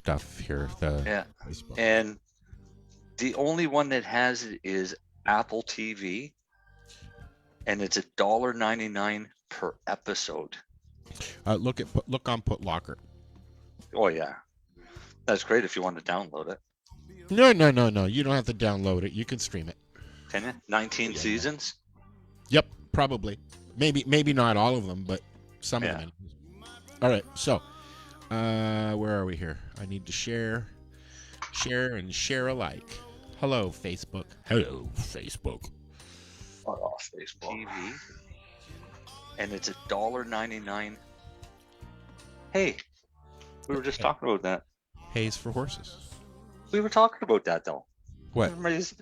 stuff here. The Facebook. And the only one that has it is Apple TV, and it's $1.99 per episode. Look on Putlocker. Oh yeah, that's great if you want to download it. No. You don't have to download it. You can stream it. Can you? 19 seasons? Yep, probably. Maybe not all of them, but some of them. All right, so where are we here? I need to share and share alike. Hello, Facebook. Hello, Facebook. Hello, Facebook. TV. And it's $1.99. Hey, we were just talking about that. Hayes for horses. We were talking about that though. What?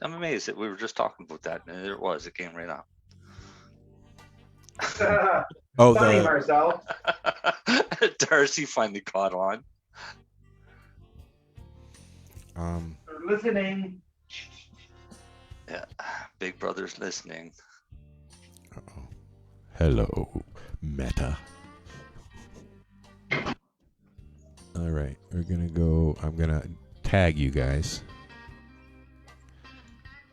I'm amazed that we were just talking about that, and there it was. It came right up. Funny, Marcel. Darcy finally caught on. Listening. Yeah, Big Brother's listening. Uh-oh. Hello, Meta. All right, we're gonna go. I'm gonna tag you guys.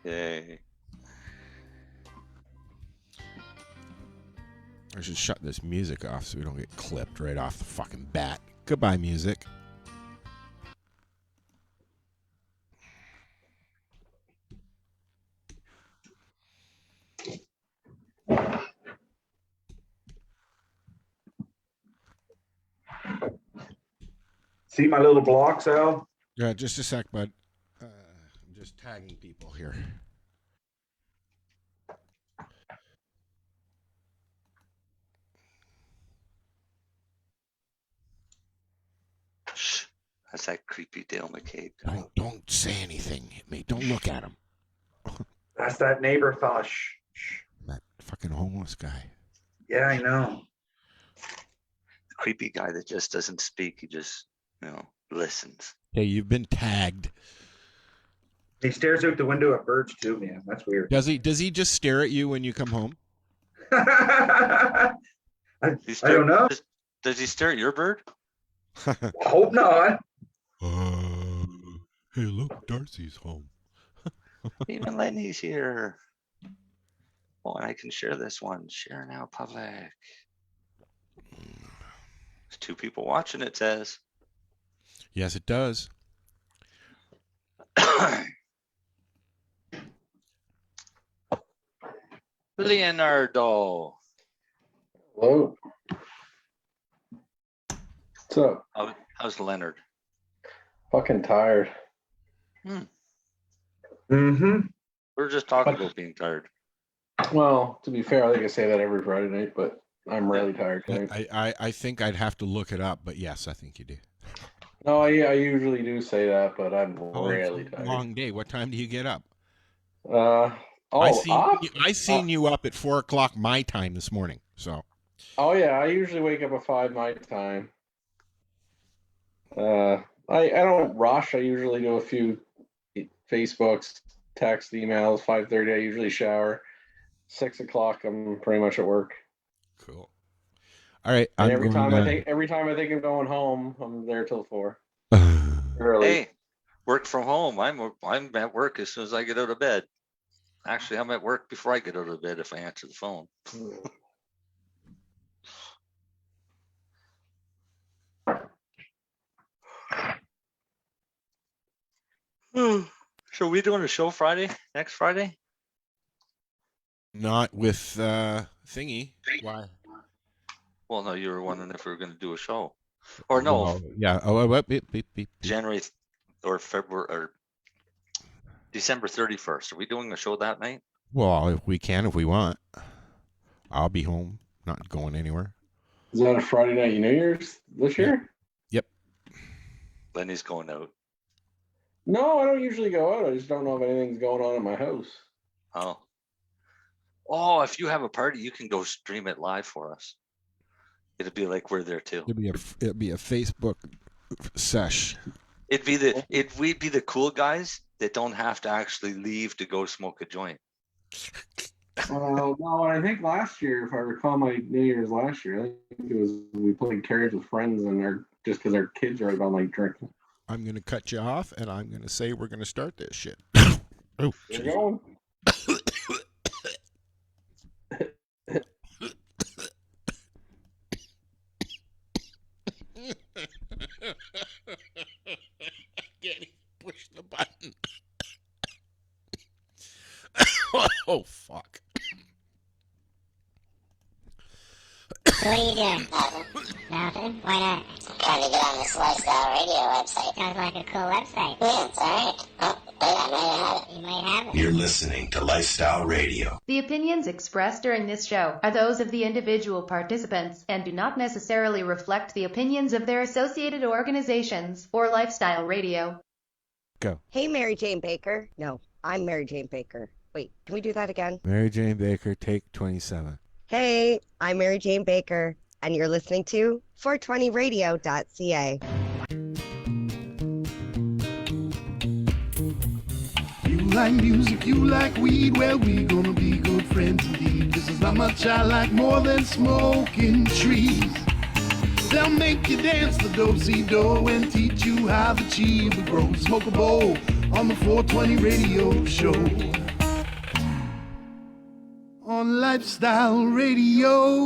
Yay. I should shut this music off so we don't get clipped right off the fucking bat. Goodbye, music. See my little blocks, Al? Yeah, just a sec, bud. I'm just tagging people here. Shh. That's that creepy Dale McCabe. Don't say anything. Don't look at him. That's that neighbor fella. Shh. That fucking homeless guy. Yeah, I know. The creepy guy that just doesn't speak. He just, listens. Hey, you've been tagged. He stares out the window at birds too, man. That's weird. Does he just stare at you when you come home? I don't know. Does he stare at your bird? Hope not. Hey, look, Darcy's home. Even Lenny's here. Oh, and I can share this one. Share now, public. There's 2 people watching, it says. Yes, it does. Leonardo. Hello. What's up? How's Leonard? Fucking tired. Mm-hmm. We're just talking about being tired. Well, to be fair, I think I say that every Friday night, but I'm really tired tonight. I think I'd have to look it up, but yes, I think you do. No, I usually do say that, but I'm really tired. Long day. What time do you get up? I seen you up at 4:00 my time this morning. So. Oh yeah, I usually wake up at 5 my time. I don't rush. I usually do a few Facebooks, text, emails. 5:30, I usually shower. 6 o'clock, I'm pretty much at work. Cool. All right. And every time I think I'm going home, I'm there till 4. Early. Hey, work from home. I'm at work as soon as I get out of bed. Actually, I'm at work before I get out of bed if I answer the phone. So are we doing a show next Friday? Not with Thingy. Why? Well, no, you were wondering if we were going to do a show. Or no. Well, yeah. Oh, beep. January or February or December 31st. Are we doing a show that night? Well, if we can, if we want. I'll be home, not going anywhere. Is that a Friday night New Year's this year? Yep. Lenny's going out. No, I don't usually go out. I just don't know if anything's going on in my house. Oh, if you have a party, you can go stream it live for us. It'd be like we're there too. It'd be a Facebook sesh. We'd be the cool guys that don't have to actually leave to go smoke a joint. Well, no, I think last year, if I recall my New Year's last year, I think it was we played cards with friends and just because our kids are all like drinking. I'm going to cut you off, and I'm going to say we're going to start this shit. Oh, You're geez. going. Can't even push the button. Oh, fuck. What are you doing? Nothing? Why not? Trying to get on this Lifestyle Radio website. Sounds like a cool website. Yeah, it's alright. Oh, wait, I might have it. You might have it. You're listening to Lifestyle Radio. The opinions expressed during this show are those of the individual participants and do not necessarily reflect the opinions of their associated organizations or Lifestyle Radio. Go. Hey, Mary Jane Baker. No, I'm Mary Jane Baker. Wait, can we do that again? Mary Jane Baker, take 27. Hey, I'm Mary Jane Baker, and you're listening to 420radio.ca. You like music, you like weed, well, we gonna be good friends indeed. This is not much I like more than smoking trees. They'll make you dance the do-si-do and teach you how the chiba grows. Smoke a bowl on the 420 radio show. On Lifestyle Radio.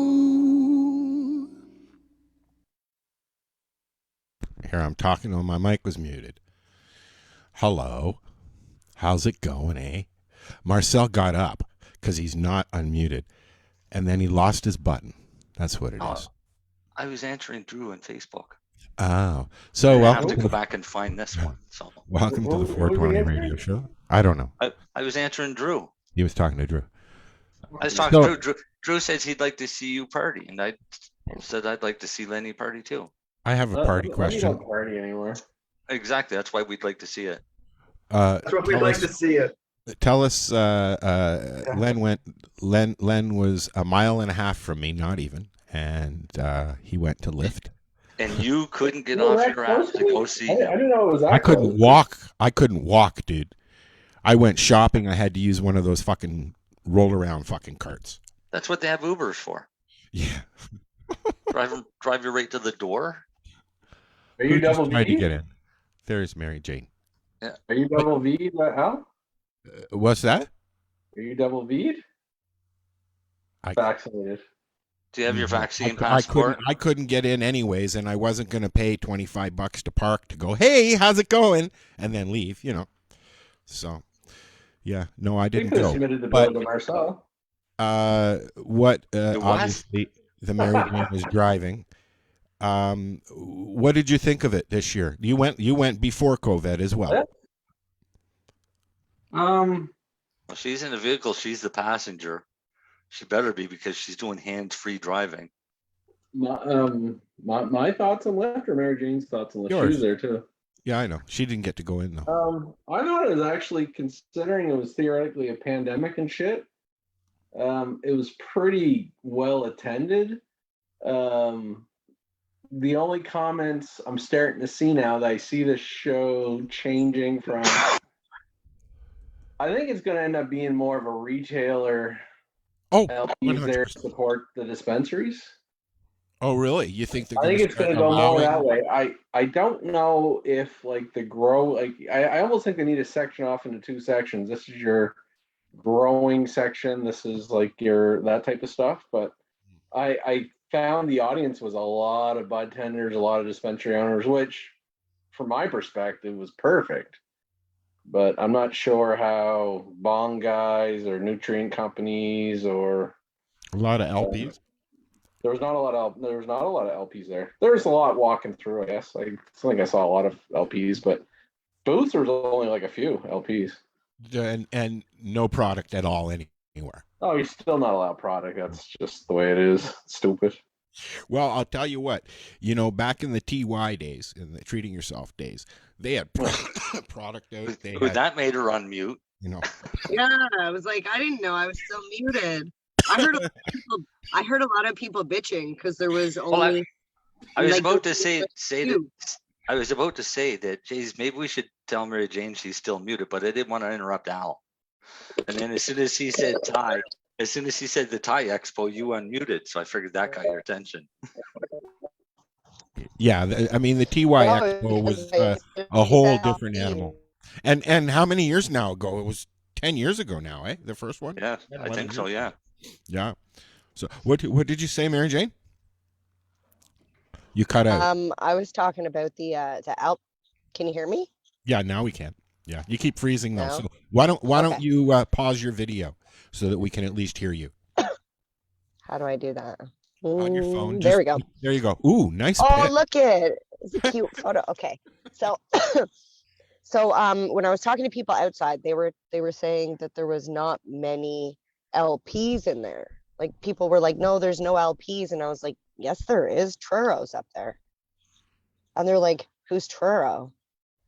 Here I'm talking when my mic was muted. Hello. How's it going, eh? Marcel got up because he's not unmuted. And then he lost his button. That's what it is. I was answering Drew on Facebook. Oh. So I have welcome to to go the, back and find this one. So welcome to the What was 420 the radio answer? show. I don't know. I was answering Drew. He was talking to Drew. I was talking So- to Drew. Drew says he'd like to see you party, and I said I'd like to see Lenny party too. I have a party We question. don't party anymore. Exactly. That's why we'd like to see it. That's what we'd like to see it. Tell us, Len was a mile and a half from me, not even, and he went to lift. And you couldn't get You were off that your close ass to to me? go see I him. didn't know it was that I couldn't close. walk. I couldn't walk, dude. I went shopping. I had to use one of those fucking roll around fucking carts. That's what they have Ubers for. Yeah. Drive you right to the door. Are you Who just double tried to V? get in? There's Mary Jane. Are you double V? Al? What's that? Are you double V'd? I- Vaccinated. Do you have your vaccine I passport? couldn't get in anyways, and I wasn't going to pay $25 to park to go, hey, how's it going? And then leave, So, yeah, no, I You didn't could have go. submitted the But- bill to Marcel. what? Obviously, the Mary Jane was driving. What did you think of it this year? You went before COVID as well. Well, she's in the vehicle. She's the passenger. She better be because she's doing hands-free driving. My thoughts on Lyft or Mary Jane's thoughts on Lyft? She Yours. was there too. Yeah, I know. She didn't get to go in though. I thought it was actually, considering it was theoretically a pandemic and shit, it was pretty well attended. The only comments I'm starting to see now that I see the show changing from, I think it's going to end up being more of a retailer. Oh, LPs there 100%. to support the dispensaries. Oh, really? You think they're I think it's start going to go more allowing- that way. I don't know if like the grow, like I almost think they need to section off into two sections. This is your growing section. This is like your that type of stuff. But I found the audience was a lot of bud tenders, a lot of dispensary owners, which from my perspective was perfect. But I'm not sure how bong guys or nutrient companies or A lot of LPs. there was not a lot of LPs there. There was a lot walking through, I guess. I think I saw a lot of LPs, but booths there was only like a few LPs. And no product at all anywhere. Oh, you're still not allowed product. That's just the way it is. Stupid. Well, I'll tell you what. Back in the TY days, in the treating yourself days, they had product out. They had, That made her unmute. Yeah, I was like, I didn't know I was still muted. I heard a lot of people bitching because there was Well, only. I was like, about to say two. that. I was about to say that. Geez, maybe we should tell Mary Jane she's still muted, but I didn't want to interrupt Al. And then as soon as he said Thai, as soon as he said the Thai Expo, you unmuted. So I figured that got your attention. Yeah, I mean the TY No, Expo was because I used to a whole sell different animal. And how many years now ago? It was 10 years ago now, eh? The first one? Yeah, 10, I 11 think so. years. Yeah. Yeah. So what did you say, Mary Jane? You cut out. I was talking about the Alp. Can you hear me? Yeah, now we can. Yeah, you keep freezing though. No? So why don't Okay. you pause your video so that we can at least hear you How do I do that? on your phone? There we go. There you go. Ooh, nice Oh, pic. look it. It's a cute photo. Okay. So when I was talking to people outside, they were saying that there was not many LPs in there. Like people were like, no, there's no LPs. And I was like, yes, there is. Truro's up there. And they're like, who's Truro?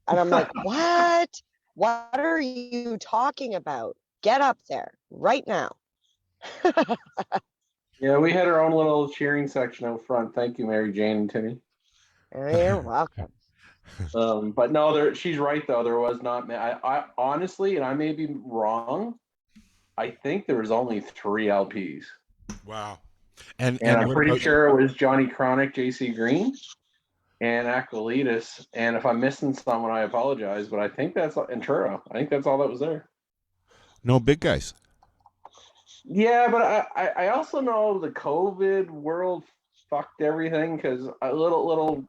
And I'm like, what? What are you talking about? Get up there right now. Yeah, we had our own little cheering section out front. Thank you, Mary Jane and Timmy. You're welcome. But no, she's right though. There was not. I honestly, and I may be wrong, I think there was only 3 LPs. Wow. And I'm pretty sure it was Johnny Chronic, JC Green, and Aquilitas. And if I'm missing someone, I apologize. But I think that's Truro. I think that's all that was there. no big guys. Yeah, but I also know the COVID world fucked everything because a little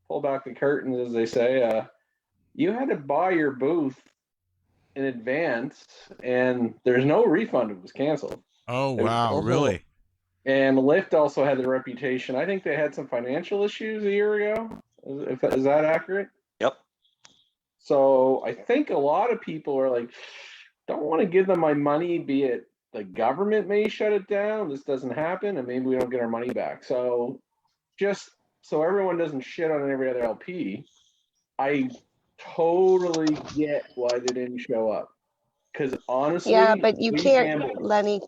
pull back the curtains, as they say. You had to buy your booth in advance, and there's no refund. It was canceled. Oh wow, really? And Lyft also had the reputation. I think they had some financial issues a year ago. Is that accurate? Yep. So I think a lot of people are like, don't want to give them my money, be it the government may shut it down, this doesn't happen, and maybe we don't get our money back. So just so everyone doesn't shit on every other LP, I totally get why they didn't show up. Because honestly, yeah, but you can't, gambled. Lenny,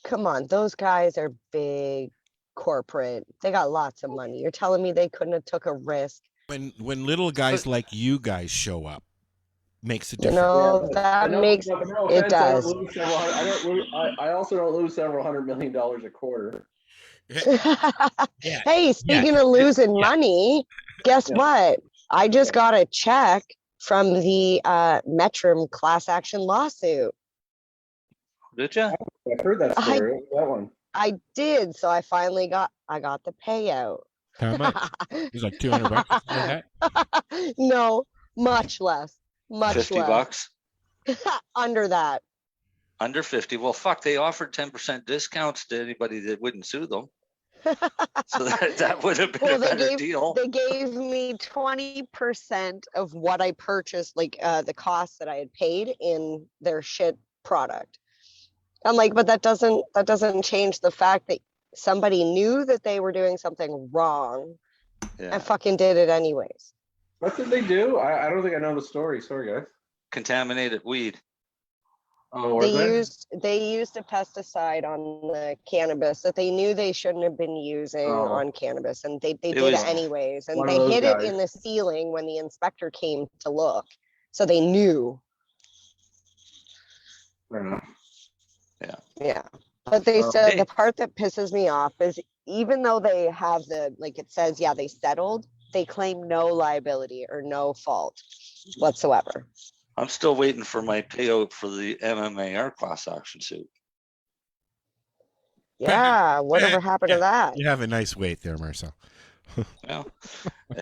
come on. Those guys are big corporate. They got lots of money. You're telling me they couldn't have took a risk? When little guys like you guys show up, makes a You difference. know, that makes it does. I also don't lose several $100 million a quarter. Yeah. Hey, speaking of losing money, guess what? I just got a check from the Metrum class action lawsuit. Did you? I've heard that story. What was that one? I did, so I finally got the payout. How much? It was like $200 or something like that? No, much less. Much 50 less. bucks? Under that. Under 50. Well, fuck, they offered 10% discounts to anybody that wouldn't sue them. So that would have been a better deal. They gave me 20% of what I purchased, like the costs that I had paid in their shit product. I'm like, but that doesn't change the fact that somebody knew that they were doing something wrong and fucking did it anyways. What did they do? I don't think I know the story. Sorry, guys. Contaminated weed. Oh, they used a pesticide on the cannabis that they knew they shouldn't have been using on cannabis, and they did it anyways, and they hid it in the ceiling when the inspector came to look, so they knew. Fair enough. Yeah, but they said the part that pisses me off is even though they have it says they settled, they claim no liability or no fault whatsoever. I'm still waiting for my payout for the MMAR class action suit. Yeah, whatever happened to that? You have a nice wait there, Marcel. Well,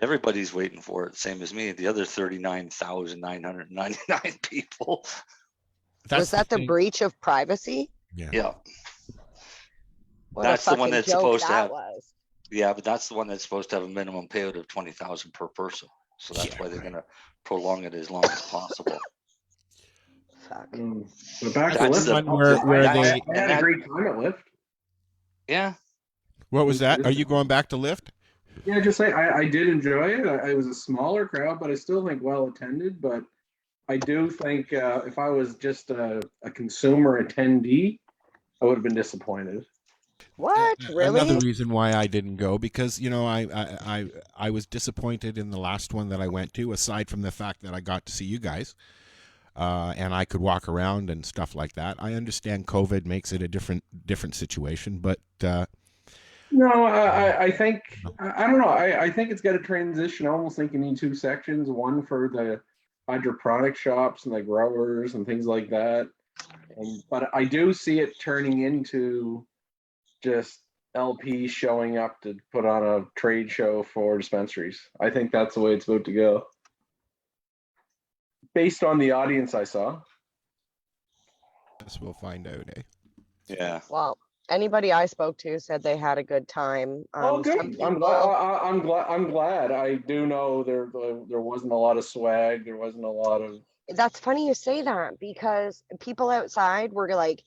everybody's waiting for it, same as me. The other 39,999 people. Was that the breach of privacy? Yeah. That's the one that's supposed to have. Yeah, but that's the one that's supposed to have a minimum payout of 20,000 per person. So that's why they're going to prolong it as long as possible. Fuck. But back to Lyft. I had a great time at Lyft. Yeah. What was that? Are you going back to Lyft? Yeah, just say I did enjoy it. It was a smaller crowd, but I still think well attended. But I do think if I was just a consumer attendee, I would have been disappointed. What? Really? Another reason why I didn't go, because I was disappointed in the last one that I went to, aside from the fact that I got to see you guys and I could walk around and stuff like that. I understand COVID makes it a different situation, but No, I think I don't know. I think it's got to transition. I almost think you need two sections: one for the hydroponic shops and the growers and things like that. But I do see it turning into just LP showing up to put on a trade show for dispensaries. I think that's the way it's about to go, based on the audience I saw. Guess we'll find out, eh? Yeah. Well, anybody I spoke to said they had a good time. Oh, good. Some I'm people- glad. I'm glad. I do know there wasn't a lot of swag. There wasn't a lot of. That's funny you say that because people outside were like,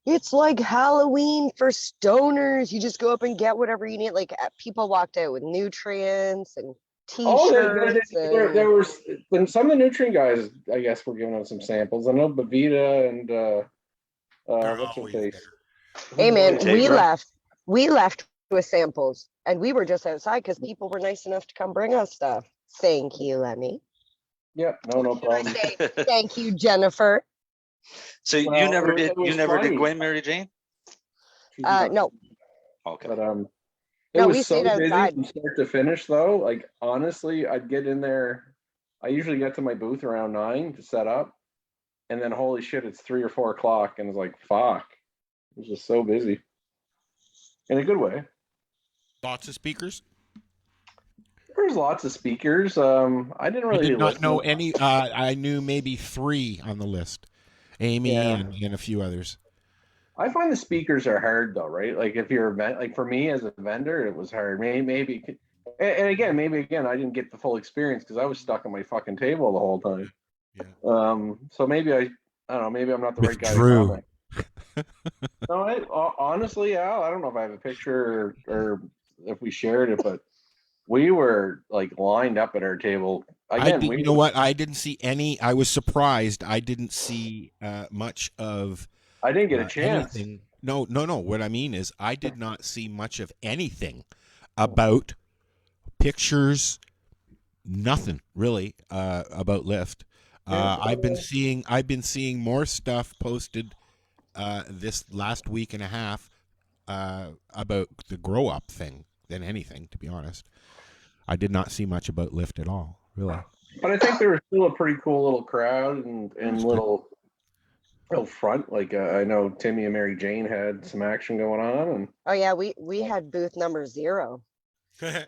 it's like Halloween for stoners. You just go up and get whatever you need. Like people walked out with nutrients and Oh, t-shirts. there was some of the nutrient guys. I guess were giving out some samples. I know Bavita and what's her face. Hey man, Integra. we left with samples and we were just outside because people were nice enough to come bring us stuff. Thank you, Lemmy. Yep, no problem. Thank you, Jennifer. So Well, you never did. it was You never funny. did Gwen, Mary Jane. No, Okay. But No, it we was so stayed busy outside. from start to finish though. Like honestly, I'd get in there. I usually get to my booth around 9 to set up, and then holy shit, it's 3 or 4 o'clock, and it's like fuck. It was just so busy, in a good way. Lots of speakers. There's lots of speakers. I didn't I really did not listen know to- any. I knew maybe 3 on the list. Amy Yeah. and a few others. I find the speakers are hard though, right? Like if you're like for me as a vendor, it was hard. Maybe, and again, I didn't get the full experience because I was stuck on my fucking table the whole time. Yeah. So maybe I don't know. Maybe I'm not the right guy to Withdrew. comment. No, honestly, Al, I don't know if I have a picture or if we shared it, but we were like lined up at our table. Again, you know what? I didn't see any. I was surprised. I didn't see much of. I didn't get a chance. Anything. No. What I mean is, I did not see much of anything about pictures. Nothing really about Lyft. I've been seeing more stuff posted this last week and a half about the grow up thing than anything, to be honest. I did not see much about Lyft at all, really. But I think there was still a pretty cool little crowd and little front. Like I know Timmy and Mary Jane had some action going on, and Oh yeah, we had booth number 0. yeah,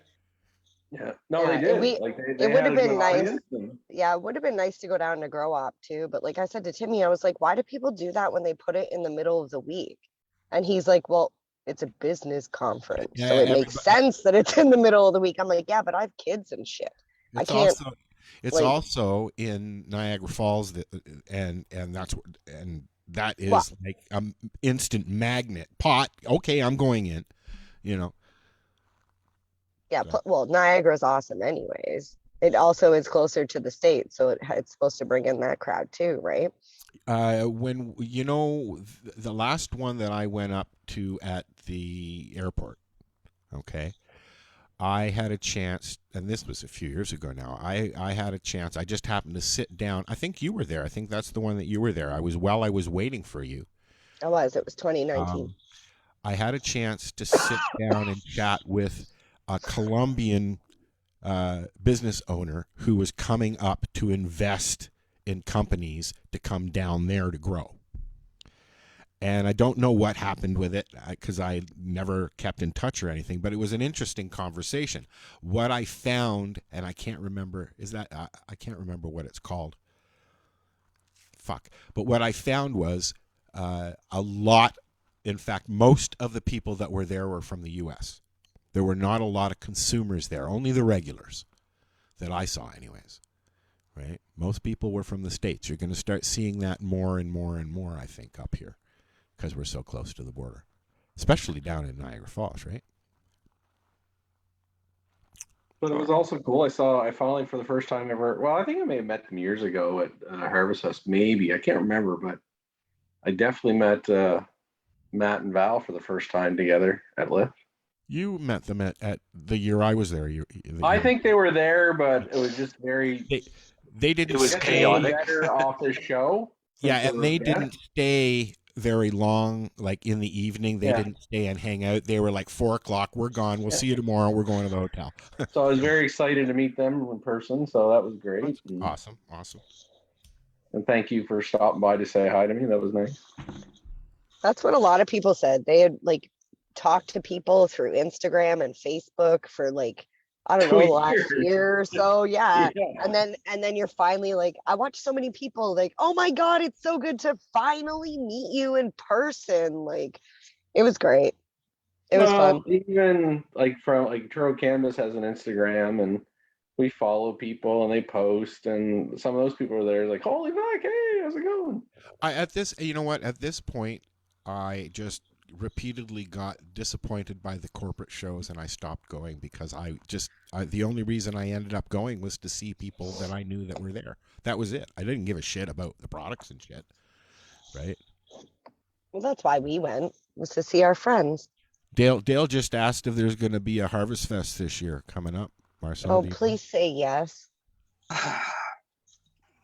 no, Yeah, they did. we- Like they it would had have a been good nice. audience, and- Yeah, it would have been nice to go down to Grow Up too. But like I said to Timmy, I was like, why do people do that when they put it in the middle of the week? And he's like, well, it's a business conference. Yeah, So it makes sense that it's in the middle of the week. I'm like, yeah, but I have kids and shit. I can't. It's like- also in Niagara Falls, and that is Well- like an instant magnet pot. Okay, I'm going in. You know. Yeah, So- well, Niagara's awesome anyways. It also is closer to the state, so it's supposed to bring in that crowd too, right? When the last one that I went up to at the airport, okay, I had a chance, and this was a few years ago now. I had a chance. I just happened to sit down. I think you were there. I think that's the one that you were there. I was waiting for you. It was 2019. I had a chance to sit down and chat with a Colombian business owner who was coming up to invest in companies to come down there to grow. And I don't know what happened with it because I never kept in touch or anything, but it was an interesting conversation. What I found, and I can't remember, I can't remember what it's called. Fuck. But what I found was a lot, in fact, most of the people that were there were from the U.S. There were not a lot of consumers there, only the regulars that I saw anyways. Right? Most people were from the States. You're going to start seeing that more and more and more, I think, up here because we're so close to the border, especially down in Niagara Falls, right? But it was also cool. I finally, for the first time ever, well, I think I may have met them years ago at Harvest Fest, maybe. I can't remember, but I definitely met Matt and Val for the first time together at Lyft. You met them at the year I was there. I think they were there, but it was just very. They didn't. It was stay- chaotic. Better off this show. Yeah, and they Yeah. didn't stay very long. Like in the evening, they didn't stay and hang out. They were like 4 o'clock. We're gone. We'll see you tomorrow. We're going to the hotel. So I was very excited to meet them in person. So that was great. Awesome. And thank you for stopping by to say hi to me. That was nice. That's what a lot of people said. They had like talked to people through Instagram and Facebook for like, I don't know, the last year or so. Yeah. And then you're finally like, I watched so many people like, oh my God, it's so good to finally meet you in person. Like, it was great. It was fun. Even like from like Truro Cannabis has an Instagram, and we follow people and they post, and some of those people are there like, holy fuck, hey, how's it going? At this point, I just repeatedly got disappointed by the corporate shows, and I stopped going because the only reason I ended up going was to see people that I knew that were there. That was it. I didn't give a shit about the products and shit, right? Well, that's why we went, was to see our friends. Dale just asked if there's going to be a Harvest Fest this year coming up. Marcel, oh, please say yes.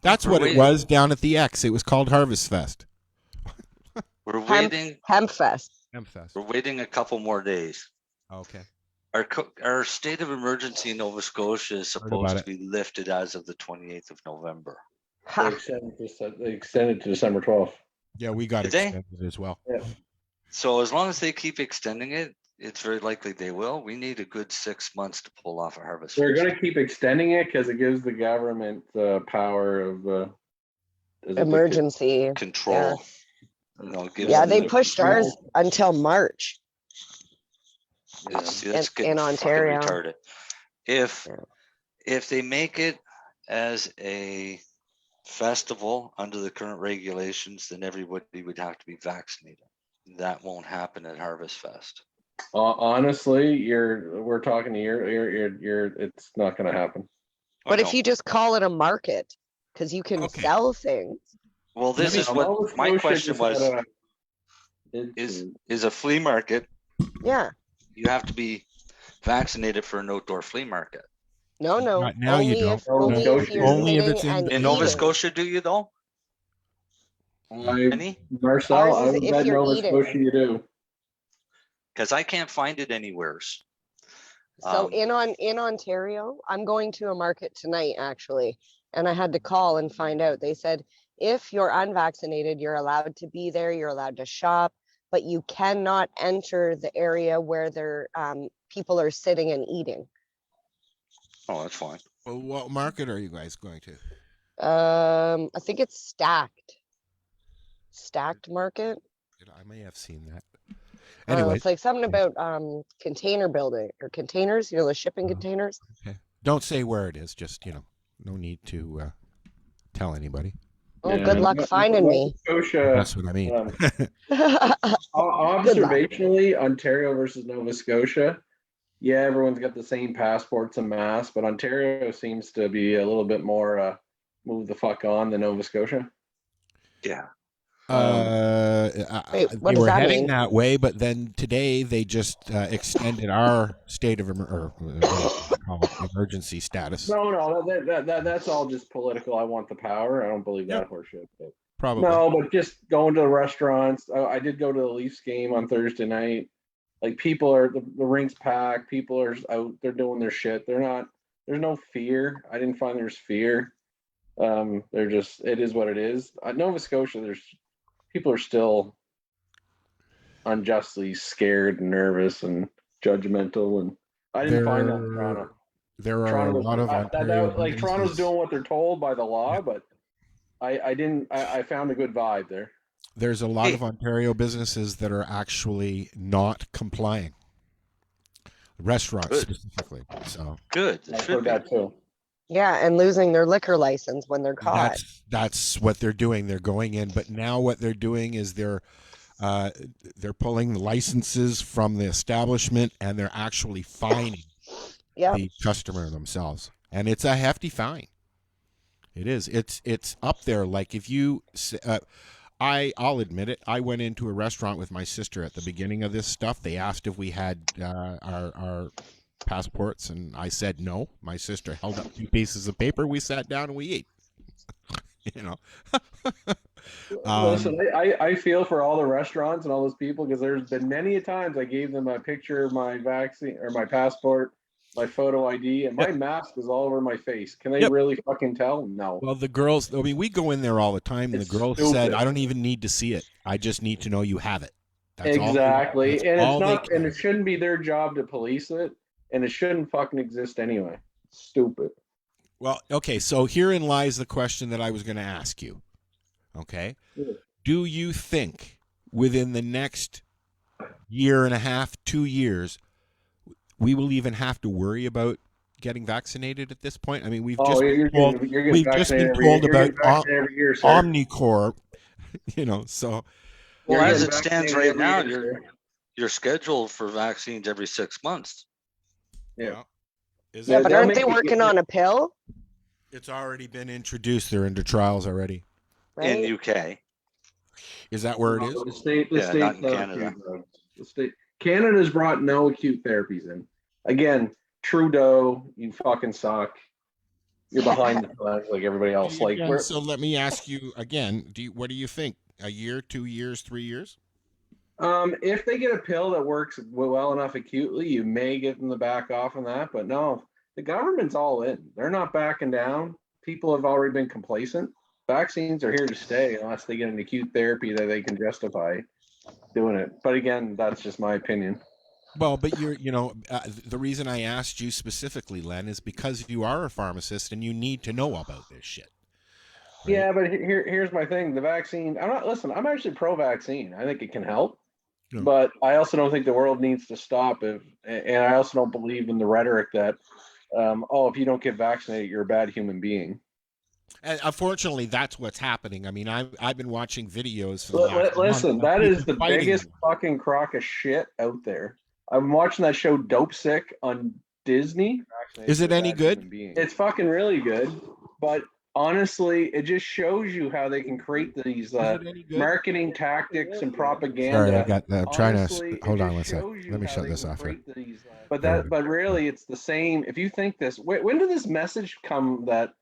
That's what it was down at the X. It was called Harvest Fest. We're waiting. Hempfest. We're waiting a couple more days. Okay. Our state of emergency in Nova Scotia is supposed to be lifted as of the 28th of November. They extended to December 12th. Yeah, we got extended as well. Yeah. So as long as they keep extending it, it's very likely they will. We need a good 6 months to pull off a harvest. They're going to keep extending it because it gives the government the power of emergency control. They pushed ours until March. In Ontario. Retarded. If they make it as a festival under the current regulations, then everybody would have to be vaccinated. That won't happen at Harvest Fest. Honestly, we're talking to you're it's not going to hapen. But if you just call it a market, because you can sell things. Well, this is what my question was. Is a flea market? Yeah. You have to be vaccinated for an outdoor flea market. No. Not now you don't. Only if it's in Nova Scotia. Do you though? Marcel, I would bet Nova Scotia you do. Because I can't find it anywhere. So in Ontario, I'm going to a market tonight actually, and I had to call and find out. They said if you're unvaccinated, you're allowed to be there, you're allowed to shop, but you cannot enter the area where people are sitting and eating. Oh, that's fine. Well, what market are you guys going to? I think it's Stacked Market. I may have seen that. Anyway, it's like something about container building or containers, the shipping containers. Okay. Don't say where it is, just, no need to tell anybody. Oh, good luck finding me. Scotia, that's what I mean. Observationally, Ontario versus Nova Scotia, yeah, everyone's got the same passports and masks, but Ontario seems to be a little bit more move the fuck on than Nova Scotia. Yeah. Wait, they were heading that way, but then today they just extended our state of emergency status. No, that's all just political. I want the power. I don't believe that horseshit. Probably. No, but just going to the restaurants. I did go to the Leafs game on Thursday night. Like people are the rink's packed. People are out. They're doing their shit. There's no fear. I didn't find there's fear. They're just. It is what it is. Nova Scotia, people are still unjustly scared and nervous and judgmental, and I didn't find that in Toronto. There are a lot of Ontario like Toronto's doing what they're told by the law, but I found a good vibe there. There's a lot of Ontario businesses that are actually not complying. Restaurants specifically. So good. I've heard that too. Yeah, and losing their liquor license when they're caught. That's what they're doing. They're going in, but now what they're doing is they're pulling the licenses from the establishment and they're actually fining the customer themselves, and it's a hefty fine. It is. It's up there. Like if you, I'll admit it. I went into a restaurant with my sister at the beginning of this stuff. They asked if we had our passports, and I said no. My sister held up 2 pieces of paper. We sat down and we ate. Listen, I feel for all the restaurants and all those people because there's been many a times I gave them a picture of my vaccine or my passport, my photo ID, and my mask is all over my face. Can they really fucking tell? No. Well, the girls, I mean, we go in there all the time, and It's the girls stupid. said, I don't even need to see it. I just need to know you have it. That's Exactly. All, that's and all it's not, they and it shouldn't be their job to police it, and it shouldn't fucking exist anyway. Stupid. Well, okay, so herein lies the question that I was going to ask you. Okay? Do you think within the next year and a half, 2 years, we will even have to worry about getting vaccinated at this point? I mean, we've just been told, about Omnicorp, you know, so. Well, as it stands right now, you're scheduled for vaccines every 6 months. Yeah. Yeah, but aren't they working on a pill? It's already been introduced. They're into trials already. Right? In UK. Is that where it is? The state, not in Canada. Canada's brought no acute therapies in. Again, Trudeau, you fucking suck. You're behind the flag like everybody else. Like, so let me ask you again. What do you think? A year, 2 years, 3 years? If they get a pill that works well enough acutely, you may get them to back off on that. But no, the government's all in. They're not backing down. People have already been complacent. Vaccines are here to stay unless they get an acute therapy that they can justify doing it. But again, that's just my opinion. Well, but the reason I asked you specifically, Len, is because you are a pharmacist and you need to know about this shit. Right? Yeah, but here's my thing. The vaccine, I'm actually pro-vaccine. I think it can help. Yeah. But I also don't think the world needs to stop and I also don't believe in the rhetoric that, if you don't get vaccinated, you're a bad human being. And unfortunately, that's what's happening. I mean, I've been watching videos. Listen, that is the biggest fucking crock of shit out there. I'm watching that show Dope Sick on Disney. Is it any good? It's fucking really good. But honestly, it just shows you how they can create these marketing tactics and propaganda. Sorry, I'm trying to hold on one second. Let me shut this off here. But really, it's the same. If you think this, when did this message come that,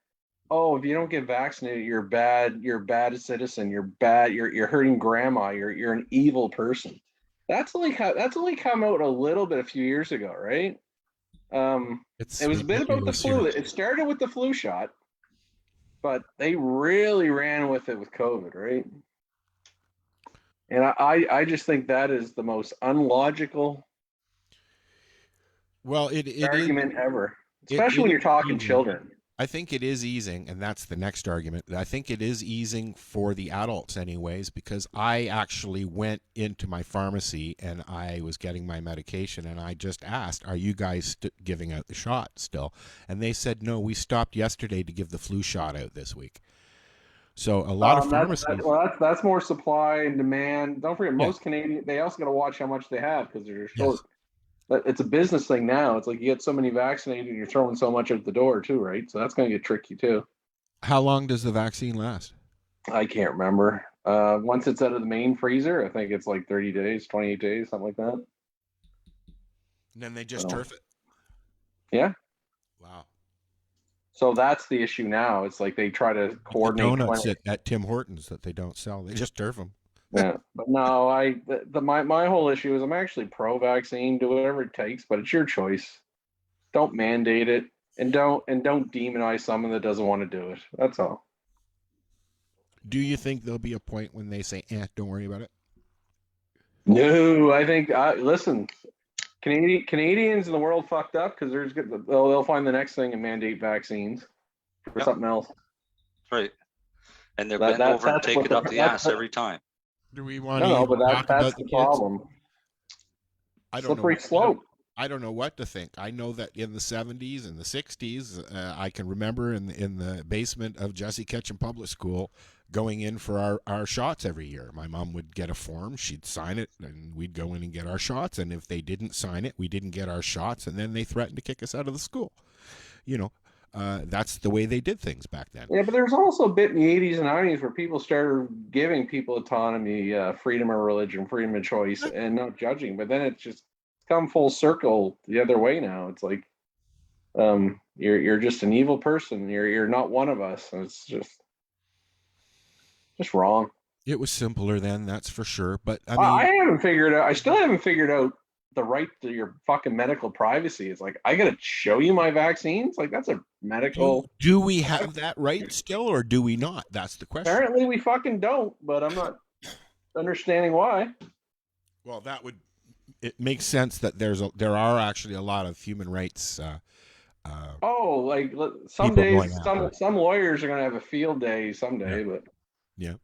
if you don't get vaccinated, you're bad. You're a bad citizen. You're bad. You're hurting grandma. You're an evil person. That's only come out a little bit a few years ago, right? It was a bit about the flu. It started with the flu shot, but they really ran with it with COVID, right? And I just think that is the most unlogical argument ever, especially when you're talking children. I think it is easing, and that's the next argument. I think it is easing for the adults anyways, because I actually went into my pharmacy and I was getting my medication and I just asked, are you guys giving out the shot still? And they said, no, we stopped yesterday to give the flu shot out this week. So a lot of pharmacies... That's more supply and demand. Don't forget, most Canadians, they also got to watch how much they have because they're short. Yes. But it's a business thing now. It's like you get so many vaccinated and you're throwing so much out the door too, right? So that's going to get tricky too. How long does the vaccine last? I can't remember. Once it's out of the main freezer, I think it's like 30 days, 28 days, something like that. And then they just turf it? Yeah. Wow. So that's the issue now. It's like they try to coordinate. The donuts at Tim Hortons that they don't sell. They just turf them. Yeah, but no, my whole issue is I'm actually pro-vaccine. Do whatever it takes, but it's your choice. Don't mandate it, and don't demonize someone that doesn't want to do it. That's all. Do you think there'll be a point when they say, don't worry about it? No, I think. Listen, Canadians in the world fucked up because they'll find the next thing and mandate vaccines for something else. Right, and they're bent over and take it up the ass every time. Do we want to talk about the problem? Slippery slope. I don't know what to think. I know that in the 70s and the 60s, I can remember in the basement of Jesse Ketchum Public School going in for our shots every year. My mom would get a form, she'd sign it, and we'd go in and get our shots. And if they didn't sign it, we didn't get our shots, and then they threatened to kick us out of the school. That's the way they did things back then. Yeah, but there's also a bit in the 80s and 90s where people started giving people autonomy, freedom of religion, freedom of choice, and not judging. But then it's just come full circle the other way now. It's like you're just an evil person. You're not one of us. And it's just Just wrong. It was simpler then, that's for sure. But I I mean, haven't figured out. I still haven't figured out the right to your fucking medical privacy. It's like I gotta show you my vaccines. Like that's a medical. do we have that right still, or do we not? That's the question. Apparently, we fucking don't. But I'm not understanding why. Well, it makes sense that there are actually a lot of human rights. Oh, like some People days, going after it. some lawyers are gonna have a field day someday, but Yeah.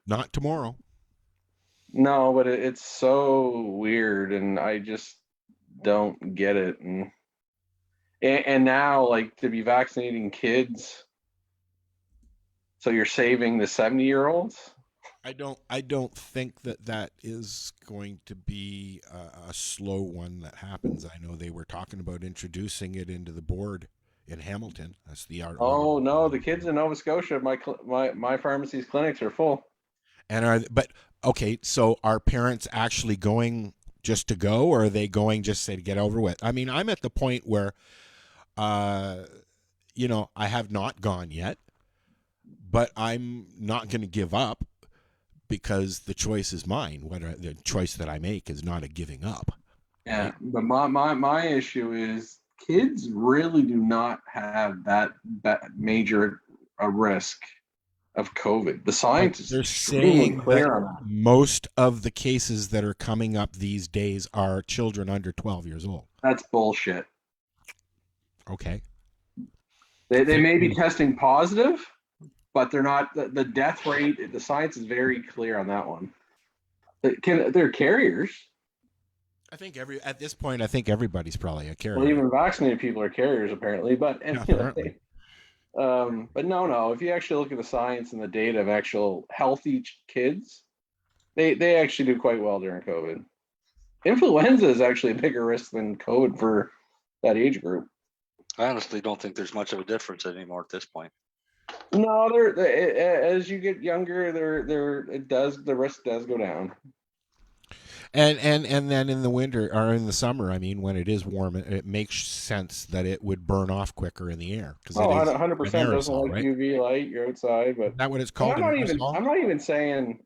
not tomorrow. No, but it's so weird, and I just don't get it. And now, like, to be vaccinating kids, so you're saving the 70-year-olds. I don't think that is going to be a slow one that happens. I know they were talking about introducing it into the board in Hamilton. That's the art. Oh no, the kids in Nova Scotia, my pharmacy's clinics are full. But okay, so are parents actually going just to go, or are they going just say to get over with? I mean, I'm at the point where, I have not gone yet, but I'm not going to give up because the choice is mine. The choice that I make is not a giving up. Yeah, but my issue is kids really do not have that major a risk of COVID. The science is extremely clear on that. Most of the cases that are coming up these days are children under 12 years old. That's bullshit. Okay. They may be testing positive, but they're not. The death rate, the science is very clear on that one. They're carriers. I think at this point, I think everybody's probably a carrier. Well, even vaccinated people are carriers apparently, but apparently. But no. If you actually look at the science and the data of actual healthy kids, they actually do quite well during COVID. Influenza is actually a bigger risk than COVID for that age group. I honestly don't think there's much of a difference anymore at this point. No, as you get younger, the risk does go down. And then in the winter or in the summer, I mean, when it is warm, it makes sense that it would burn off quicker in the air. 100% doesn't like right? UV light. You're outside, but is that what it's called? I'm not even saying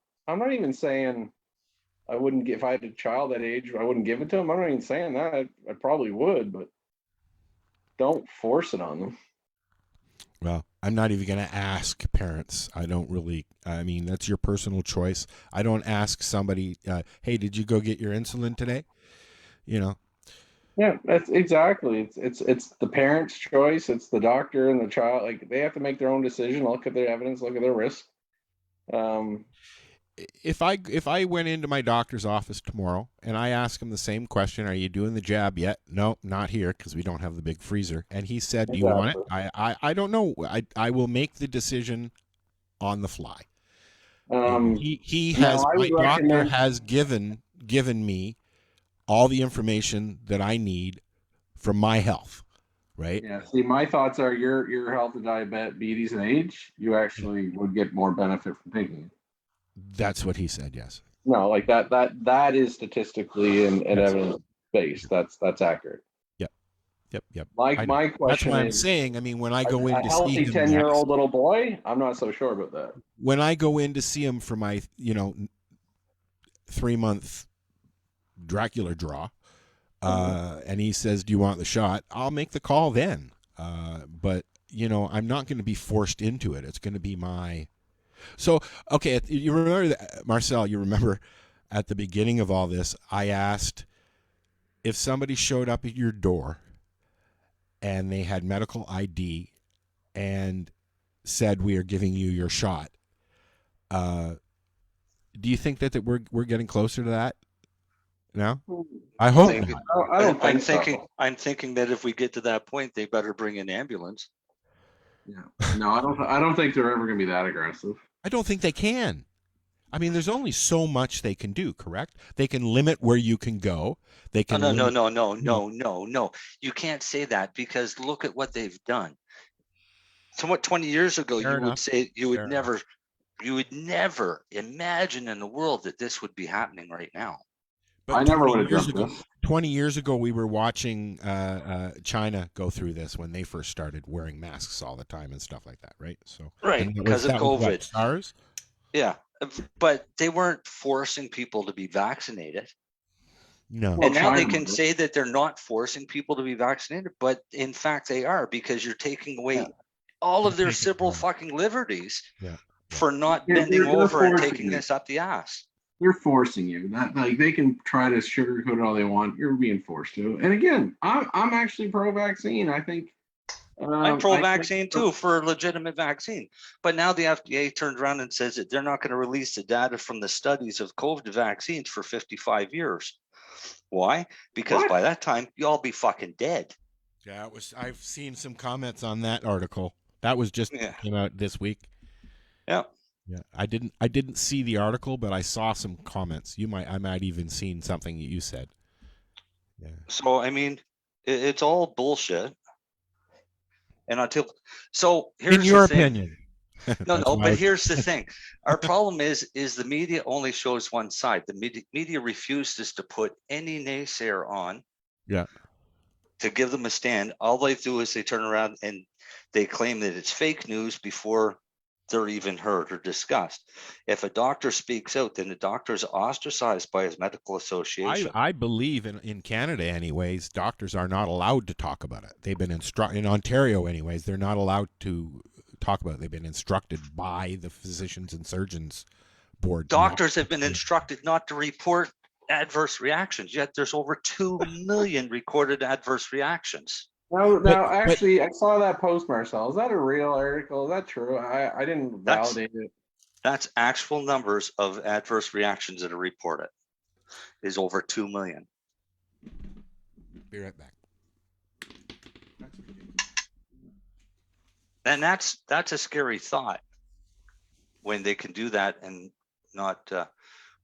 I wouldn't if I had a child that age, I wouldn't give it to them. I'm not even saying that. I probably would, but don't force it on them. Well, I'm not even going to ask parents. I mean, that's your personal choice. I don't ask somebody, hey, did you go get your insulin today? Yeah, that's exactly. It's the parent's choice. It's the doctor and the child. Like, they have to make their own decision, look at their evidence, look at their risk. If I went into my doctor's office tomorrow and I ask him the same question, are you doing the jab yet? No, not here because we don't have the big freezer. And he said, do you want it? I don't know. I will make the decision on the fly. My doctor has given me all the information that I need for my health. Right. Yeah. See, my thoughts are your health and diabetes and age, you actually would get more benefit from taking it. That's what he said. Yes. No, like that is statistically and evidence based. That's accurate. Yep. My question that's what I'm saying. I mean, when I go in to see him, healthy 10-year-old little boy, I'm not so sure about that. When I go in to see him for my 3-month Dracula draw, and he says, "Do you want the shot?" I'll make the call then. But I'm not going to be forced into it. It's going to be my. So, okay, you remember that, Marcel, you remember at the beginning of all this, I asked if somebody showed up at your door and they had medical ID and said, we are giving you your shot. Do you think that we're getting closer to that now? I hope not. I'm thinking that if we get to that point, they better bring an ambulance. Yeah. No, I don't think they're ever going to be that aggressive. I don't think they can. I mean, there's only so much they can do, correct? They can limit where you can go. They can No. You can't say that because look at what they've done. So what 20 years ago you would never imagine in the world that this would be happening right now. But I never would have done this. 20 years ago, we were watching China go through this when they first started wearing masks all the time and stuff like that, right? So right, because of COVID. SARS? Yeah, but they weren't forcing people to be vaccinated. No. And now they China can was. say that they're not forcing people to be vaccinated, but in fact they are, because you're taking away all of their civil fucking liberties for not bending They're over and forcing taking you. this up the ass. They're forcing you. That like they can try to sugarcoat it all they want. You're being forced to. And again, I'm actually pro-vaccine. I think I'm pro-vaccine think- too, for a legitimate vaccine. But now the FDA turns around and says that they're not going to release the data from the studies of COVID vaccines for 55 years. Why? Because by that time, you all be fucking dead. Yeah, I've seen some comments on that article. That was just came out this week. Yeah. Yeah. I didn't see the article, but I saw some comments. I might even seen something that you said. Yeah. So I mean, it's all bullshit. And here's in your the thing. opinion. No, but here's the thing. Our problem is the media only shows one side. The media refuses to put any naysayer on. Yeah. To give them a stand. All they do is they turn around and they claim that it's fake news before they're even heard or discussed. If a doctor speaks out, then the doctor is ostracized by his medical association. I believe in Canada anyways, doctors are not allowed to talk about it. They've been in Ontario anyways, they're not allowed to talk about it. They've been instructed by the Physicians and Surgeons Board. Doctors have been instructed not to report adverse reactions, yet there's over 2 million recorded adverse reactions. Actually, I saw that post, Marcel. Is that a real article? Is that true? I didn't validate it. That's actual numbers of adverse reactions that are reported. Is over 2 million. Be right back. And that's a scary thought when they can do that and not.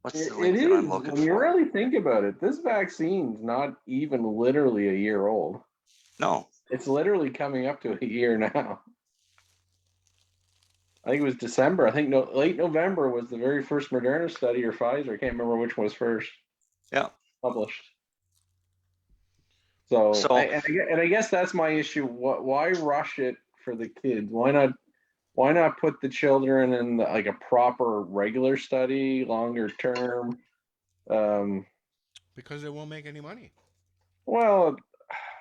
What's the link that I'm looking for? When you really think about it, this vaccine's not even literally a year old. No. It's literally coming up to a year now. I think it was December. I think late November was the very first Moderna study, or Pfizer. I can't remember which one was first. Yeah. Published. So I guess that's my issue. Why rush it for the kids? Why not put the children in like a proper regular study, longer term? Because they won't make any money. Well,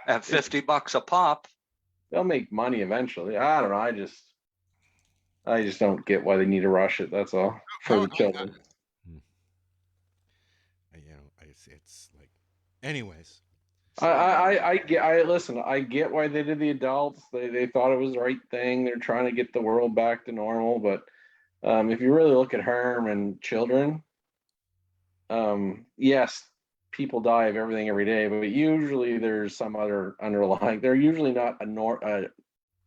at $50 a pop, they'll make money eventually. I don't know. I just don't get why they need to rush it. That's all for the children. It's like, anyways. I get why they did the adults. They thought it was the right thing. They're trying to get the world back to normal. But if you really look at harm and children, yes, people die of everything every day, but usually there's some other underlying. They're usually not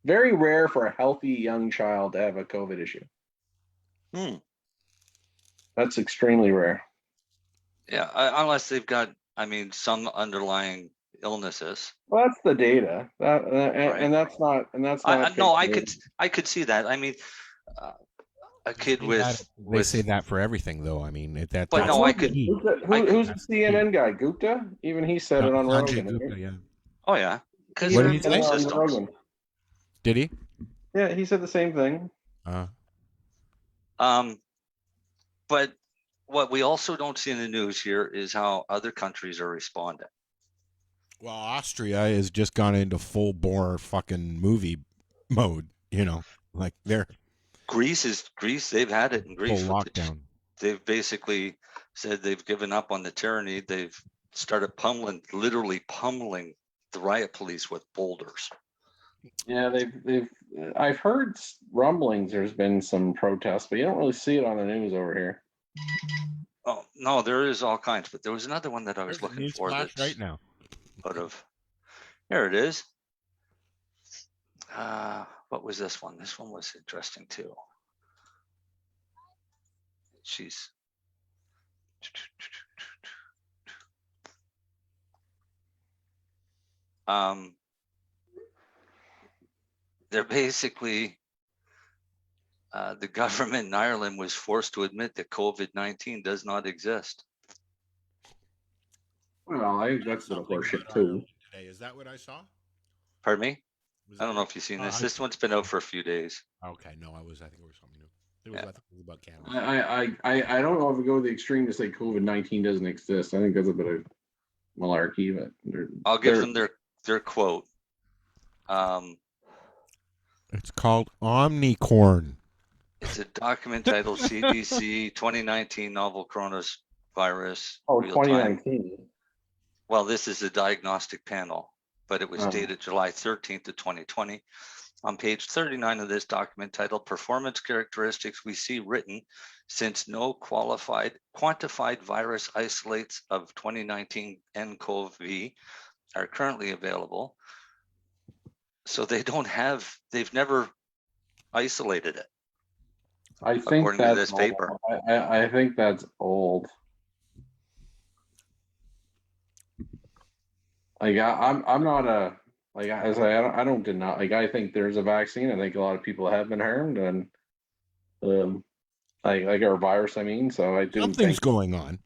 very rare for a healthy young child to have a COVID issue. That's extremely rare. Yeah, unless they've got, some underlying illnesses. Well, that's the data, and that's not. No, I could see that. A kid they say that for everything, though. That's no, I could. Who's the CNN guy? Gupta? Even he said it on Rogan. Gupta, yeah. Oh yeah, because what did he say? Did he? Yeah, he said the same thing. But what we also don't see in the news here is how other countries are responding. Well, Austria has just gone into full bore fucking movie mode. Like they're. Greece. They've had it in Greece. Full lockdown. They've basically said they've given up on the tyranny. They've started literally pummeling the riot police with boulders. Yeah, I've heard rumblings. There's been some protests, but you don't really see it on the news over here. Oh no, there is all kinds. But there was another one that I was looking for. That's right now. Here it is. What was this one? This one was interesting too. They're basically the government in Ireland was forced to admit that COVID-19 does not exist. Well, that's a little horseshit too. Today, is that what I saw? Pardon me? I don't know if you've seen this. I- This one's been out for a few days. Okay, no, I think it was something new. It was, Yeah. I think it was about cannabis. I don't know if we go to the extreme to say COVID-19 doesn't exist. I think that's a bit of malarkey, but I'll give them their quote. It's called Omnicorn. It's a document titled CDC 2019 Novel Coronavirus. Oh, Real Time. 2019. Well, this is a diagnostic panel, but it was Oh. dated July 13th of 2020. On page 39 of this document titled Performance Characteristics we see written since no quantified virus isolates of 2019 nCoV are currently available. So they've never isolated it. I think according to that's this paper. I think that's old. Like I'm not a like I say I don't deny, like I think there's a vaccine. I think a lot of people have been harmed, and like our virus. I mean, so I do. Something's going on,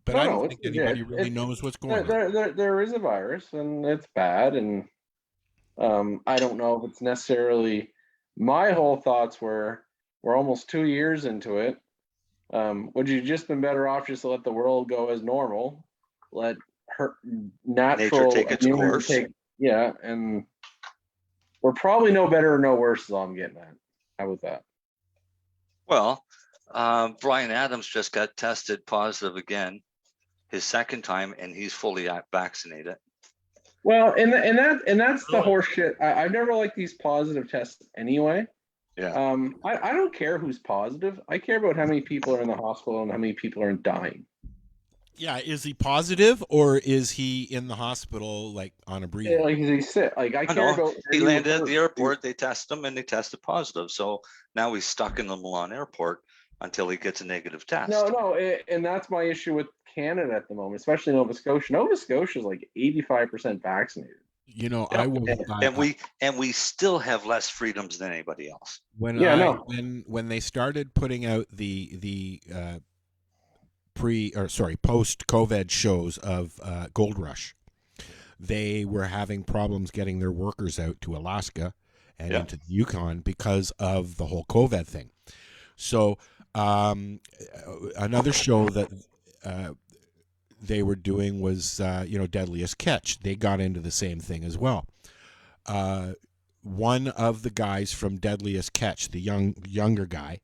but I don't think anybody really it- knows what's going on. There is a virus, and it's bad, and I don't know if it's necessarily. My whole thoughts were we're almost 2 years into it. Would you just been better off just to let the world go as normal, let her natural Nature take its immunity course. yeah, and we're probably no better or no worse, is all I'm getting at. How about that? Well, Brian Adams just got tested positive again, his second time, and he's fully vaccinated. Well, and that's the horse shit. I've never liked these positive tests anyway. Yeah. I don't care who's positive. I care about how many people are in the hospital and how many people are dying. Yeah, is he positive or is he in the hospital like on a breather? Yeah, like he's sick. Like I care about. He landed at the airport. They tested him and they tested positive. So now he's stuck in the Milan airport until he gets a negative test. No, and that's my issue with Canada at the moment, especially Nova Scotia. Nova Scotia is like 85% vaccinated. You know, Yeah. I will. And we still have less freedoms than anybody else. When they started putting out the post COVID shows of Gold Rush, they were having problems getting their workers out to Alaska and into the Yukon because of the whole COVID thing. So another show that they were doing was Deadliest Catch. They got into the same thing as well. One of the guys from Deadliest Catch, the younger guy,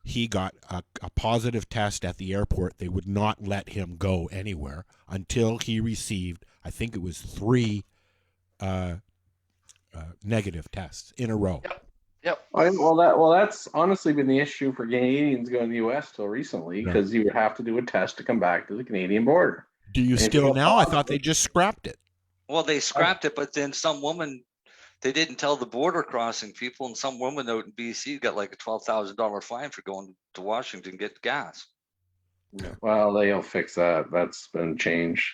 he got a positive test at the airport. They would not let him go anywhere until he received, I think it was 3 negative tests in a row. Yep. Well, that's honestly been the issue for Canadians going to the U.S. till recently, because you would have to do a test to come back to the Canadian border. Do you still now? I thought they just scrapped it. Well, they scrapped it, but then some woman, they didn't tell the border crossing people, and some woman out in BC got like a $12,000 fine for going to Washington to get gas. Well, they'll fix that. That's been changed.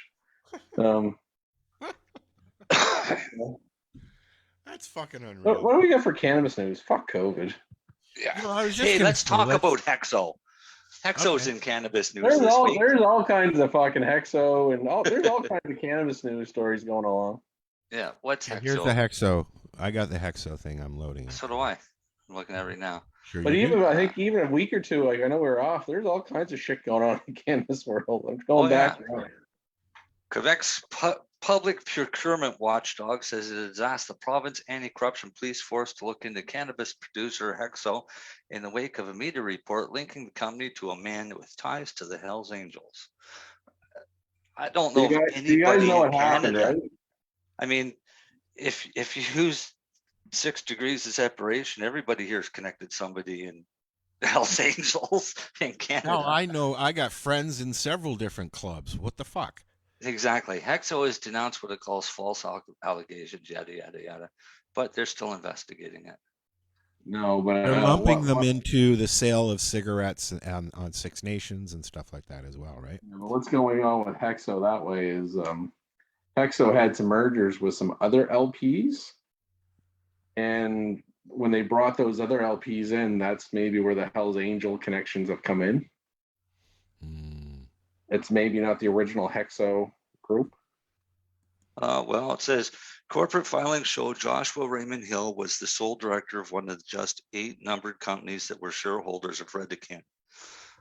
That's fucking unreal. What do we got for cannabis news? Fuck COVID. Yeah. Well, I was just Hey, gonna let's say, talk about Hexo. Hexo's in cannabis news There's this week. there's all kinds of fucking Hexo and there's all kinds of cannabis news stories going along. Yeah, what's Hexo? Here's the Hexo. I got the Hexo thing. I'm loading it. So do I. I'm looking at it right now. Sure But you do. I think even a week or two, like I know we're off, there's all kinds of shit going on in the cannabis world. I'm going back. Yeah. Quebec's public procurement watchdog says it has asked the province anti-corruption police force to look into cannabis producer Hexo in the wake of a media report linking the company to a man with ties to the Hells Angels. I don't know if anybody you guys know what in happened, Canada. right? I mean, if you use 6 degrees of separation, everybody here is connected to somebody in Hells Angels in Canada. No, I know. I got friends in several different clubs. What the fuck? Exactly. Hexo has denounced what it calls false allegations, yada, yada, yada. But they're still investigating it. No, but They're lumping them into the sale of cigarettes on Six Nations and stuff like that as well, right? What's going on with Hexo that way is Hexo had some mergers with some other LPs. And when they brought those other LPs in, that's maybe where the Hells Angel connections have come in. It's maybe not the original Hexo group. Well, it says Corporate filings show Joshua Raymond Hill was the sole director of one of the just 8 numbered companies that were shareholders of Redican,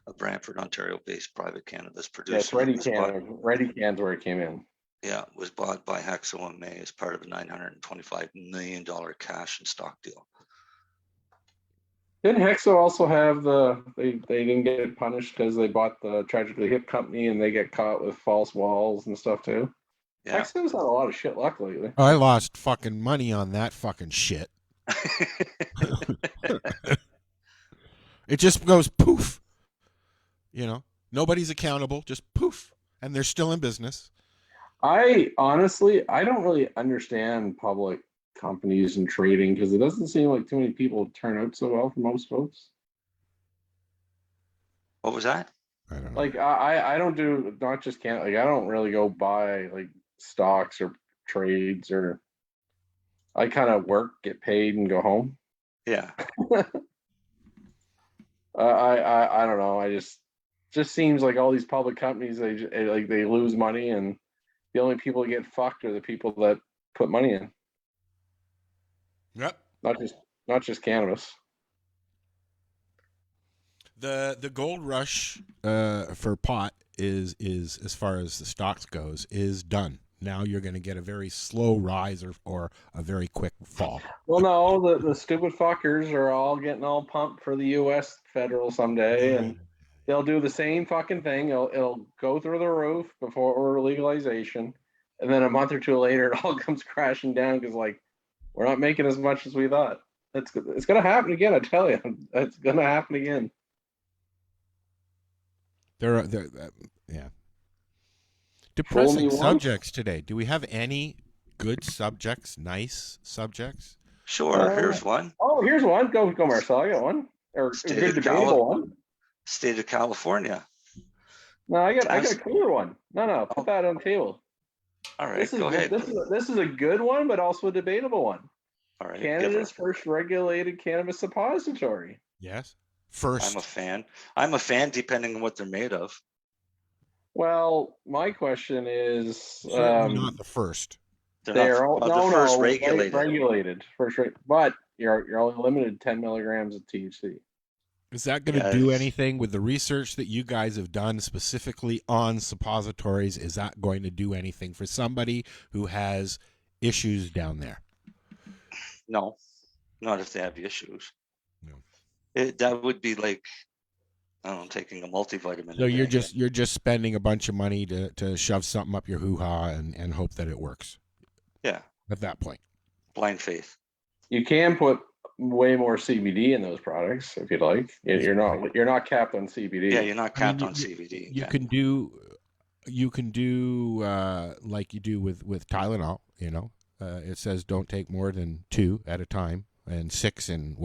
a Brantford, Ontario-based private cannabis producer. Yeah, it's Ready Can. Ready Can's where it came in. Yeah, was bought by Hexo in May as part of a $925 million cash and stock deal. Didn't Hexo also have they didn't get punished because they bought the Tragically Hip company and they get caught with false walls and stuff too? Yeah. Hexo's had a lot of shit luck lately. I lost fucking money on that fucking shit. It just goes poof. You know, nobody's accountable, just poof. And they're still in business. I don't really understand public companies and trading because it doesn't seem like too many people turn out so well for most folks. What was that? I don't know. Like I don't do not just I don't really go buy like stocks or trades, or I kind of work, get paid, and go home. Yeah. I don't know. I just seems like all these public companies they lose money, and the only people that get fucked are the people that put money in. Yep. Not just cannabis. The gold rush for pot is as far as the stocks goes is done. Now you're going to get a very slow rise or a very quick fall. Well, no, the stupid fuckers are all getting all pumped for the U.S. federal someday, and they'll do the same fucking thing. It'll go through the roof before legalization, and then a month or two later, it all comes crashing down because we're not making as much as we thought. It's going to happen again. I tell you, it's going to happen again. Yeah. Depressing subjects today. Do we have any good subjects? Nice subjects? Sure. Here's one. Oh, here's one. Go, Marcel. I got one. Or a good debatable one. State of California. No, I got a cooler one. No, put that on the table. All right, go ahead. This is a good one, but also a debatable one. All right. Canada's first regulated cannabis suppository. Yes. First. I'm a fan depending on what they're made of. Well, my question is not the first. They're not the first regulated. But you're only limited 10 milligrams of THC. Is that going to do anything with the research that you guys have done specifically on suppositories? Is that going to do anything for somebody who has issues down there? No, not if they have issues. No. That would be like, I don't know, taking a multivitamin. So you're just spending a bunch of money to shove something up your hoo-ha and hope that it works. Yeah. At that point. Blind faith. You can put way more CBD in those products if you'd like. You're not capped on CBD. Yeah, you're not capped on CBD. You can do like you do with Tylenol. You know, it says don't take more than 2 at a time and 6 in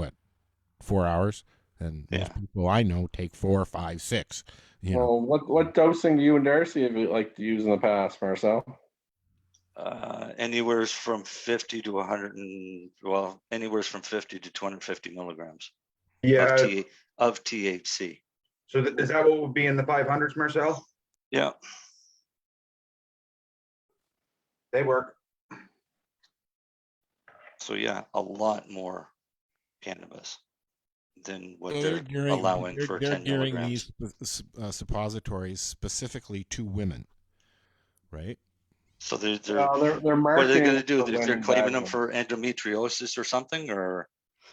4 hours. And most people I know take 4, 5, 6. Well, what dosing do you and Darcy have liked to use in the past, Marcel? Anywhere from 50 to 100 anywhere from 50 to 250 milligrams. Yeah. Of THC. So is that what would be in the 500s, Marcel? Yeah. They work. So yeah, a lot more cannabis than what they're allowing for 10 milligrams. These suppositories specifically to women, right? So they're what are they going to do? They're claiming them for endometriosis or something, or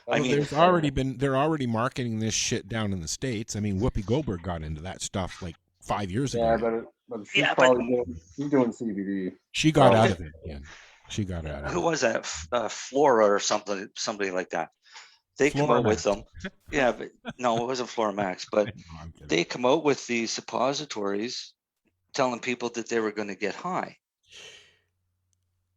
they're already marketing this shit down in the States. I mean, Whoopi Goldberg got into that stuff like 5 years ago. Yeah, but she's doing CBD. She got out of it again. She got out of it. Who was that? Flora or somebody like that. They come out with them. Yeah, but no, it wasn't Flora Max, but they come out with these suppositories telling people that they were going to get high.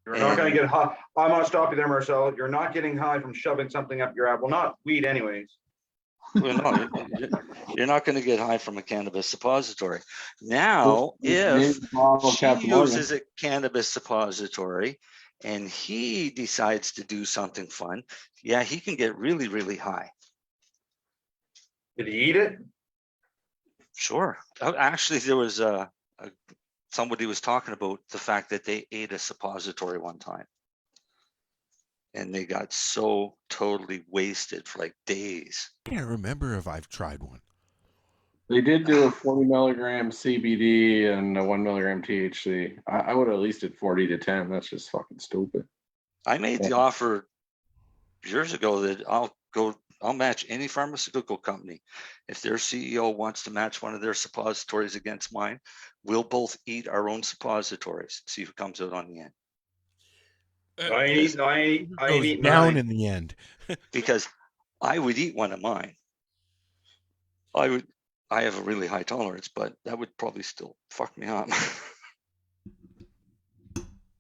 You're not going to get high. I'm going to stop you there, Marcel. You're not getting high from shoving something up your ass. Well, not weed anyways. Well, no, you're not going to get high from a cannabis suppository. Now, if she uses a cannabis suppository and he decides to do something fun, yeah, he can get really, really high. Did he eat it? Sure. Actually, there was somebody was talking about the fact that they ate a suppository one time. and they got so totally wasted for like days. I can't remember if I've tried one. They did do a 40 milligram CBD and a 1 milligram THC. I would have at least did 40 to 10. That's just fucking stupid. I made the offer years ago that I'll match any pharmaceutical company. If their CEO wants to match one of their suppositories against mine, we'll both eat our own suppositories, see who comes out on the end. I ain't Goes eating down mine. in the end. Because I would eat one of mine. I have a really high tolerance, but that would probably still fuck me up.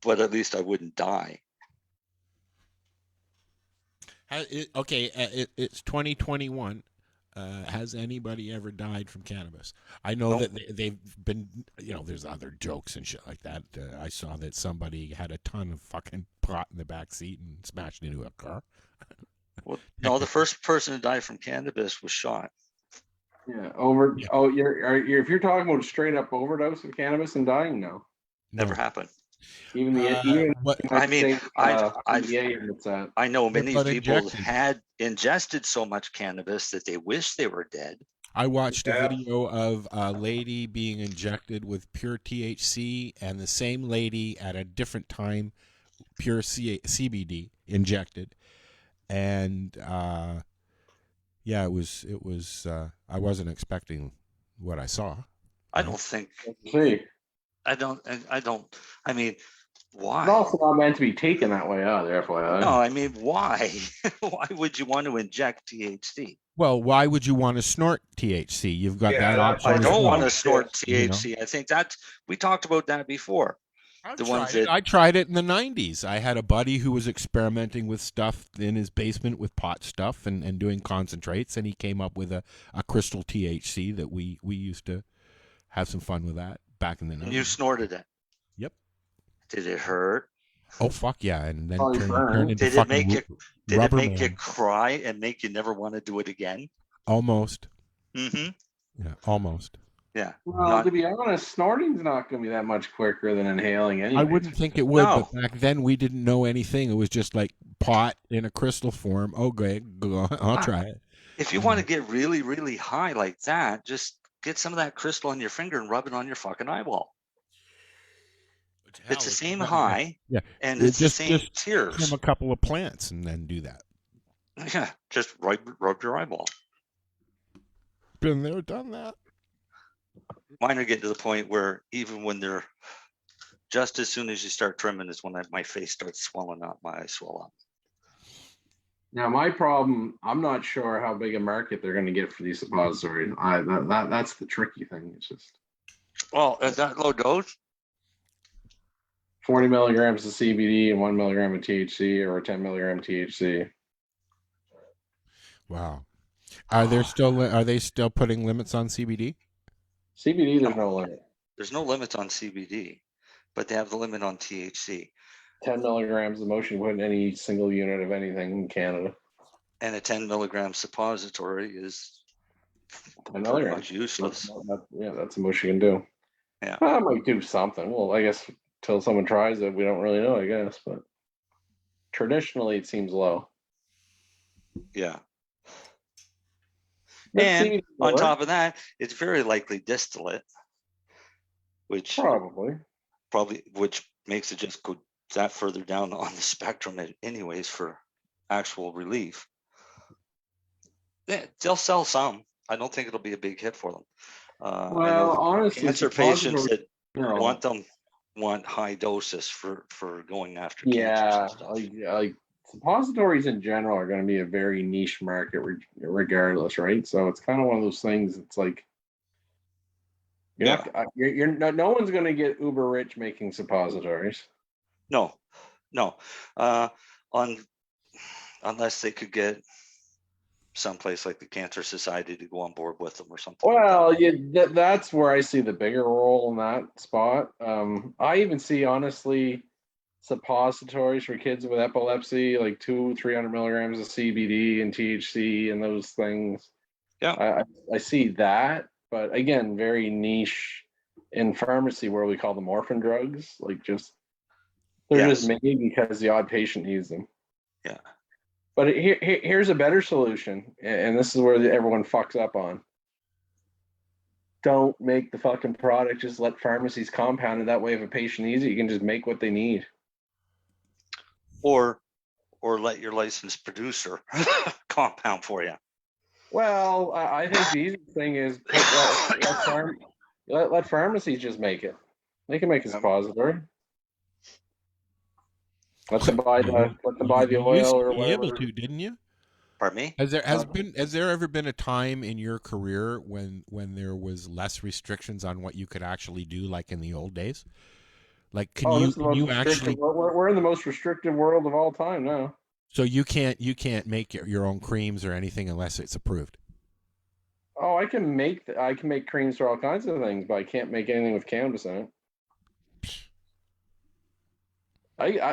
But at least I wouldn't die. It's 2021. Has anybody ever died from cannabis? I know that they've been, there's other jokes and shit like that. I saw that somebody had a ton of fucking pot in the back seat and smashed into a car. Well, no, the first person to die from cannabis was shot. Yeah, if you're talking about a straight up overdose of cannabis and dying, no. Never happened. Even I know many people had ingested so much cannabis that they wish they were dead. I watched a video of a lady being injected with pure THC, and the same lady at a different time pure CBD injected, and it was. I wasn't expecting what I saw. I mean, why? It's also not meant to be taken that way either, FYI. No, I mean, why? Why would you want to inject THC? Well, why would you want to snort THC? You've got that option. I don't want to snort THC. I think we talked about that before. I tried it in the 90s. I had a buddy who was experimenting with stuff in his basement with pot stuff and doing concentrates, and he came up with a crystal THC that we used to have some fun with that back in the 90s. And you snorted it? Yep. Did it hurt? Oh, fuck yeah. And then turned into Did it make you cry and make you never want to do it again? Almost. Mm-hmm. Yeah, almost. Yeah. Well, to be honest, snorting's not going to be that much quicker than inhaling anyway. I wouldn't think it would, but back then we didn't know anything. It was just like pot in a crystal form. Oh, great. Go on. I'll try it. If you want to get really, really high like that, just get some of that crystal on your finger and rub it on your fucking eyeball. It's the same high, and it's the same tears. Trim a couple of plants and then do that. Yeah, just rub your eyeball. Been there, done that. Mine are getting to the point where even when they're just as soon as you start trimming is when my face starts swelling up, my eyes swell up. Now, my problem, I'm not sure how big a market they're going to get for these suppositories. That's the tricky thing. It's just. Well, at that low dose? 40 milligrams of CBD and 1 milligram of THC, or 10 milligram THC. Wow. Are they still putting limits on CBD? CBD, there's no limit. There's no limits on CBD, but they have the limit on THC. 10 milligrams the most you put in any single unit of anything in Canada. And a 10 milligram suppository is 10 milligrams. Useless. That's the most you can do. Yeah. I might do something. Well, I guess until someone tries it, we don't really know, I guess. But traditionally, it seems low. Yeah. And on top of that, it's very likely distillate, which which makes it just go that further down on the spectrum anyways for actual relief. They'll sell some. I don't think it'll be a big hit for them. Honestly, cancer patients that want high doses for going after cancer. Yeah, like suppositories in general are going to be a very niche market regardless, right? So it's kind of one of those things. It's like no one's going to get uber rich making suppositories. No, unless they could get someplace like the Cancer Society to go on board with them or something. Well, that's where I see the bigger role in that spot. I even see, honestly, suppositories for kids with epilepsy, like 200-300 milligrams of CBD and THC and those things. Yeah, I see that, but again, very niche in pharmacy where we call them orphan drugs. Like they're just made because the odd patient needs them. Yeah. But here's a better solution, and this is where everyone fucks up on. Don't make the fucking product. Just let pharmacies compound it. That way, if a patient needs it, you can just make what they need. Or let your licensed producer compound for you. Well, I think the easiest thing is let pharmacies just make it. They can make a suppository. Let them buy the oil or whatever. Able to, didn't you? Pardon me? Has there ever been a time in your career when there was less restrictions on what you could actually do, like in the old days? Like, can you actually? We're in the most restrictive world of all time now. So you can't make your own creams or anything unless it's approved. Oh, I can make creams for all kinds of things, but I can't make anything with cannabis in it.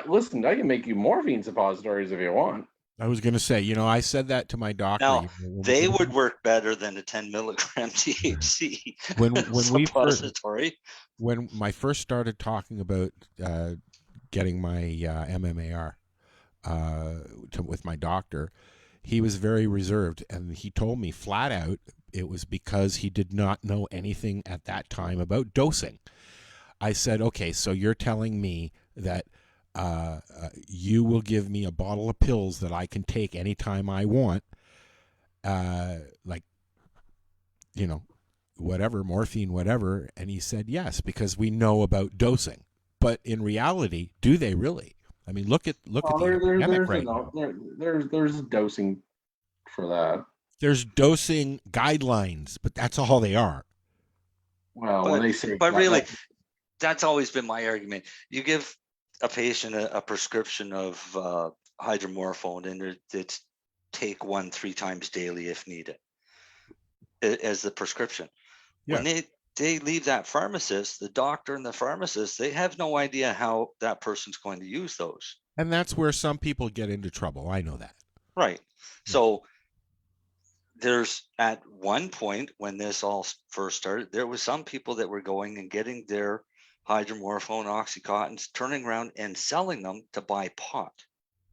Listen, I can make you morphine suppositories if you want. I was going to say, I said that to my doctor. Now, they would work better than a 10 milligram THC suppository. When I first started talking about getting my MMAR with my doctor, he was very reserved, and he told me flat out it was because he did not know anything at that time about dosing. I said, okay, so you're telling me that you will give me a bottle of pills that I can take anytime I want, whatever, morphine, whatever. And he said, yes, because we know about dosing. But in reality, do they really? I mean, look at the epidemic right now. There's dosing for that. There's dosing guidelines, but that's all they are. Well, when they say, but really, that's always been my argument. You give a patient a prescription of hydromorphone, and it's take 1-3 times daily if needed as the prescription. Yeah. When they leave that pharmacist, the doctor and the pharmacist, they have no idea how that person's going to use those. And that's where some people get into trouble. I know that. Right. So there's at one point when this all first started, there was some people that were going and getting their hydromorphone, Oxycontins, turning around and selling them to buy pot.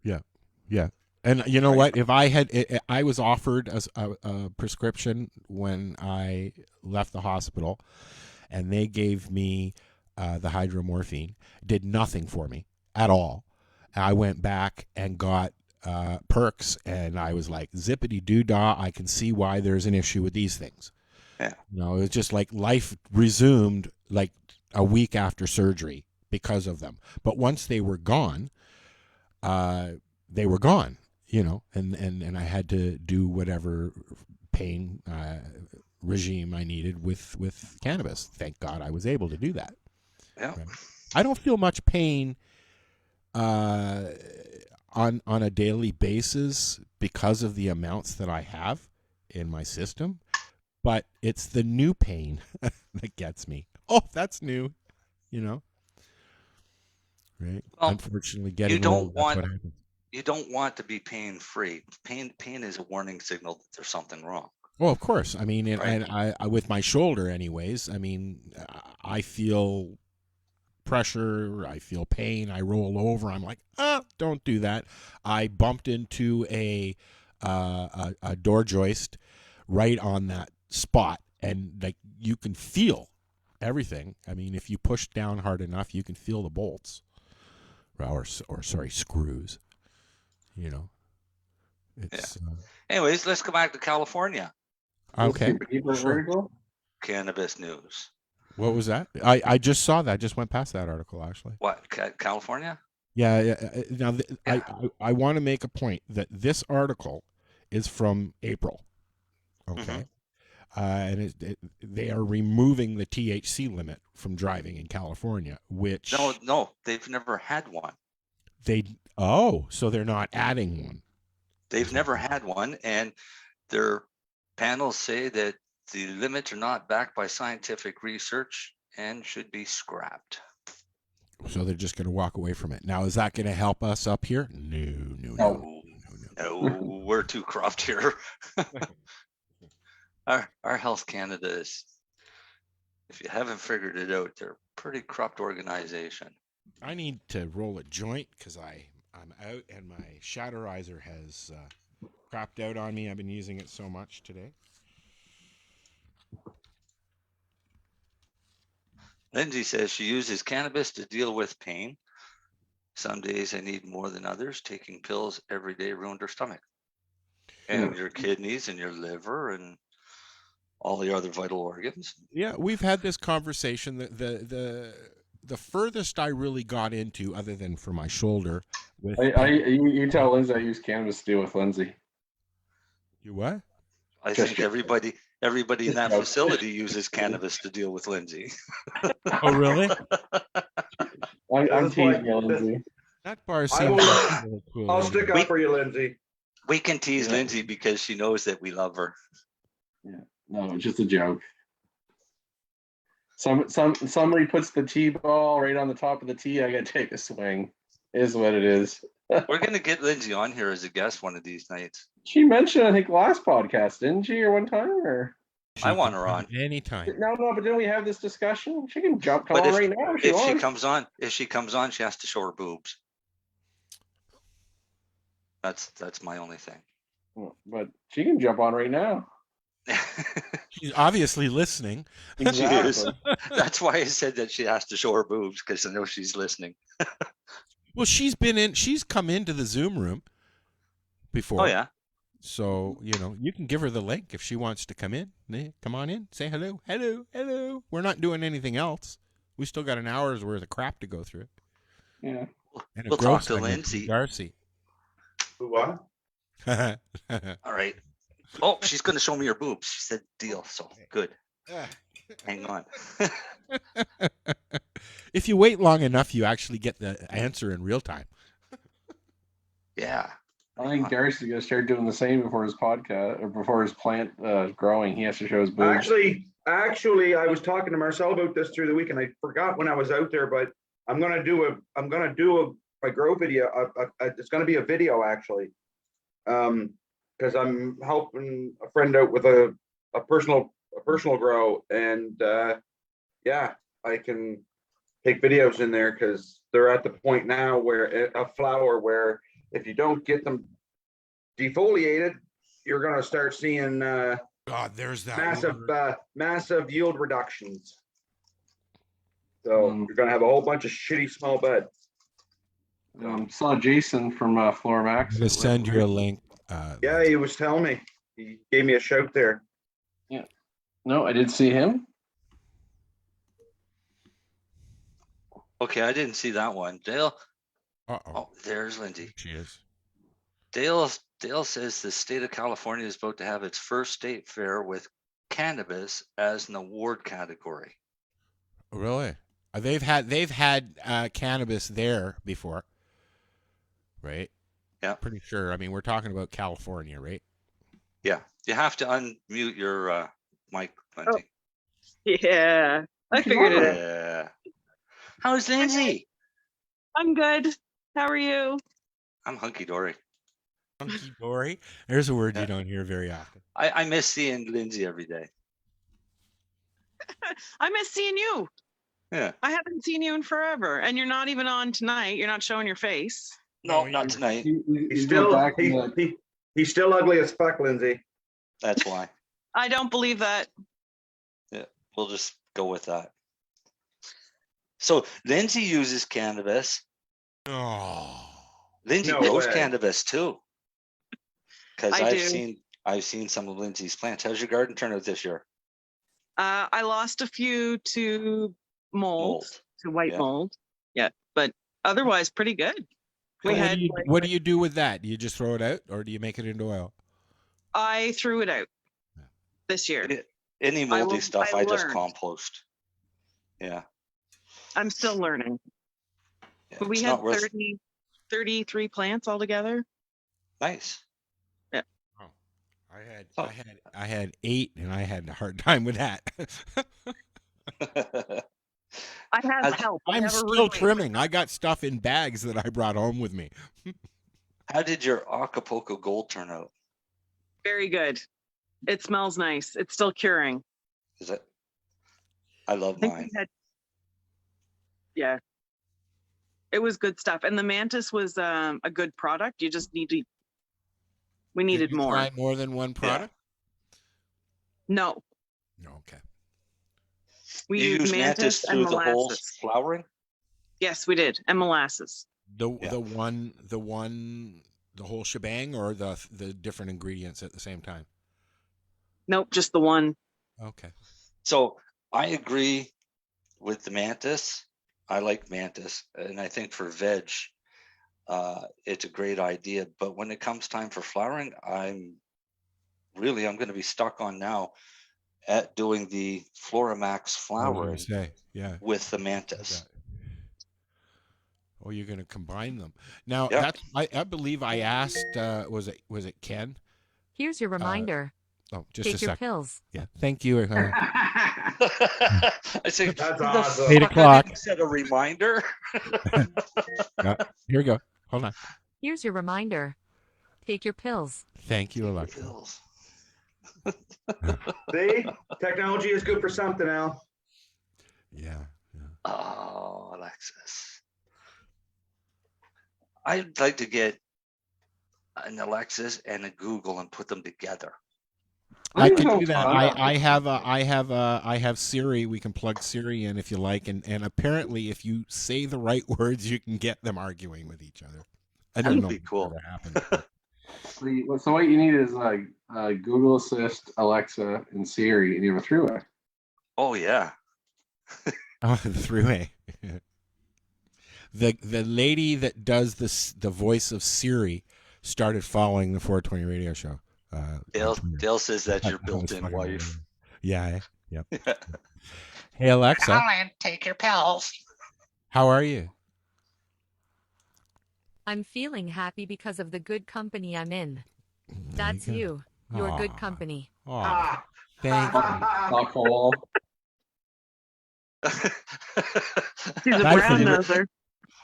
Yeah. Yeah. And you know what? If I was offered a prescription when I left the hospital, and they gave me the hydromorphine, did nothing for me at all. I went back and got perks, and I was like, zippity doo dah, I can see why there's an issue with these things. Yeah. It was just like life resumed like a week after surgery because of them. But once they were gone, they were gone. And I had to do whatever pain regime I needed with cannabis. Thank God I was able to do that. Yeah. Right? I don't feel much pain on a daily basis because of the amounts that I have in my system, but it's the new pain that gets me. Oh, that's new, Right? Well, unfortunately, getting old, that's what happens. You don't want to be pain free. Pain is a warning signal that there's something wrong. Well, of course. I mean, and I with my shoulder, anyways. I mean, I feel pressure. I feel pain. I roll over. I'm like, don't do that. I bumped into a door joist right on that spot, and like you can feel everything. I mean, if you push down hard enough, you can feel the bolts, or screws. It's. Yeah. Anyways, let's go back to California. Okay. Sure. Cannabis news. What was that? I just saw that. I just went past that article, actually. What, California? Yeah. Now, I want to make a point that this article is from April. Okay. Mm-hmm. And they are removing the THC limit from driving in California, which... No, they've never had one. So they're not adding one. They've never had one, and their panels say that the limits are not backed by scientific research and should be scrapped. So they're just going to walk away from it. Now, is that going to help us up here? No. No, we're too corrupt here. Our Health Canada is, if you haven't figured it out, they're a pretty corrupt organization. I need to roll a joint because I'm out, and my Shatterizer has crapped out on me. I've been using it so much today. Lindsay says she uses cannabis to deal with pain. Some days I need more than others. Taking pills every day ruined her stomach. And your kidneys and your liver and all the other vital organs. Yeah, we've had this conversation. The furthest I really got into, other than for my shoulder, with you tell Lindsay I use cannabis to deal with Lindsay. You what? I think everybody in that facility uses cannabis to deal with Lindsay. Oh, really? I'm teasing you, Lindsay. That bar seems really cool. I'll stick up for you, Lindsay. We can tease Lindsay because she knows that we love her. Yeah, no, it's just a joke. Somebody puts the tee ball right on the top of the tee. I gotta take a swing. Is what it is. We're gonna get Lindsay on here as a guest one of these nights. She mentioned, I think, last podcast, didn't she, or one time? Or I want her on anytime. No, but didn't we have this discussion? She can come on right now. If she comes on, she has to show her boobs. That's my only thing. But she can jump on right now. She's obviously listening. Exactly. She is. That's why I said that she has to show her boobs, because I know she's listening. Well, she's come into the Zoom room before. Oh yeah. So, you can give her the link if she wants to come in. Come on in. Say hello. Hello. Hello. We're not doing anything else. We still got an hour's worth of crap to go through. Yeah. And we'll talk to Lindsay. Darcy. What? All right. Oh, she's going to show me her boobs. She said deal. So good. Hang on. If you wait long enough, you actually get the answer in real time. Yeah. I think Darcy's going to start doing the same before his podcast or before his plant growing. He has to show his boobs. Actually, I was talking to Marcel about this through the week, and I forgot when I was out there. But I'm gonna do a grow video. It's gonna be a video actually, because I'm helping a friend out with a personal grow, and yeah, I can take videos in there because they're at the point now where a flower where if you don't get them defoliated, you're gonna start seeing God, there's that massive yield reductions. So you're gonna have a whole bunch of shitty small bed. Saw Jason from Floor Max. I'm gonna send you a link. Yeah, he was telling me. He gave me a shout there. Yeah. No, I did see him. Okay, I didn't see that one. Dale. Oh, there's Lindsay. She is. Dale says the state of California is about to have its first state fair with cannabis as an award category. Really? They've had cannabis there before, right? Yeah. Pretty sure. I mean, we're talking about California, right? Yeah. You have to unmute your mic, Lindsay. Oh. Yeah. I figured it out. Yeah. How's Lindsay? I'm good. How are you? I'm hunky-dory. Hunky-dory? There's a word you don't hear very often. I miss seeing Lindsay every day. I miss seeing you. Yeah. I haven't seen you in forever. And you're not even on tonight. You're not showing your face. No, not tonight. He's still ugly as fuck, Lindsay. That's why. I don't believe that. Yeah, we'll just go with that. So Lindsay uses cannabis. Oh. Lindsay No grows way. cannabis too. Because I I've seen some of Lindsay's plants. How's your garden turn out this year? I lost a few to mold. To white mold. Yeah, but otherwise pretty good. What do you do with that? Do you just throw it out, or do you make it into oil? I threw it out this year. Any moldy stuff, I just compost. Yeah. I'm still learning. Yeah, But we it's had not worth- 33 plants altogether. Nice. Yeah. Oh, I had 8, and I had a hard time with that. I have help. I'm still trimming. I got stuff in bags that I brought home with me. How did your Acapulco Gold turn out? Very good. It smells nice. It's still curing. Is it? I love I think mine. yeah. It was good stuff. And the Mantis was a good product. You just we needed Did you more. try more than one product? No. No, okay. We You used use Mantis and through the whole molasses. flowering? Yes, we did. And molasses. The whole shebang, or the different ingredients at the same time? Nope, just the one. Okay. So I agree with the Mantis. I like Mantis, and I think for veg, it's a great idea. But when it comes time for flowering, I'm going to be stuck on now at doing the Floramax flowering with the Mantis. Oh, you're going to combine them now. Yep. I believe I asked. Was it Ken? Here's your reminder. Just Take a your second. pills. Yeah, thank you. I say, that's awesome. 8 o'clock. Set a reminder. Here we go. Hold on. Here's your reminder. Take your pills. Thank you, Alexa. See, technology is good for something, Al. Yeah. Oh, Alexis. I'd like to get an Alexis and a Google and put them together. I can do that. I have Siri. We can plug Siri in if you like, and apparently, if you say the right words, you can get them arguing with each other. I don't know. That'd be cool. So what you need is Google Assist, Alexa, and Siri, and you have a three-way. Oh yeah. Oh, the three-way. The lady that does the voice of Siri started following the 420 radio show. Dale says that's your built-in wife. Yeah. Yep. Hey Alexa. Colin, take your pills. How are you? I'm feeling happy because of the good company I'm in. That's you. Your good company. Oh, thank you. Stockholm. She's a brown noser.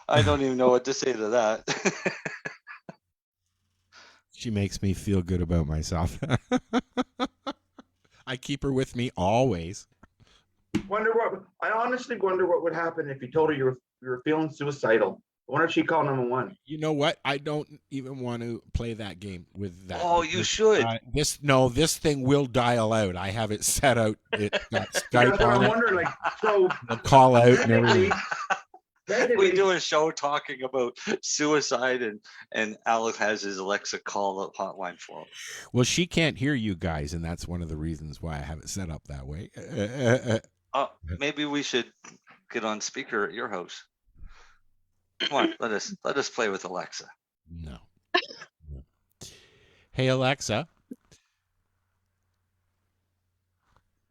I don't even know what to say to that. She makes me feel good about myself. I keep her with me always. I honestly wonder what would happen if you told her you were feeling suicidal. I wonder if she'd call 911. You know what? I don't even want to play that game with that. Oh, you should. This thing will dial out. I have it set out. It's got Skype on I'm it. wondering, so I'll call out and everything. We do a show talking about suicide, and Alex has his Alexa call up hotline for him. Well, she can't hear you guys, and that's one of the reasons why I have it set up that way. Maybe we should get on speaker at your house. Come on, let us play with Alexa. No. Hey Alexa.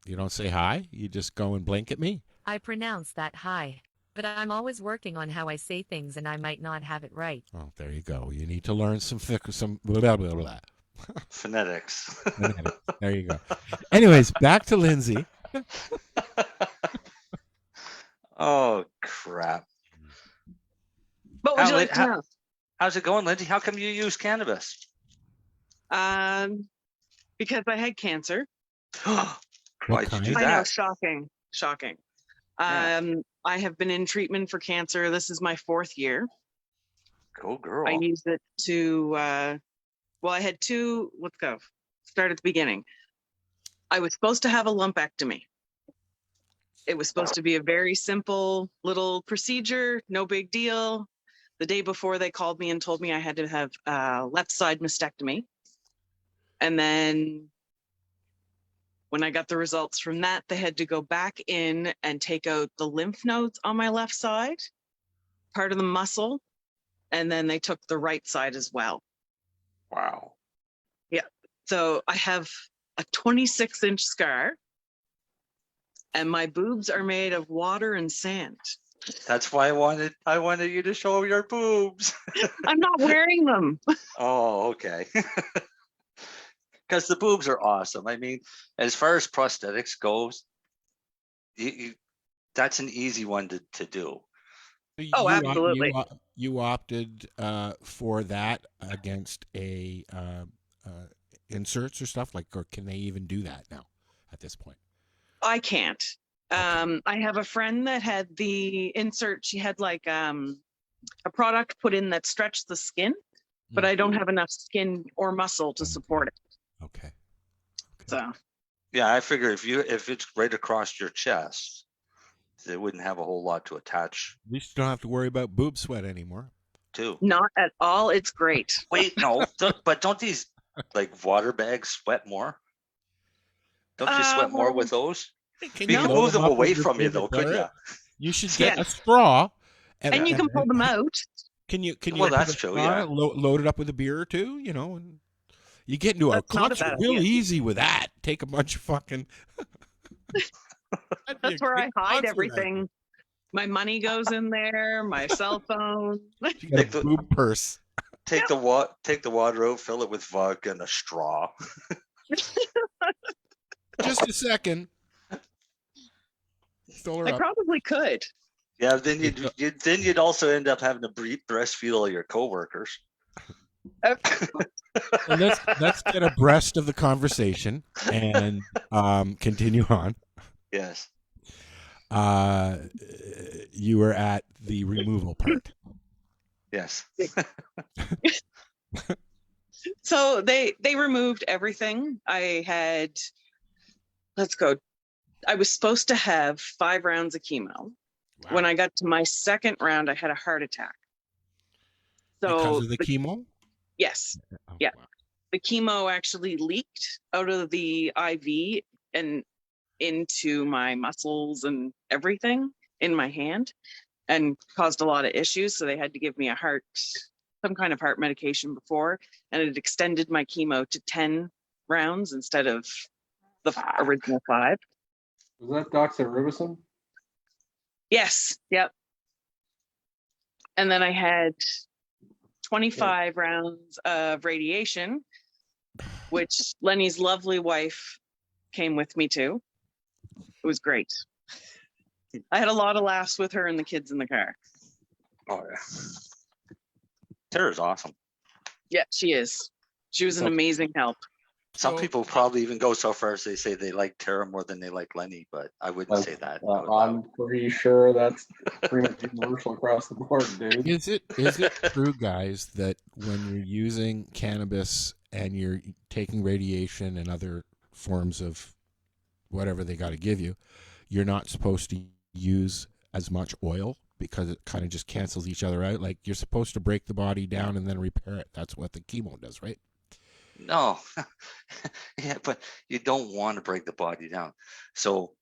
You don't say hi. You just go and blink at me. I pronounce that hi. But I'm always working on how I say things, and I might not have it right. Oh, there you go. You need to learn some blah, blah, blah. Phonetics. There you go. Anyways, back to Lindsay. Oh, crap. What would you like to know? How's it going, Lindsay? How come you use cannabis? Because I had cancer. Why'd you do that? I know, shocking. Yeah. I have been in treatment for cancer. This is my 4th year. Go girl. I used it to, I had 2, let's go. Start at the beginning. I was supposed to have a lumpectomy. It was supposed to be a very simple little procedure, no big deal. The day before they called me and told me I had to have a left side mastectomy. And then when I got the results from that, they had to go back in and take out the lymph nodes on my left side, part of the muscle, and then they took the right side as well. Wow. Yeah. So I have a 26-inch scar, and my boobs are made of water and sand. That's why I wanted you to show your boobs. I'm not wearing them. Oh, okay. Because the boobs are awesome. I mean, as far as prosthetics goes, that's an easy one to do. Oh, absolutely. You opted for that against a inserts or stuff like, or can they even do that now at this point? I can't. I have a friend that had the insert. She had like a product put in that stretched the skin, but I don't have enough skin or muscle to support it. Okay. So Yeah, I figure if it's right across your chest, they wouldn't have a whole lot to attach At least you don't have to worry about boob sweat anymore. to. not at all. It's great. Wait, no, but don't these like water bags sweat more? Don't you sweat more with those? You can move them away from you though, couldn't you? You should get a straw. And you can pull them out. Can you Well, put that's a true, straw, yeah. load it up with a beer or two, you know, and you get into a That's not a concert bad real idea. easy with that. Take a bunch of fucking That'd be That's a where I great hide concert everything. My money goes in there, my cell phone. You got a boob purse. Take the water out, fill it with vodka and a straw. Just a second. Fill her I up. probably could. Yeah, then you'd also end up having to breastfeed all your coworkers. Let's get abreast of the conversation and continue on. Yes. You were at the removal part. Yes. So they removed everything. I had, I was supposed to have 5 rounds of chemo. Wow. When I got to my second round, I had a heart attack. So Because of the chemo? Yes. Oh, Yeah. wow. The chemo actually leaked out of the IV and into my muscles and everything in my hand and caused a lot of issues. So they had to give me some kind of heart medication before, and it extended my chemo to 10 rounds instead of the original 5. Was that doxorubicin? Yes. Yep. And then I had 25 rounds of radiation, which Lenny's lovely wife came with me to. It was great. I had a lot of laughs with her and the kids in the car. Oh yeah. Tara's awesome. Yeah, she is. She was an amazing help. Some people probably even go so far as they say they like Tara more than they like Lenny, but I wouldn't say that. I'm pretty sure that's pretty much universal across the board, dude. Is it true, guys, that when you're using cannabis and you're taking radiation and other forms of whatever they got to give you, you're not supposed to use as much oil because it kind of just cancels each other out? Like, you're supposed to break the body down and then repair it. That's what the chemo does, right? No. Yeah, but you don't want to break the body down. So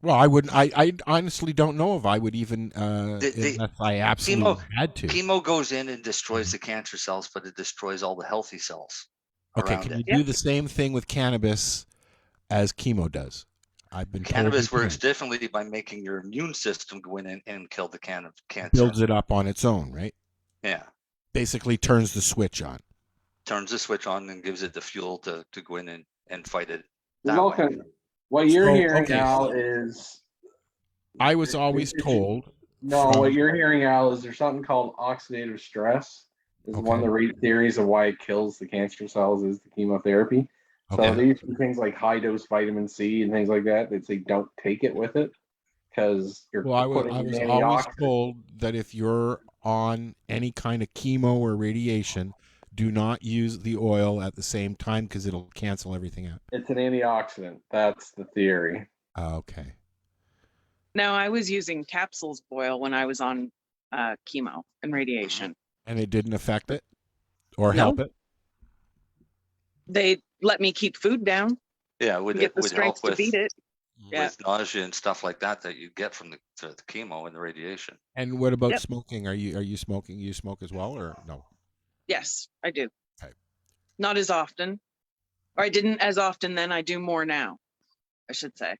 well, I wouldn't. I honestly don't know if I would even unless I absolutely had to. Chemo goes in and destroys the cancer cells, but it destroys all the healthy cells. Okay, can you do the same thing with cannabis as chemo does? I've been Cannabis told works differently by making your immune system go in and kill the cancer. Builds it up on its own, right? Yeah. Basically turns the switch on. Turns the switch on and gives it the fuel to go in and fight it. What you're hearing, Al, is... I was always told... what you're hearing, Al, is there's something called oxidative stress. Is one of the theories of why it kills the cancer cells is the chemotherapy. So they use things like high-dose vitamin C and things like that. They say don't take it with it because you're putting I was in always antioxidants. told that if you're on any kind of chemo or radiation, do not use the oil at the same time because it'll cancel everything out. It's an antioxidant. That's the theory. Okay. Now, I was using capsules boil when I was on chemo and radiation. And it didn't affect it or help it? They let me keep food down. Yeah, it would get the help strength to beat it. with nausea and stuff like that you get from the chemo and the radiation. And what about smoking? Are you smoking? You smoke as well or no? Yes, I do. Okay. Not as often. Or I didn't as often then. I do more now, I should say.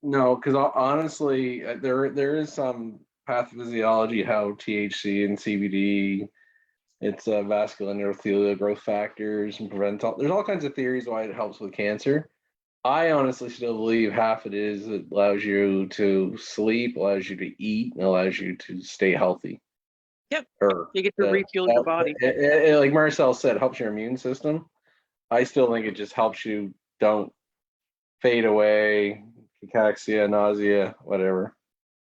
No, because honestly, there is some pathophysiology how THC and CBD, it's vascular endothelial growth factors and there's all kinds of theories why it helps with cancer. I honestly still believe half it allows you to sleep, allows you to eat, and allows you to stay healthy. Yep. You get to refuel your body. Like Marcel said, it helps your immune system. I still think it just helps you don't fade away, cachexia, nausea, whatever.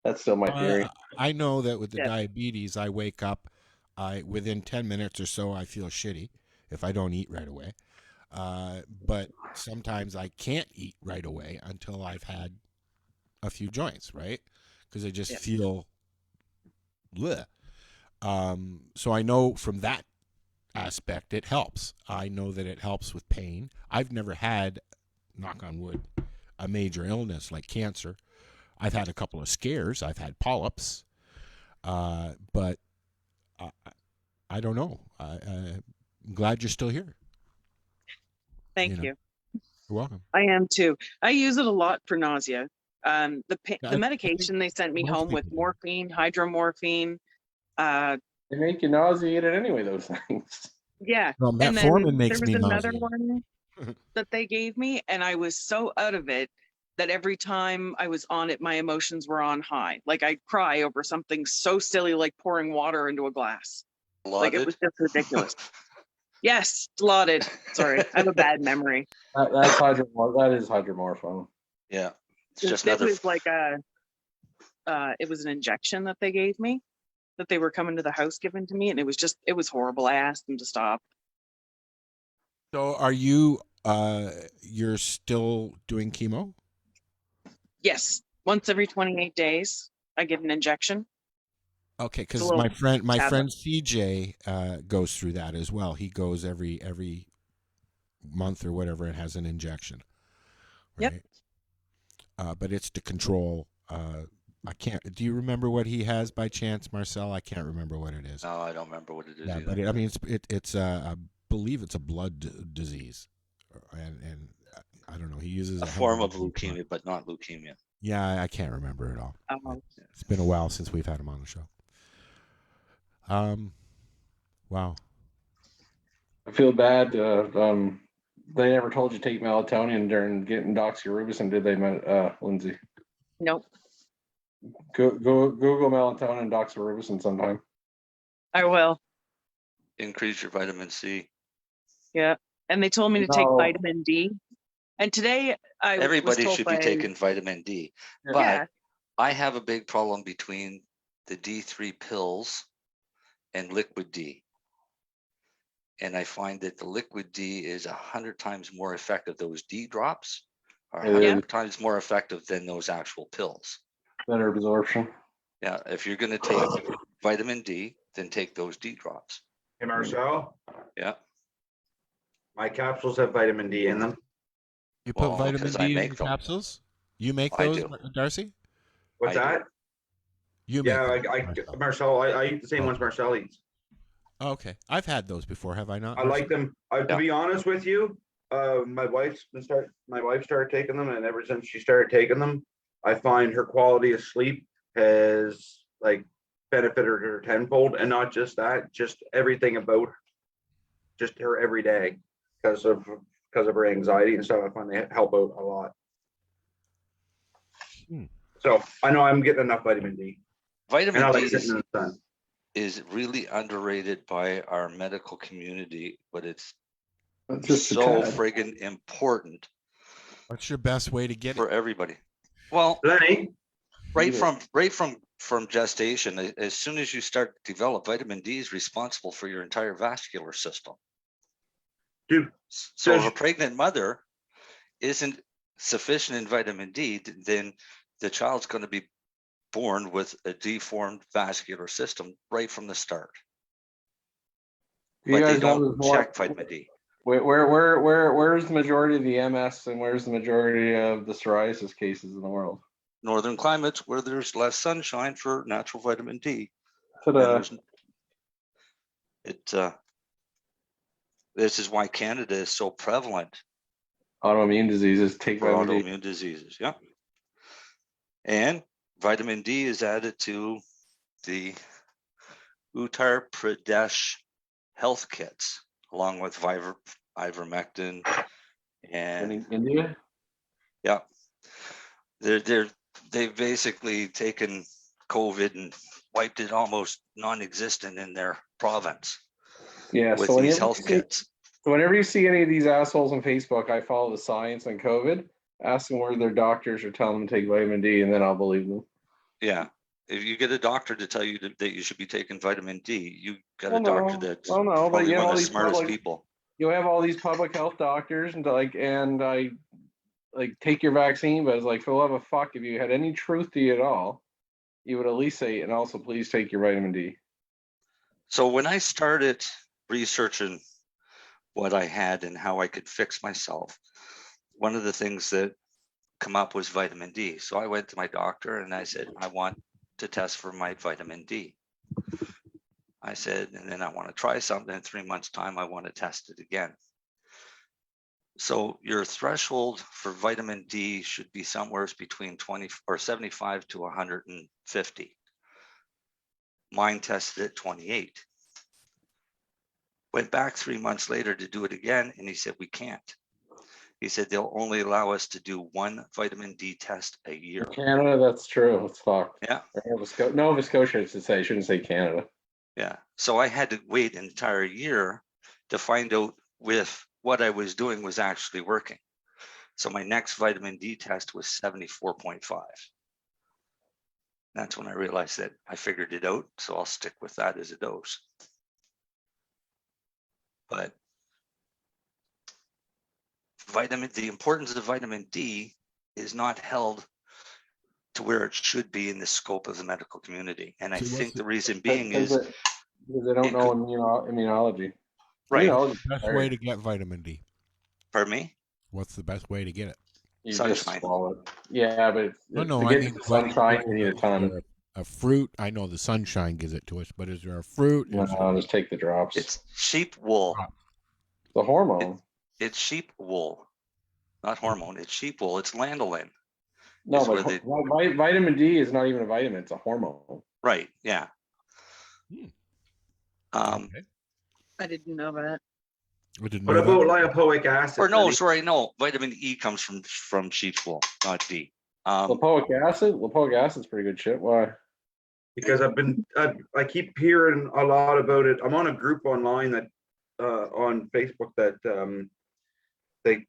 That's still my theory. I know that with the Yeah. diabetes, I wake up, within 10 minutes or so, I feel shitty if I don't eat right away. But sometimes I can't eat right away until I've had a few joints, right? Because I just feel bleh. So I know from that aspect it helps. I know that it helps with pain. I've never had, knock on wood, a major illness like cancer. I've had a couple of scares. I've had polyps, but I don't know. I'm glad you're still here. Thank you. You're welcome. I am too. I use it a lot for nausea. The medication they sent me most home with people do. morphine, hydromorphine. They make you nauseated anyway, those things. Yeah. Well, And metformin then makes there was me another nauseated. one that they gave me, and I was so out of it that every time I was on it, my emotions were on high. Like I'd cry over something so silly, like pouring water into a glass. Like it was just ridiculous. Yes, lauded. Sorry, I have a bad memory. That is hydromorphone. Yeah, it's just It another. was like it was an injection that they gave me, that they were coming to the house giving to me, and it was horrible. I asked them to stop. So are you, you're still doing chemo? Yes, once every 28 days, I get an injection. Okay, It's a because little my friend tablet. CJ goes through that as well. He goes every month or whatever and has an injection. Right? Yep. But it's to control. I can't. Do you remember what he has by chance, Marcel? I can't remember what it is. No, I don't remember what it is. Yeah, either. but I mean, it's I believe it's a blood disease, and I don't know. He uses a form of leukemia, but not leukemia. Yeah, I can't remember it all. Oh. It's been a while since we've had him on the show. Wow. I feel bad. They never told you to take melatonin during getting doxorubicin, did they, Lindsay? Nope. Google melatonin doxorubicin sometime. I will. Increase your vitamin C. Yeah. And they told me to take No. vitamin D. And today I was Everybody told should by, be taking vitamin D. But Yeah. I have a big problem between the D3 pills and liquid D. And I find that the liquid D is 100 times more effective. Those D drops are 100 times more effective than those actual pills. Better absorption. Yeah, if you're going to take vitamin D, then take those D drops. Hey, Marcel, Yeah. my capsules have vitamin D in them. You put Well, vitamin 'cause I D in make the them. capsules? You make I those, do. Darcy? What's I do. that? You make Yeah, them, Marcel, I eat the same ones Marcel eats. Oh, okay. I've had those before, have I not? I like them. To Yeah. be honest with you, my wife started taking them, and ever since she started taking them, I find her quality of sleep has like benefited her tenfold, and not just that, just everything about just her every day because of her anxiety and stuff. I find they help out a lot. So I know I'm getting enough vitamin D. Vitamin And I D like sitting in the sun. is really underrated by our medical community, but it's Just a so tad. friggin' important What's your best way to get for it? everybody. Well, Lenny, right from gestation, as soon as you start to develop, vitamin D is responsible for your entire vascular system. dude, So if a pregnant mother isn't sufficient in vitamin D, then the child's going to be born with a deformed vascular system right from the start. You But they guys know don't there's more- check vitamin D. Where's the majority of the MS and where's the majority of the psoriasis cases in the world? Northern climates where there's less sunshine for natural vitamin D. Ta-da. This is why Canada is so prevalent Autoimmune diseases take for vitamin D. autoimmune diseases. Yeah. And vitamin D is added to the Uttar Pradesh health kits, along with ivermectin and In India? yeah, they've basically taken COVID and wiped it almost non-existent in their province Yeah, with so these health kits. whenever you see any of these assholes on Facebook, I follow the science on COVID, ask them where their doctors are telling them to take vitamin D, and then I'll believe them. Yeah, If you get a doctor to tell you that you should be taking vitamin D, you got Well, a doctor no, that's well, no, but probably you know, one all of the these smartest public, people. you have all these public health doctors and I take your vaccine, but it's like, for the love of fuck, if you had any truth to you at all, you would at least say, and also please take your vitamin D. So when I started researching what I had and how I could fix myself, one of the things that come up was vitamin D. So I went to my doctor and I said, I want to test for my vitamin D. I said, and then I want to try something in 3 months' time, I want to test it again. So your threshold for vitamin D should be somewhere between 20 or 75 to 150. Mine tested at 28. Went back 3 months later to do it again, and he said, we can't. He said, they'll only allow us to do one vitamin D test a year. In Canada, that's true. It's fucked. Yeah. Nova Scotia, I should say. I shouldn't say Canada. Yeah. So I had to wait an entire year to find out if what I was doing was actually working. So my next vitamin D test was 74.5. That's when I realized that I figured it out. So I'll stick with that as a dose. But the importance of vitamin D is not held to where it should be in the scope of the medical community. And I think the reason being is because they don't know immunology. Right. Best way to get vitamin D. Pardon me? What's the best way to get it? You Sunshine. just swallow it. Yeah, but No, to get the sunshine, you need a ton. A fruit. I know the sunshine gives it to us, but is there a fruit? No, just take the drops. It's sheep wool. The hormone. It's sheep wool, not hormone. It's sheep wool. It's lanolin. No, but vitamin D is not even a vitamin. It's a hormone. Right. Yeah. I didn't know that. What about lipoic acid? Or no, sorry, no. Vitamin E comes from sheep's wool, not D. Lipoic acid. Lipoic acid's pretty good shit. Why? Because I keep hearing a lot about it. I'm on a group online that on Facebook that they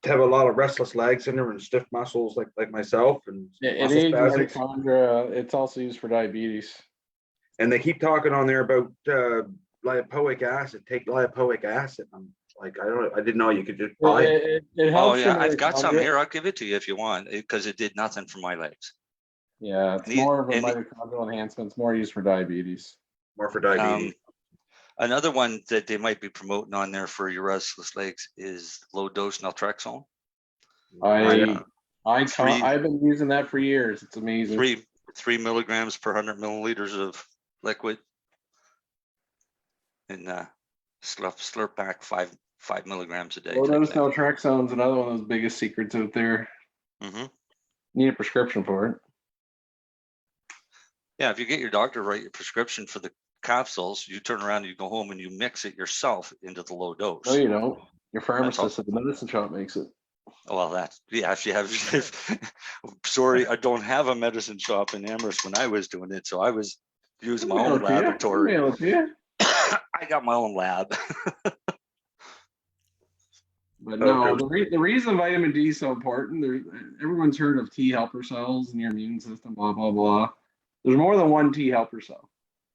have a lot of restless leg syndrome and stiff muscles like myself, and it aids mitochondria. It's also used for diabetes. And they keep talking on there about lipoic acid. Take lipoic acid. I'm like, I didn't know you could just buy it. It helps. Oh yeah, I've got some here. I'll give it to you if you want, because it did nothing for my legs. Yeah, it's more of a mitochondrial enhancement. It's more used for diabetes. More for diabetes. Another one that they might be promoting on there for your restless legs is low dose naltrexone. I've been using that for years. It's amazing. 3 milligrams per 100 milliliters of liquid, and slurp back 5 milligrams a day. Low dose naltrexone is another one of those biggest secrets out there. Mm-hmm. Need a prescription for it. Yeah, if you get your doctor to write your prescription for the capsules, you turn around and you go home and you mix it yourself into the low dose. No, you don't. Your pharmacist at the medicine shop makes it. Well, if you have, sorry, I don't have a medicine shop in Amherst when I was doing it, so I was using my own laboratory. I got my own lab. But no, the reason vitamin D is so important, everyone's heard of T helper cells in your immune system, blah, blah, blah. There's more than one T helper cell.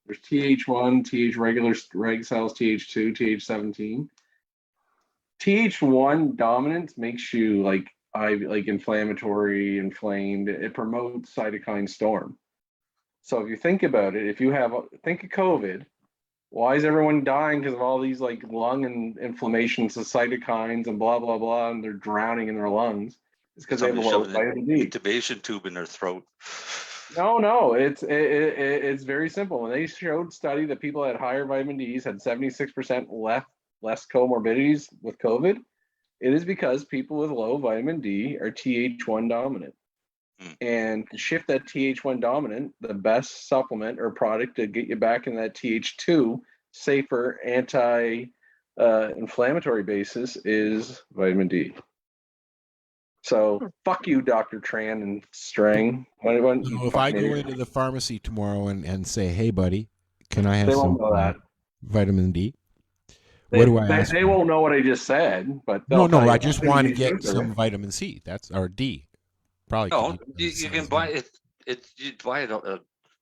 There's TH1, TH regular reg cells, TH2, TH17. TH1 dominance makes you like inflammatory, inflamed. It promotes cytokine storm. So if you think about it, think of COVID, why is everyone dying because of all these like lung and inflammations of cytokines and blah, blah, blah, and they're drowning in their lungs? It's because they have a low vitamin D. Intubation tube in their throat. No, it's very simple. When they showed study that people that had higher vitamin Ds had 76% less comorbidities with COVID, it is because people with low vitamin D are Th1 dominant. And to shift that Th1 dominant, the best supplement or product to get you back in that Th2 safer anti-inflammatory basis is vitamin D. So fuck you, Dr. Tran and Strang. So if I go into the pharmacy tomorrow and say, "Hey, buddy, can I have some vitamin D?" What do I ask? They won't know what I just said, but no, I just want to get some vitamin C. Or D. Probably. No, you can buy it. you buy it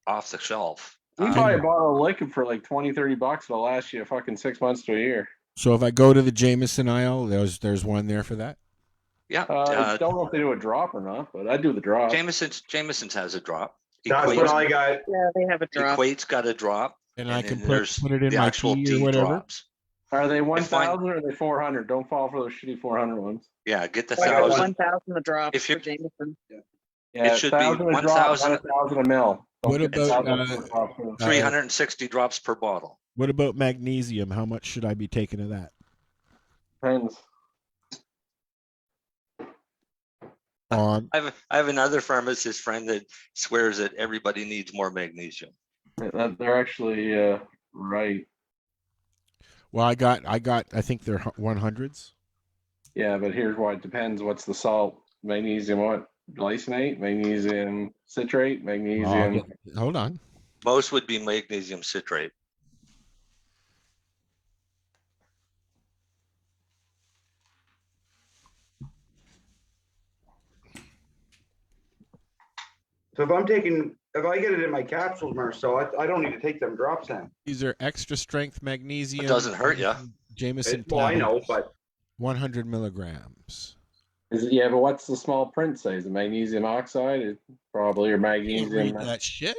off the shelf. You can buy a bottle of liquor for like $20-$30. It'll last you fucking 6 months to a year. So if I go to the Jameson aisle, there's one there for that. Yeah. I don't know if they do a drop or not, but I do the drop. Jameson's has a drop. That's what I got. Yeah, they have a drop. Equate's got a drop. And I can then put it in the my actual tea D or whatever. drops. Are they 1,000 or are they 400? Don't fall for those shitty 400 ones. Yeah, get the I got 1,000. 1,000 a drop If you- for Jameson. Yeah, It should be 1,000 a drop, 1,000 not 1,000 a mil. What Don't get about 1,000 a drop. 360 drops per bottle. What about magnesium? How much should I be taking of that? Depends. On I have another pharmacist friend that swears that everybody needs more magnesium. They're actually right. well, I got. I think they're 100s. Yeah, but here's why it depends. What's the salt? Magnesium what? Glycinate, magnesium citrate, magnesium. Hold on. Most would be magnesium citrate. So if I get it in my capsules, Marcel, I don't need to take them drops then. These are extra strength magnesium. It doesn't hurt you. Jameson. Well, I know, tablets, but 100 milligrams. Is it, yeah, but what's the small print say? Is it magnesium oxide? It probably or Can't read magnesium. that shit.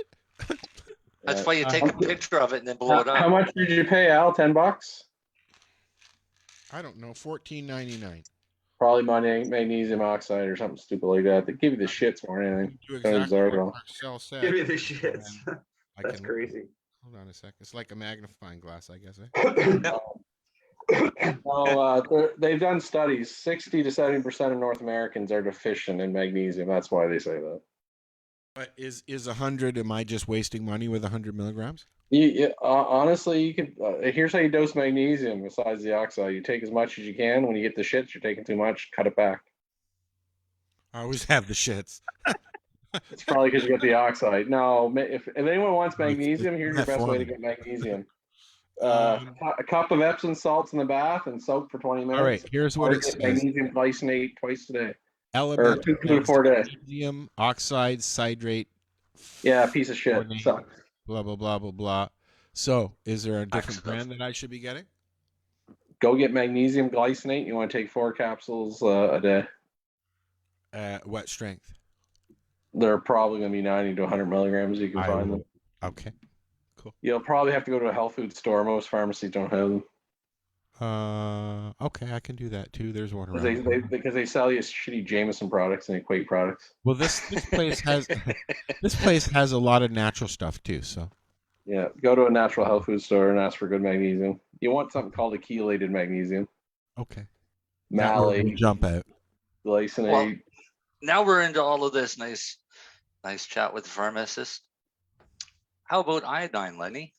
That's why you take a picture of it and then blow it up. How much did you pay, Al? $10? I don't know. $14.99. Probably magnesium oxide or something stupid like that. They give you the shits more than anything. Do Kind of exactly bizarre, what though. Marcel said. give me the shits. I That's can- crazy. Hold on a sec. It's like a magnifying glass, I guess. Eh? Well, they've done studies. 60 to 70% of North Americans are deficient in magnesium. That's why they say that. But is 100? Am I just wasting money with 100 milligrams? Honestly, you could. Here's how you dose magnesium. Besides the oxide, you take as much as you can. When you get the shits, you're taking too much. Cut it back. I always have the shits. It's probably because you got the oxide. No, if anyone wants magnesium, here's your That best way to form. get magnesium. A cup of Epsom salts in the bath and soak for 20 minutes. All right, here's what Or it get says. magnesium glycinate twice a day. Element Or 2 to 4 days. magnesium oxide citrate. Yeah, piece of shit. Carbonate, Sucks. Blah blah blah blah blah. So, is there a different Excellent. brand that I should be getting? Go get magnesium glycinate. You want to take 4 capsules a day. What strength? They're probably going to be 90 to 100 milligrams. You can find them. Okay. You'll probably have to go to a health food store. Most pharmacies don't have them Okay, I can do that too. There's one because around. because they sell you shitty Jameson products and Equate products. Well, this place has this place has a lot of natural stuff too. So Yeah, go to a natural health food store and ask for good magnesium. You want something called a chelated magnesium. okay. That one will Malate, jump out. glycinate. Well, now we're into all of this nice chat with the pharmacist. How about iodine, Lenny?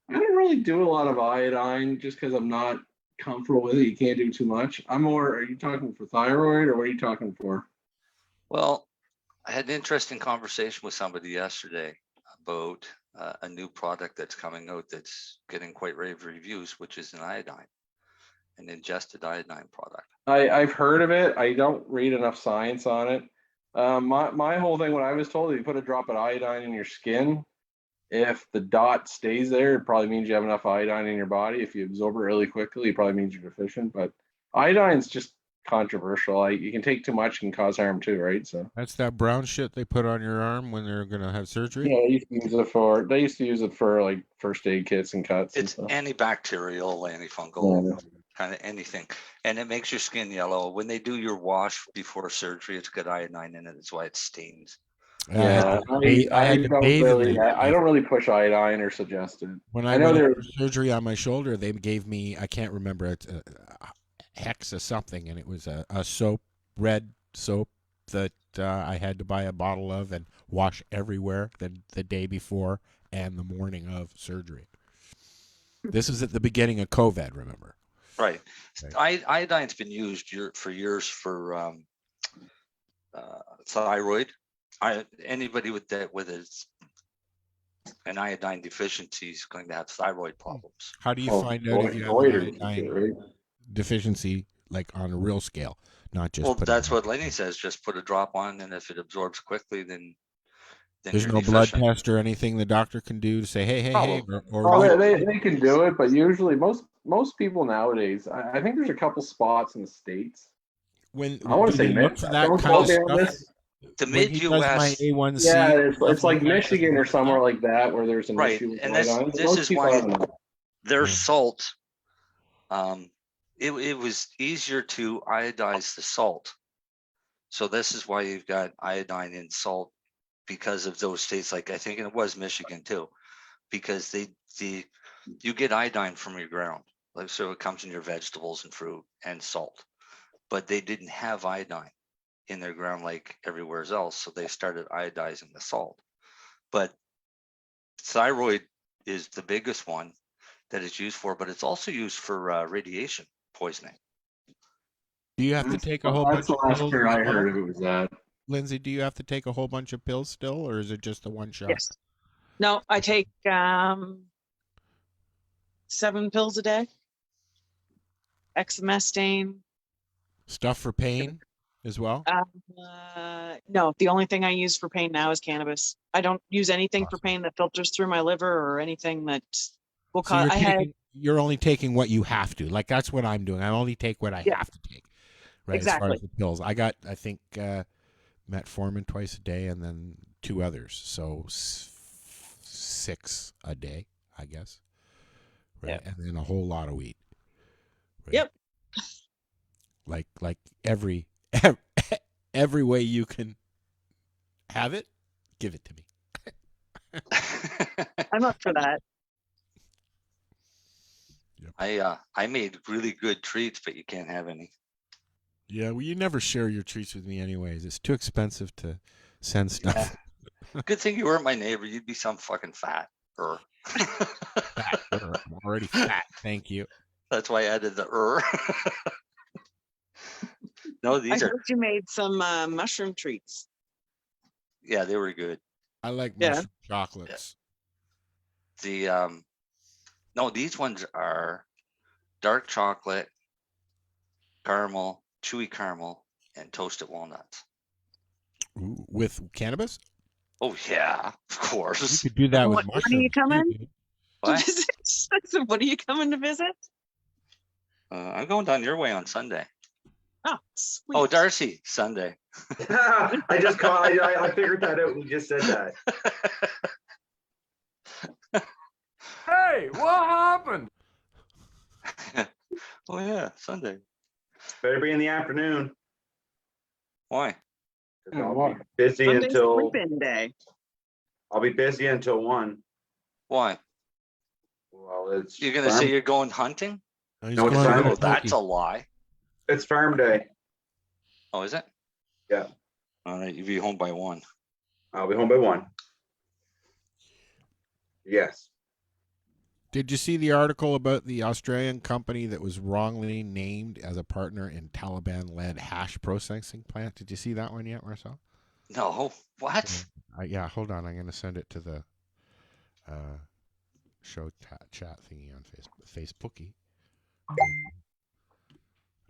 I don't really do a lot of iodine just because I'm not comfortable with it. You can't do too much. Are you talking for thyroid or what are you talking for? Well, I had an interesting conversation with somebody yesterday about a new product that's coming out that's getting quite rave reviews, which is an ingested iodine product. I've heard of it. I don't read enough science on it. My whole thing, what I was told, if you put a drop of iodine in your skin, if the dot stays there, it probably means you have enough iodine in your body. If you absorb it really quickly, it probably means you're deficient. But iodine's just controversial. You can take too much and cause harm too, right? So That's that brown shit they put on your arm when they're gonna have surgery. yeah, they used to use it for like first aid kits and cuts. It's and stuff. antibacterial, antifungal, Yeah. kind of anything. And it makes your skin yellow. When they do your wash before surgery, it's got iodine in it. That's why it stains. Yeah, I don't really push iodine or suggest it. When I I know went in there- for surgery on my shoulder, they gave me, I can't remember, it's a Hex or something, and it was a soap, red soap that I had to buy a bottle of and wash everywhere the day before and the morning of surgery. This is at the beginning of COVID, remember? Right. Iodine's been used for years for thyroid. Anybody with an iodine deficiency is going to have thyroid problems. How do you find out if you have an iodine deficiency, like on a real scale, not just? Well, put it that's on? what Lenny says. Just put a drop on, and if it absorbs quickly, then then There's you're no blood deficient. test or anything the doctor can do to say, hey, Oh, they can do it, but usually most people nowadays, I think there's a couple spots in the States. When I want to say look for that don't kind quote of me on stuff. this. The When he does my mid-US, A1C, Yeah, it's like that, Michigan or somewhere like that where there's an right, issue with and iodine. this Most is people why have enough. their salt. It was easier to iodize the salt. So this is why you've got iodine in salt, because of those states, like I think it was Michigan too, because you get iodine from your ground, like so it comes in your vegetables and fruit and salt, but they didn't have iodine in their ground like everywhere else, so they started iodizing the salt. But thyroid is the biggest one that it's used for, but it's also used for radiation poisoning. Do you have to take a whole bunch That's the of last pills? year I as well? heard it was that. Lindsay, do you have to take a whole bunch of pills still, or is it just the one shot? Yes. No, I take 7 pills a day. Exemestane. Stuff for pain as well? No, the only thing I use for pain now is cannabis. I don't use anything for pain that filters through my liver or anything that will So cause. you're only taking what you have to. Like that's what I'm doing. I only take what I have to take. Right. Exactly. As far as the pills, I think metformin twice a day, and then 2 others. So 6 a day, I guess. Right. Yep. And then a whole lot of weed. Right? Yep. Like every way you can have it, give it to me. I'm up for that. Yep. I made really good treats, but you can't have any. Yeah, well, you never share your treats with me anyways. It's too expensive to send stuff. Good thing you weren't my neighbor. You'd be some fucking fat. Fat. I'm already fat. Thank you. That's why I added the No, I these are. heard you made some mushroom treats. Yeah, they were good. I like mushroom chocolates. No, these ones are dark chocolate, caramel, chewy caramel, and toasted walnuts. Ooh, with cannabis? Oh yeah, of course. You could do that with When mushrooms. are you coming? Too, What? What are you coming to visit? I'm going down your way on Sunday. Oh, sweet. Oh, Darcy, Sunday. I just caught. I figured that out. We just said that. Hey, what happened? Oh yeah, Sunday. Better be in the afternoon. Why? 'Cause I'll be busy Sunday's until. sleep-in day. I'll be busy until 1. Why? Well, it's. You're gonna say you're going hunting? No, it's farm. Oh, that's a lie. It's farm day. Oh, is it? Yeah. All right, you'll be home by 1. I'll be home by 1. Yes. Did you see the article about the Australian company that was wrongly named as a partner in Taliban-led hash processing plant? Did you see that one yet, Marcel? No. What? Yeah, hold on. I'm going to send it to the show chat thingy on Facebooky.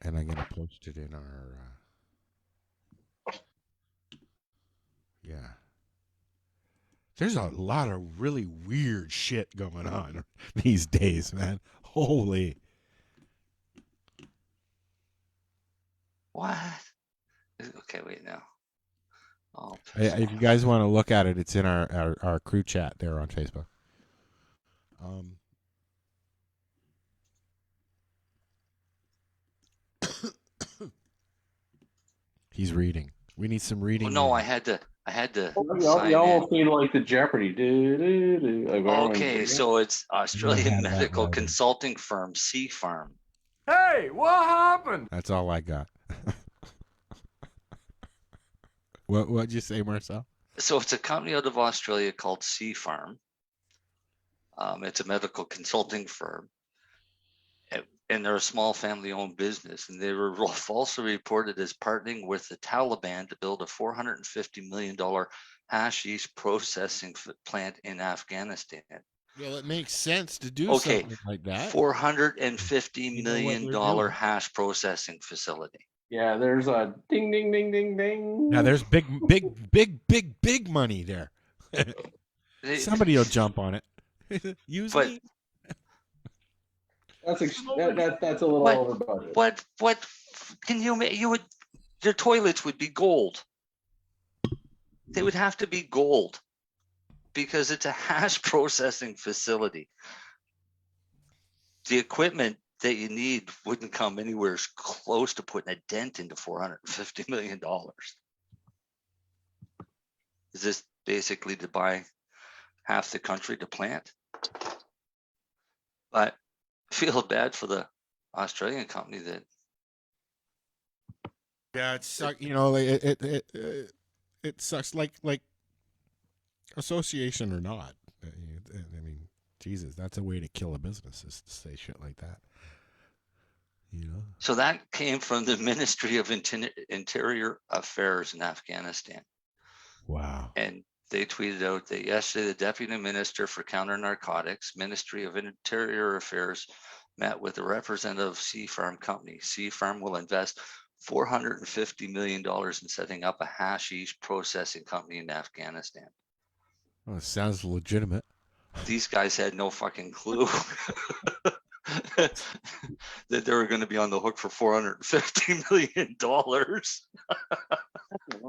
And I'm going to post it in our... yeah. There's a lot of really weird shit going on these days, man. Holy. What? Okay, wait now. Oh, If you guys want to look at it, it's in our crew chat there on Facebook. He's reading. We need some reading. oh, no, I had to You sign almost need like the Jeopardy. Okay, so it's Australian have that medical right. consulting firm Sea Farm. Hey, what happened? That's all I got. What'd you say, Marcel? So it's a company out of Australia called Sea Farm. It's a medical consulting firm. And they're a small family-owned business, and they were also reported as partnering with the Taliban to build a $450 million hashish processing plant in Afghanistan. Well, it makes sense to do something like that. $450 million hash processing facility. Yeah, there's a ding, ding, ding, ding, ding. Now there's big money there. Somebody will jump on it. Use me. That's a little over budget. What can you make? Your toilets would be gold. They would have to be gold because it's a hash processing facility. The equipment that you need wouldn't come anywhere close to putting a dent into $450 million. Is this basically to buy half the country to plant? But I feel bad for the Australian company that. Yeah, it sucks. You know, it sucks. Like association or not. I mean, Jesus, that's a way to kill a business, is to say shit like that. You know. So that came from the Ministry of Interior Affairs in Afghanistan. Wow. And they tweeted out that yesterday the Deputy Minister for Counter Narcotics, Ministry of Interior Affairs, met with a representative of Sea Farm Company. Sea Farm will invest $450 million in setting up a hashish processing company in Afghanistan. Well, it sounds legitimate. These guys had no fucking clue that they were going to be on the hook for $450 million.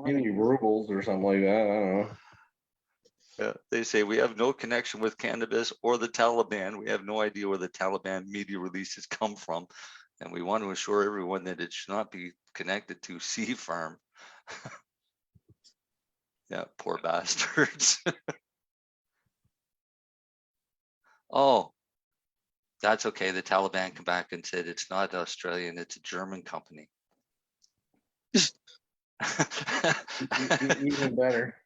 Maybe rubles or something like that. I don't know. Yeah, they say we have no connection with cannabis or the Taliban. We have no idea where the Taliban media releases come from. And we want to assure everyone that it should not be connected to Sea Farm. Yeah, poor bastards. Oh, that's okay. The Taliban come back and said it's not Australian, it's a German company. Even better.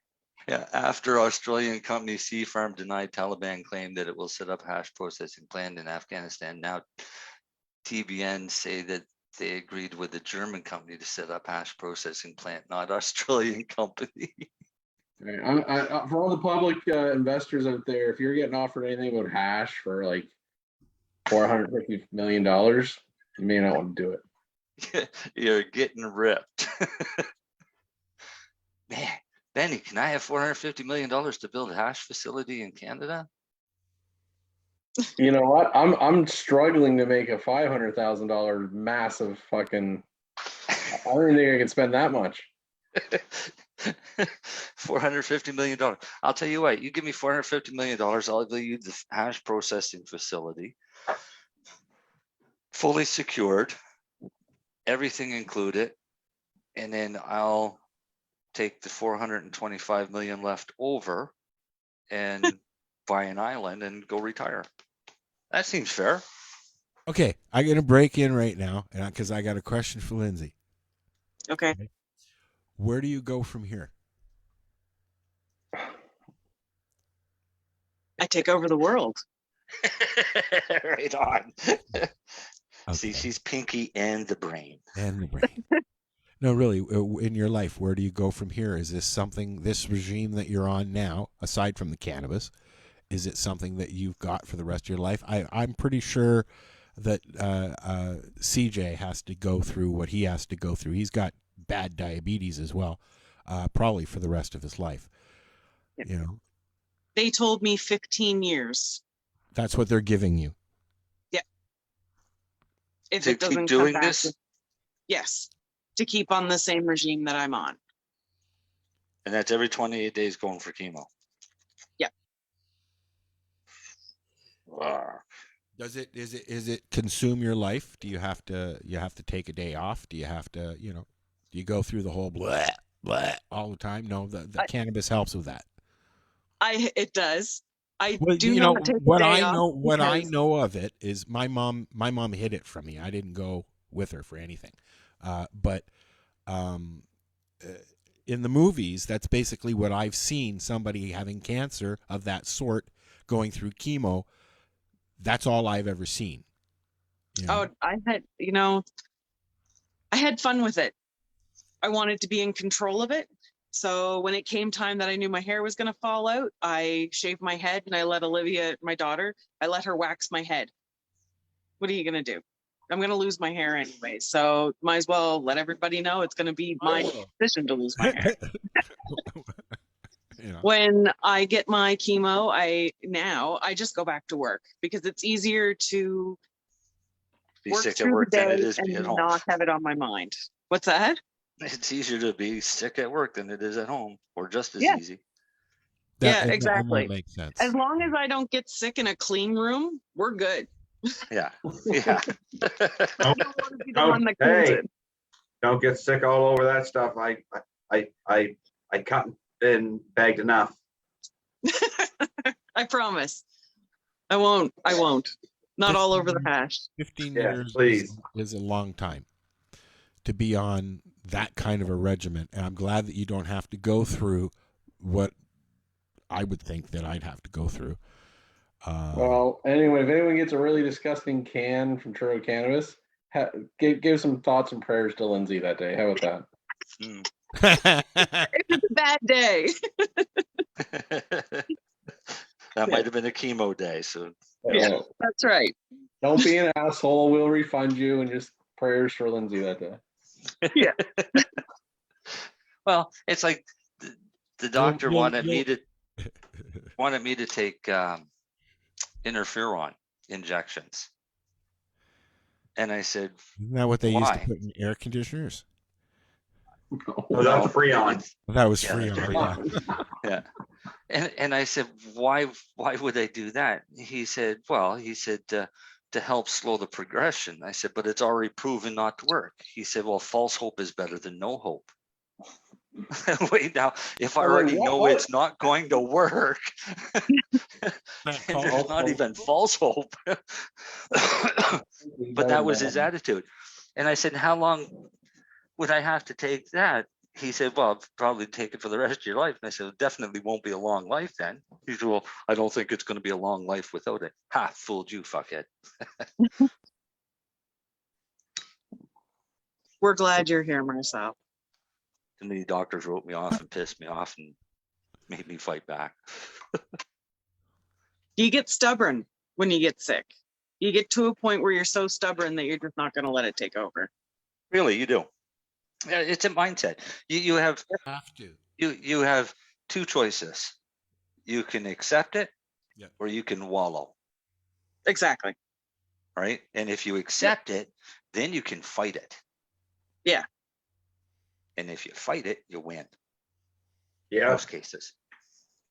Yeah, after Australian company Sea Farm denied Taliban claim that it will set up hash processing plant in Afghanistan, now TBN say that they agreed with the German company to set up hash processing plant, not Australian company. Right. For all the public investors out there, if you're getting offered anything about hash for like $450 million, you may not want to do it. You're getting ripped. Man, Benny, can I have $450 million to build a hash facility in Canada? You know what? I'm struggling to make a $500,000 massive fucking. I don't think I can spend that much. $450 million. I'll tell you what, you give me $450 million, I'll give you the hash processing facility, fully secured, everything included, and then I'll take the 425 million left over and buy an island and go retire. That seems fair. Okay, I'm gonna break in right now, because I got a question for Lindsay. Okay. Where do you go from here? I take over the world. Right on. Okay. See, she's Pinky and the brain. And the brain. No, really, in your life, where do you go from here? Is this something, this regime that you're on now, aside from the cannabis, is it something that you've got for the rest of your life? I'm pretty sure that CJ has to go through what he has to go through. He's got bad diabetes as well, probably for the rest of his life. Yep. You know, They told me 15 years. that's what they're giving you. Yeah. If To it doesn't keep doing come back, this? yes, to keep on the same regime that I'm on. And that's every 28 days going for chemo. Yeah. Wow. Is it consume your life? Do you have to take a day off? Do you have to, do you go through the whole blah blah all the time? No, the cannabis helps with that. It does. I Well, do you know not take a what day I off know. What I because- know of it is my mom hid it from me. I didn't go with her for anything. But in the movies, that's basically what I've seen. Somebody having cancer of that sort going through chemo. That's all I've ever seen. You know? Oh, I had fun with it. I wanted to be in control of it. So when it came time that I knew my hair was going to fall out, I shaved my head and I let Olivia, my daughter, I let her wax my head. What are you going to do? I'm going to lose my hair anyway. So might as well let everybody know it's going to be my decision to lose my hair. When I get my chemo, I just go back to work because it's easier to Be work sick at through the work than it day is be at and home. not have it on my mind. What's that? It's easier to be sick at work than it is at home, or just as Yeah. easy. Yeah, And exactly. that makes sense. As long as I don't get sick in a clean room, we're good. Yeah. Yeah. I don't want to be the one that cleans Hey, it. don't get sick all over that stuff. I cut and bagged enough. I promise. I won't. Not all over the hash. 15 Yeah, years please. is a long time to be on that kind of a regimen. And I'm glad that you don't have to go through what I would think that I'd have to go through. Well, anyway, if anyone gets a really disgusting can from Truro Cannabis, give some thoughts and prayers to Lindsay that day. How about It's a bad day. That might have been a chemo day. So that? Yeah, that's right. Don't be an asshole. We'll refund you, and just prayers for Lindsay that day. Yeah. Well, it's like the doctor wanted me to take interferon injections, and I said, Isn't that what they used to why? put in air conditioners? Oh, that's Freon. That was Yeah, Freon. Yeah. And I said, why would I do that? He said, to help slow the progression. I said, but it's already proven not to work. He said, well, false hope is better than no hope. Wait, now, if I already know it's not going to work, there's not even false hope. But that was his attitude. And I said, how long would I have to take that? He said, well, probably take it for the rest of your life. And I said, it definitely won't be a long life then. He said, well, I don't think it's going to be a long life without it. Ha, fooled you, fuckhead. We're glad you're here, Marcel. Too many doctors wrote me off and pissed me off and made me fight back. You get stubborn when you get sick. You get to a point where you're so stubborn that you're just not going to let it take over. Really, you do. Yeah, it's a mindset. You have to. You have two choices. You can accept it, or you can wallow. Exactly. Right? And if you accept it, then you can fight it. Yeah. And if you fight it, you win. Yeah. Most cases.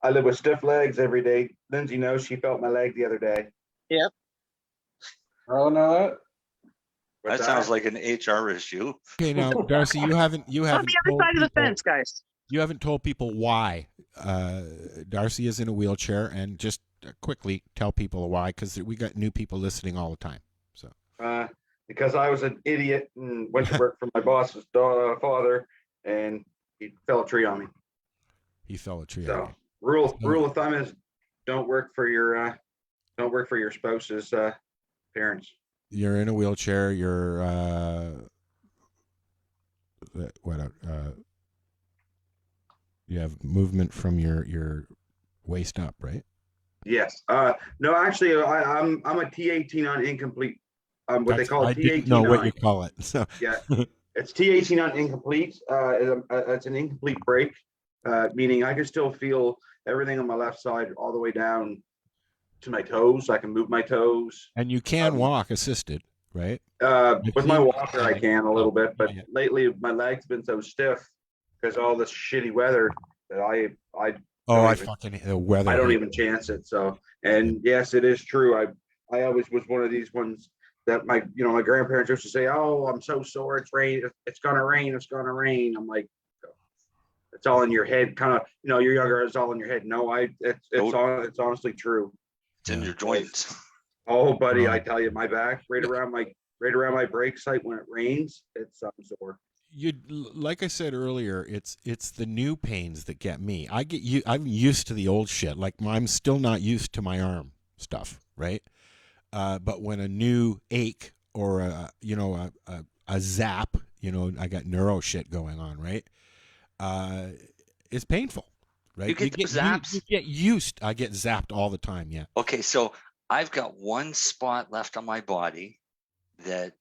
I live with stiff legs every day. Lindsay knows she felt my leg the other day. Yep. Oh no. That sounds like an HR issue. Okay, now Darcy, you haven't On the other side of the fence, guys. You haven't told people why Darcy is in a wheelchair, and just quickly tell people why, because we got new people listening all the time. So because I was an idiot and went to work for my boss's father, and he fell a tree on me. He fell a tree So on you. rule of thumb is don't work for your spouse's parents. You're in a wheelchair. You're you have movement from your waist up, right? Yes. No, actually, I'm a T18 on incomplete. What they call I it, T18 didn't know what on. you call it. So Yeah, it's T18 on incomplete. It's an incomplete break, meaning I can still feel everything on my left side all the way down to my toes. I can move my toes. And you can walk assisted, right? With my walker, I can a little bit, but lately my leg's been so stiff because all this shitty weather that I fucking the weather. I don't even chance it. So, and yes, it is true. I always was one of these ones that my grandparents used to say, "Oh, I'm so sore. It's rain. It's gonna rain. It's gonna rain." I'm like, it's all in your head. Kind of, you're younger. It's all in your head. No, it's honestly true. It's in your joints. Oh, buddy, I tell you, my back right around my break site when it rains, it's sore. Like I said earlier, it's the new pains that get me. I'm used to the old shit. Like I'm still not used to my arm stuff, right? But when a new ache or a zap, I got neuro shit going on, right? It's painful, right? You get zaps. You get used. I get zapped all the time. Yeah. Okay, so I've got one spot left on my body that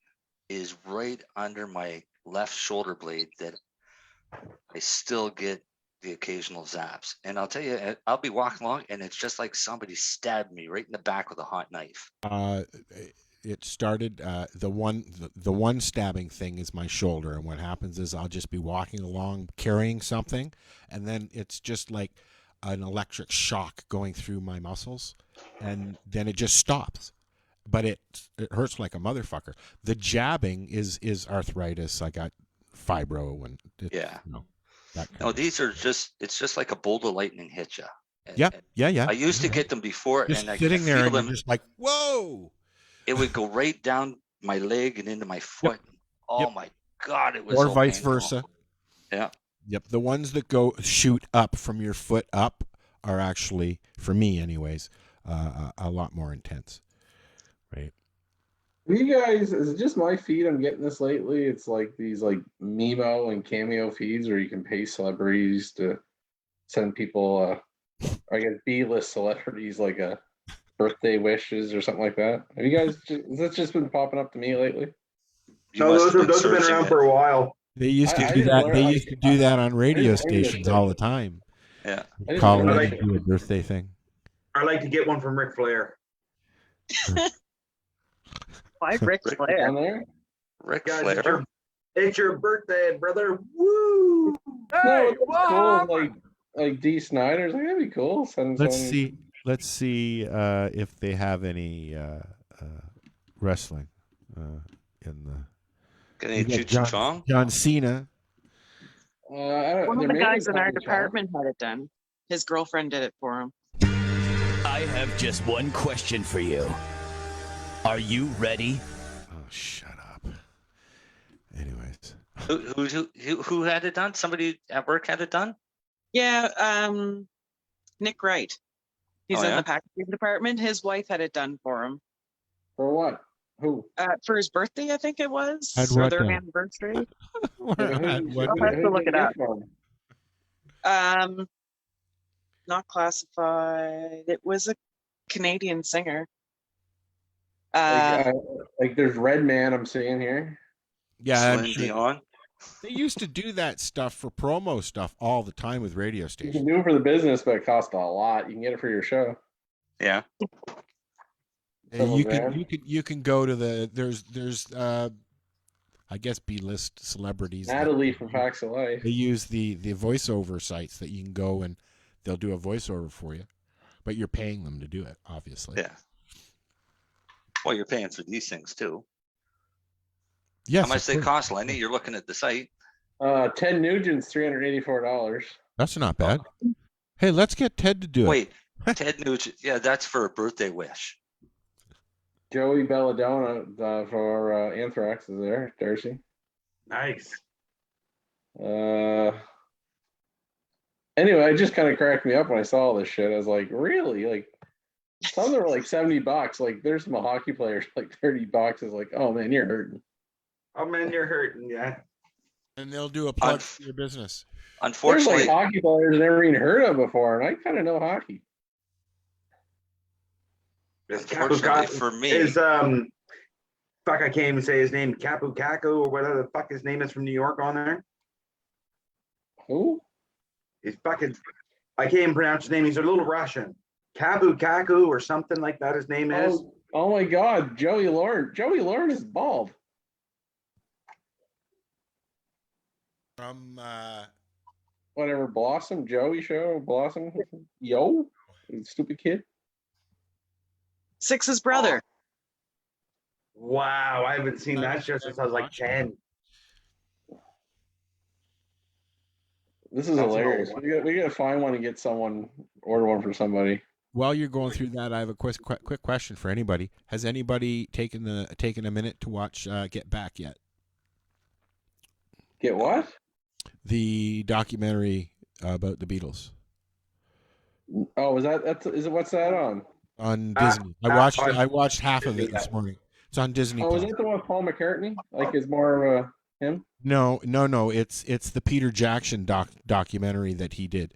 is right under my left shoulder blade that I still get the occasional zaps. And I'll tell you, I'll be walking along and it's just like somebody stabbed me right in the back with a hot knife. It started the one stabbing thing is my shoulder, and what happens is I'll just be walking along carrying something, and then it's just like an electric shock going through my muscles, and then it just stops. But it hurts like a motherfucker. The jabbing is arthritis. I got fibro and Yeah. That kind No, of these are just, it's just like a bolt of lightning hit you. yeah. I used to get them before, Just and I sitting could there feel and them. you're just like, whoa. It would go right down my leg and into my foot. Oh my God, it was Or so vice painful. versa. Yeah. Yep. The ones that go shoot up from your foot up are actually, for me anyways, a lot more intense. Right. You guys, is it just my feed I'm getting this lately? It's like these like Memo and Cameo feeds where you can pay celebrities to send people, I guess B-list celebrities like a birthday wishes or something like that. Have you guys, has this just been popping up to me lately? No, those have been around for a while. They used to do that. They used to do that on radio stations all the time. Yeah. Call in and do a birthday thing. I like to get one from Ric Flair. Why Ric Flair? Ric Guys, Flair. It's your birthday, brother. Woo! No, cool. Like D. Snyder's like, that'd be cool. Let's see if they have any wrestling in the. Can they Cheech Chong? John Cena. One of the guys in our department had it done. His girlfriend did it for him. I have just one question for you. Are you ready? Oh, shut up. Anyways. Who had it done? Somebody at work had it done? Yeah, Nick Wright. He's in yeah? the packaging department. His wife had it done for him. For what? Who? For his birthday, I think it was. Had Or what their done? anniversary. I'll I'll have to look it up. Not classified. It was a Canadian singer. Like there's Red Man I'm seeing here. Yeah, I'm Celine sure. Dion. They used to do that stuff for promo stuff all the time with radio You stations. can do it for the business, but it costs a lot. You can get it for your show. Yeah. And you can go to the there's I guess B-list celebrities. Natalie from Facts of Life. They use the voiceover sites that you can go and they'll do a voiceover for you, but you're paying them to do it, obviously. Yeah. Well, you're paying for these things too. Yes. How much of they course. cost, Lenny? You're looking at the site. Ted Nugent's $384. That's not bad. Hey, let's get Ted to do it. Wait, Ted Nugent. Yeah, that's for a birthday wish. Joey Belladonna for Anthrax is there. Darcy. Nice. Anyway, it just kind of cracked me up when I saw all this shit. I was like, really? Like, some of them were like $70. Like, there's some hockey players like $30. Is like, oh man, you're hurting. Oh man, you're hurting, yeah. And they'll do a plug for your business. There's Unfortunately, like hockey players I never even heard of before, and I kind of know hockey. unfortunately for me, Is fuck, I can't even say his name, Kapu Kaku or whatever the fuck his name is from New York on there. Who? He's fucking, I can't even pronounce his name. He's a little Russian. Kapu Kaku or something like that. His name is. Oh my God, Joey Lauren. Joey Lauren is bald. From Whatever, Blossom, Joey show, Blossom. Yo, you stupid kid. Six's brother. Wow, I haven't seen that show since I was like 10. This is That's hilarious. all. We gotta find one and get someone, order one for somebody. While you're going through that, I have a quick question for anybody. Has anybody taken a minute to watch Get Back yet? Get what? The documentary about the Beatles Oh, is it? What's that on? on Disney. I watched half of it this morning. It's on Disney. Oh, is Plus. that the one with Paul McCartney? Like, is more of him? No. It's the Peter Jackson documentary that he did.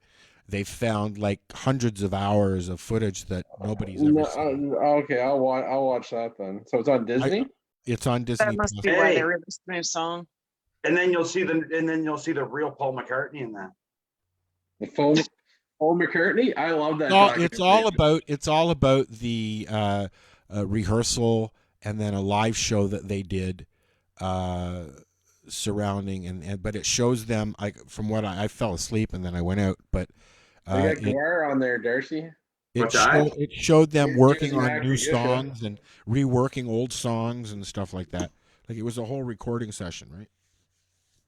They found like hundreds of hours of footage that nobody's ever seen. Okay, I'll watch that then. So it's on Disney. It's on Disney. That must Plus. be why Hey. they released the new song. And then you'll see the real Paul McCartney in that. The Paul McCartney. I love that. It's all about the rehearsal and then a live show that they did surrounding but it shows them. From what I fell asleep and then I went out, but we got Guar on there, Darcy. It showed them working on new songs and reworking old songs and stuff like that. Like it was a whole recording session, right?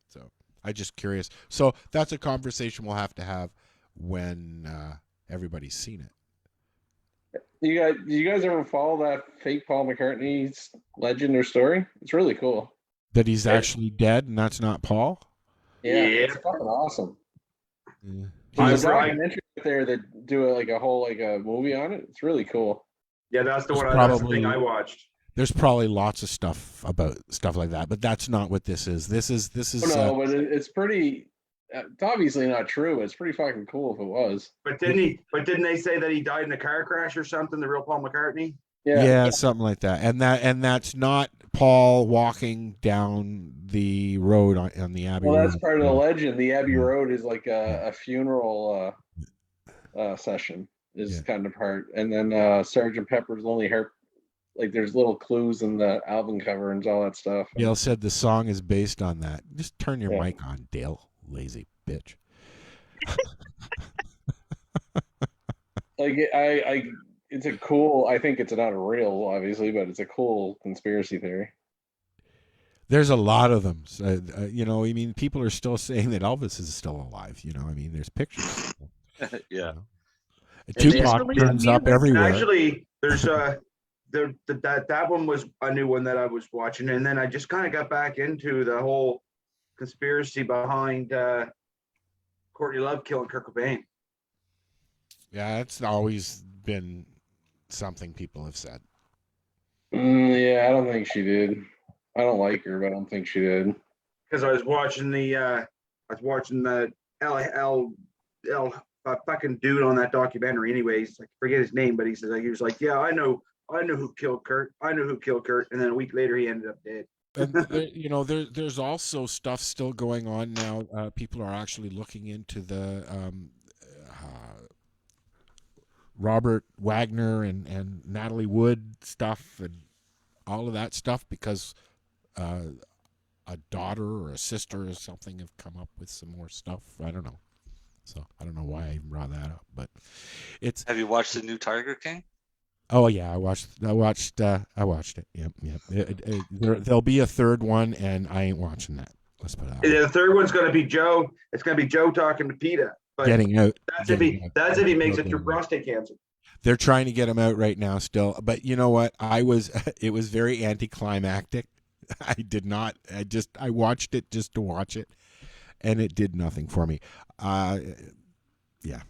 So I'm just curious. So that's a conversation we'll have to have when everybody's seen it. You guys ever follow that fake Paul McCartney's legend or story? It's really cool. That he's actually dead and that's not Paul? Yeah. It's fucking awesome. Yeah. There's a documentary out there that do a whole a movie on it. It's really cool. Yeah, that's the that's the thing I watched. There's probably lots of stuff about stuff like that, but that's not what this is. This is. No, but it's pretty. It's obviously not true. It's pretty fucking cool if it was. But didn't they say that he died in a car crash or something? The real Paul McCartney. Yeah, something like that. And that's not Paul walking down the road on the Abbey Road. Well, that's part of the legend. The Abbey Road is like a funeral session is kind of part. And then Sgt. Pepper's Lonely Heart, like there's little clues in the album cover and all that stuff. Dale said the song is based on that. Just turn your mic on, Dale. Lazy bitch. Like it's a cool. I think it's not a real, obviously, but it's a cool conspiracy theory. There's a lot of them. I mean, people are still saying that Elvis is still alive. I mean, there's pictures. Yeah. Tupac turns up everywhere. Actually, there's that one was a new one that I was watching, and then I just kind of got back into the whole conspiracy behind Courtney Love killing Kurt Cobain. Yeah, it's always been something people have said. Yeah, I don't think she did. I don't like her, but I don't think she did. Because I was watching the fucking dude on that documentary. Anyways, I forget his name, but he was like, yeah, I know who killed Kurt. I know who killed Kurt, and then a week later he ended up dead. And there's also stuff still going on now. People are actually looking into the Robert Wagner and Natalie Wood stuff and all of that stuff because a daughter or a sister or something have come up with some more stuff. I don't know. So I don't know why I even brought that up, but it's. Have you watched the new Tiger King? Oh yeah, I watched it. Yep. There'll be a third one, and I ain't watching that. Let's put it out. The third one's going to be Joe. It's going to be Joe talking to PETA. But getting out. That's if he makes it through prostate cancer. They're trying to get him out right now still. But you know what? It was very anticlimactic. I watched it just to watch it, and it did nothing for me. Yeah.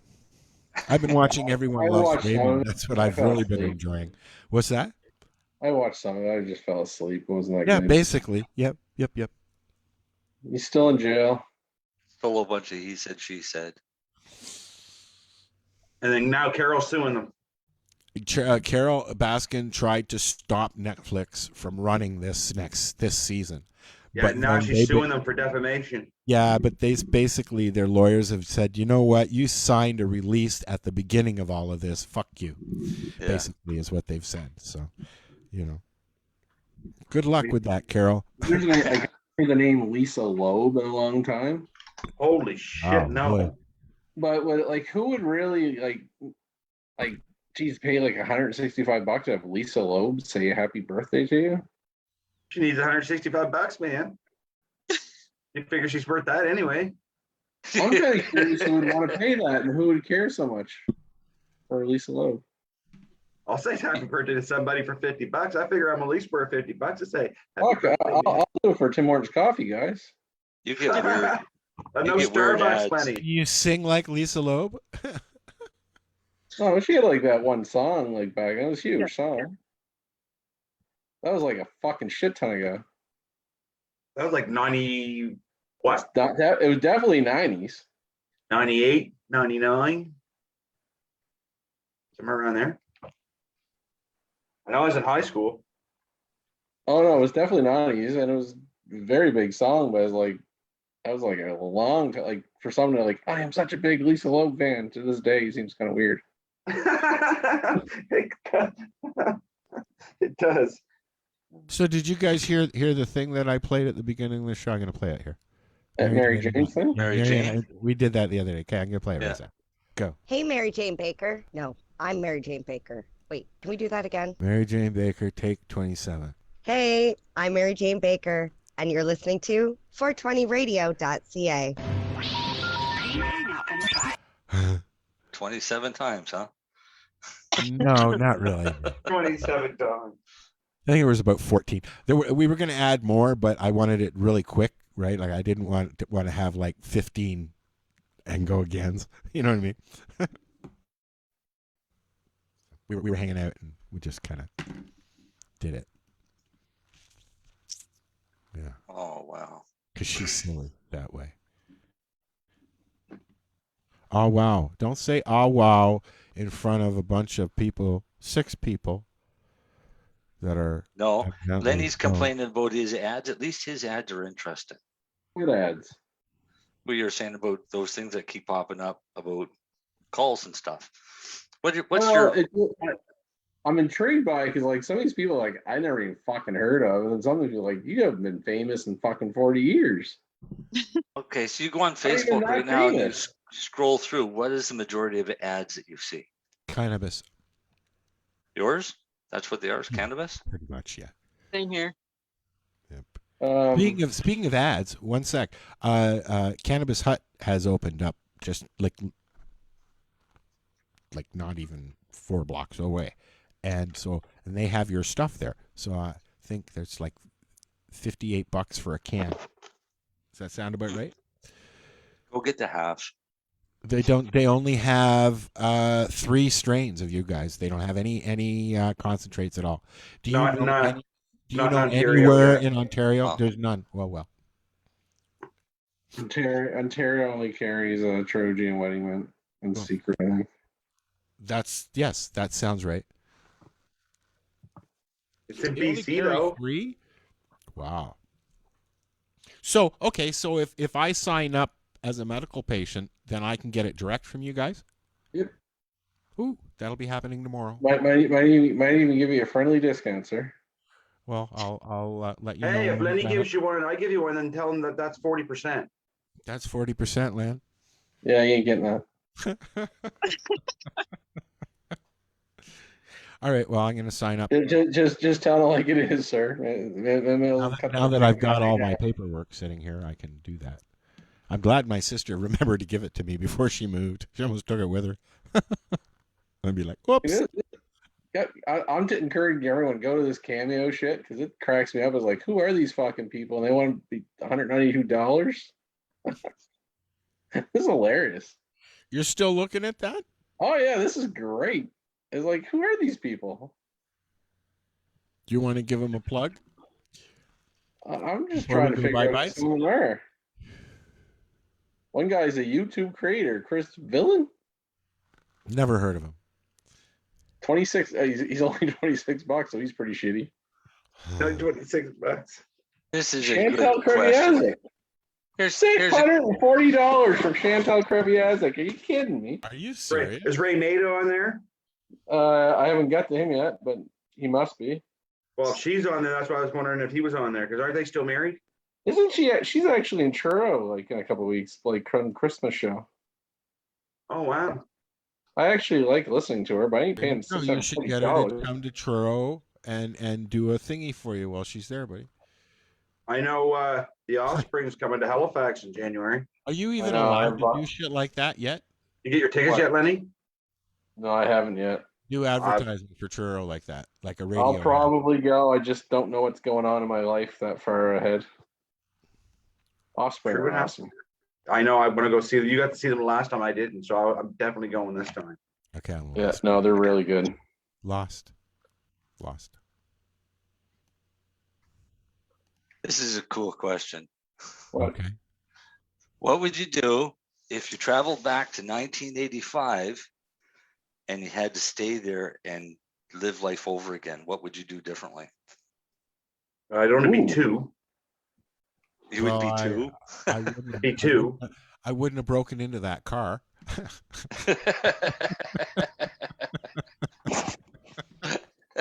I've been watching Everyone Loves Raymond. That's what I've really been enjoying. What's that? I watched some of it. I just fell asleep. It wasn't that good. Basically. Yep. He's still in jail. Still a bunch of he said, she said. And then now Carol's suing them. Carol Baskin tried to stop Netflix from running this season. Yeah, but now she's suing them for defamation. Yeah, but basically their lawyers have said, you know what? You signed a release at the beginning of all of this. Fuck you. Yeah. Basically is what they've said. So, good luck with that, Carol. I heard the name Lisa Loeb in a long time. Holy shit, no. Boy. But who would really geez, pay like $165 to have Lisa Loeb say happy birthday to you? She needs $165, man. You figure she's worth that anyway. I'm kind of curious who would want to pay that and who would care so much for Lisa Loeb. I'll say happy birthday to somebody for $50. I figure I'm at least worth $50 to say. I'll do it for Tim Hortons coffee, guys. You get weird. No Starbucks money. You sing like Lisa Loeb? Oh, she had like that one song back. It was a huge song. That was like a fucking shit ton ago. That was like 90. What? It was definitely 90s. 98, 99. Somewhere around there. I know I was in high school. Oh no, it was definitely 90s, and it was a very big song, but it was like that was like a long time, like for someone to like, I am such a big Lisa Loeb fan to this day seems kind of weird. It does. So did you guys hear the thing that I played at the beginning of the show? I'm going to play it here. Mary Jane thing? Mary Jane? We did that the other day. Okay, I'm going to play it right now. Go. Hey, Mary Jane Baker. No, I'm Mary Jane Baker. Wait, can we do that again? Mary Jane Baker, take 27. Hey, I'm Mary Jane Baker, and you're listening to 420radio.ca. 27 times, huh? No, not really. 27 times. I think it was about 14. We were going to add more, but I wanted it really quick, right? Like I didn't want to have like 15 and go agains. You know what I mean? we were hanging out and we just kind of did it. Yeah. Oh, wow. Because she's silly that way. Oh, wow. Don't say, oh, wow, in front of a bunch of people, 6 people that are. No, evidently Lenny's complaining about his ads. At least his ads are interesting. What ads? What you're saying about those things that keep popping up about calls and stuff. What's your? I'm intrigued by it because like some of these people like I never even fucking heard of, and then some of these people like you haven't been famous in fucking 40 years. Okay, so you go on How are you Facebook not right now and you famous? scroll through. What is the majority of ads that you see? Cannabis. Yours? That's what they are. Is Cannabis? Pretty much, yeah. Same here. Speaking of ads, one sec. Cannabis Hut has opened up just like not even 4 blocks away, and they have your stuff there. So I think there's like $58 for a can. Does that sound about right? Go get the hash. They don't. They only have 3 strains of you guys. They don't have any concentrates at all. Do you know anywhere in Ontario? Oh. There's none. Well. Ontario only carries a Trojan wedding mint and secret. I think. Yes, that sounds right. It's in They only BC carry though. 3? Wow. So if I sign up as a medical patient, then I can get it direct from you guys? Yep. Ooh, that'll be happening tomorrow. Might even give you a friendly discount, sir. Well, I'll let you know. Hey, if when Lenny that- gives you one and I give you one, then tell him that that's 40%. That's 40%, Lan. Yeah, you ain't getting that. All right, well, I'm going to sign up. Just tell it like it is, sir. Now that I've got all my paperwork sitting here, I can do that. I'm glad my sister remembered to give it to me before she moved. She almost took it with her. I'd be like, whoops. Yeah, I'm to encourage everyone go to this Cameo shit because it cracks me up. It's like, who are these fucking people? And they want to be $192. This is hilarious. You're still looking at that? Oh yeah, this is great. It's like, who are these people? Do you want to give them a plug? I'm just Before we trying to go figure out bye-byes? who they are. One guy's a YouTube creator, Chris Villain. Never heard of him. 26. He's only $26, so he's pretty shitty. $26. This is a Chantal good question. Kreviazek. Here's $640 for Chantal Kreviazek. Are you kidding me? Are you serious? Is Ray Nato on there? I haven't got to him yet, but he must be. Well, if she's on there, that's why I was wondering if he was on there. Because aren't they still married? Isn't she? She's actually in Churro like in a couple of weeks, like Christmas show. Oh wow! I actually like listening to her, but I ain't paying No, you should get her to $640. come to Truro and do a thingy for you while she's there, buddy. I know the Offspring's coming to Halifax in January. Are you even I know, allowed I've to do shit like that yet? You get your tickets What? yet, Lenny? No, I haven't yet. Do advertising for Truro like that, like a radio. I'll probably go. I just don't know what's going on in my life that far ahead. Offspring Sure, are what awesome. I know. I want to go see them. You got to see them the last time I didn't, so I'm definitely going this time. Okay. Yeah, no, they're really good. Lost. This is a cool question. Okay. What would you do if you traveled back to 1985 and you had to stay there and live life over again? What would you do differently? I don't want to be two. You would be two. I wouldn't, Be two. I wouldn't have broken into that car.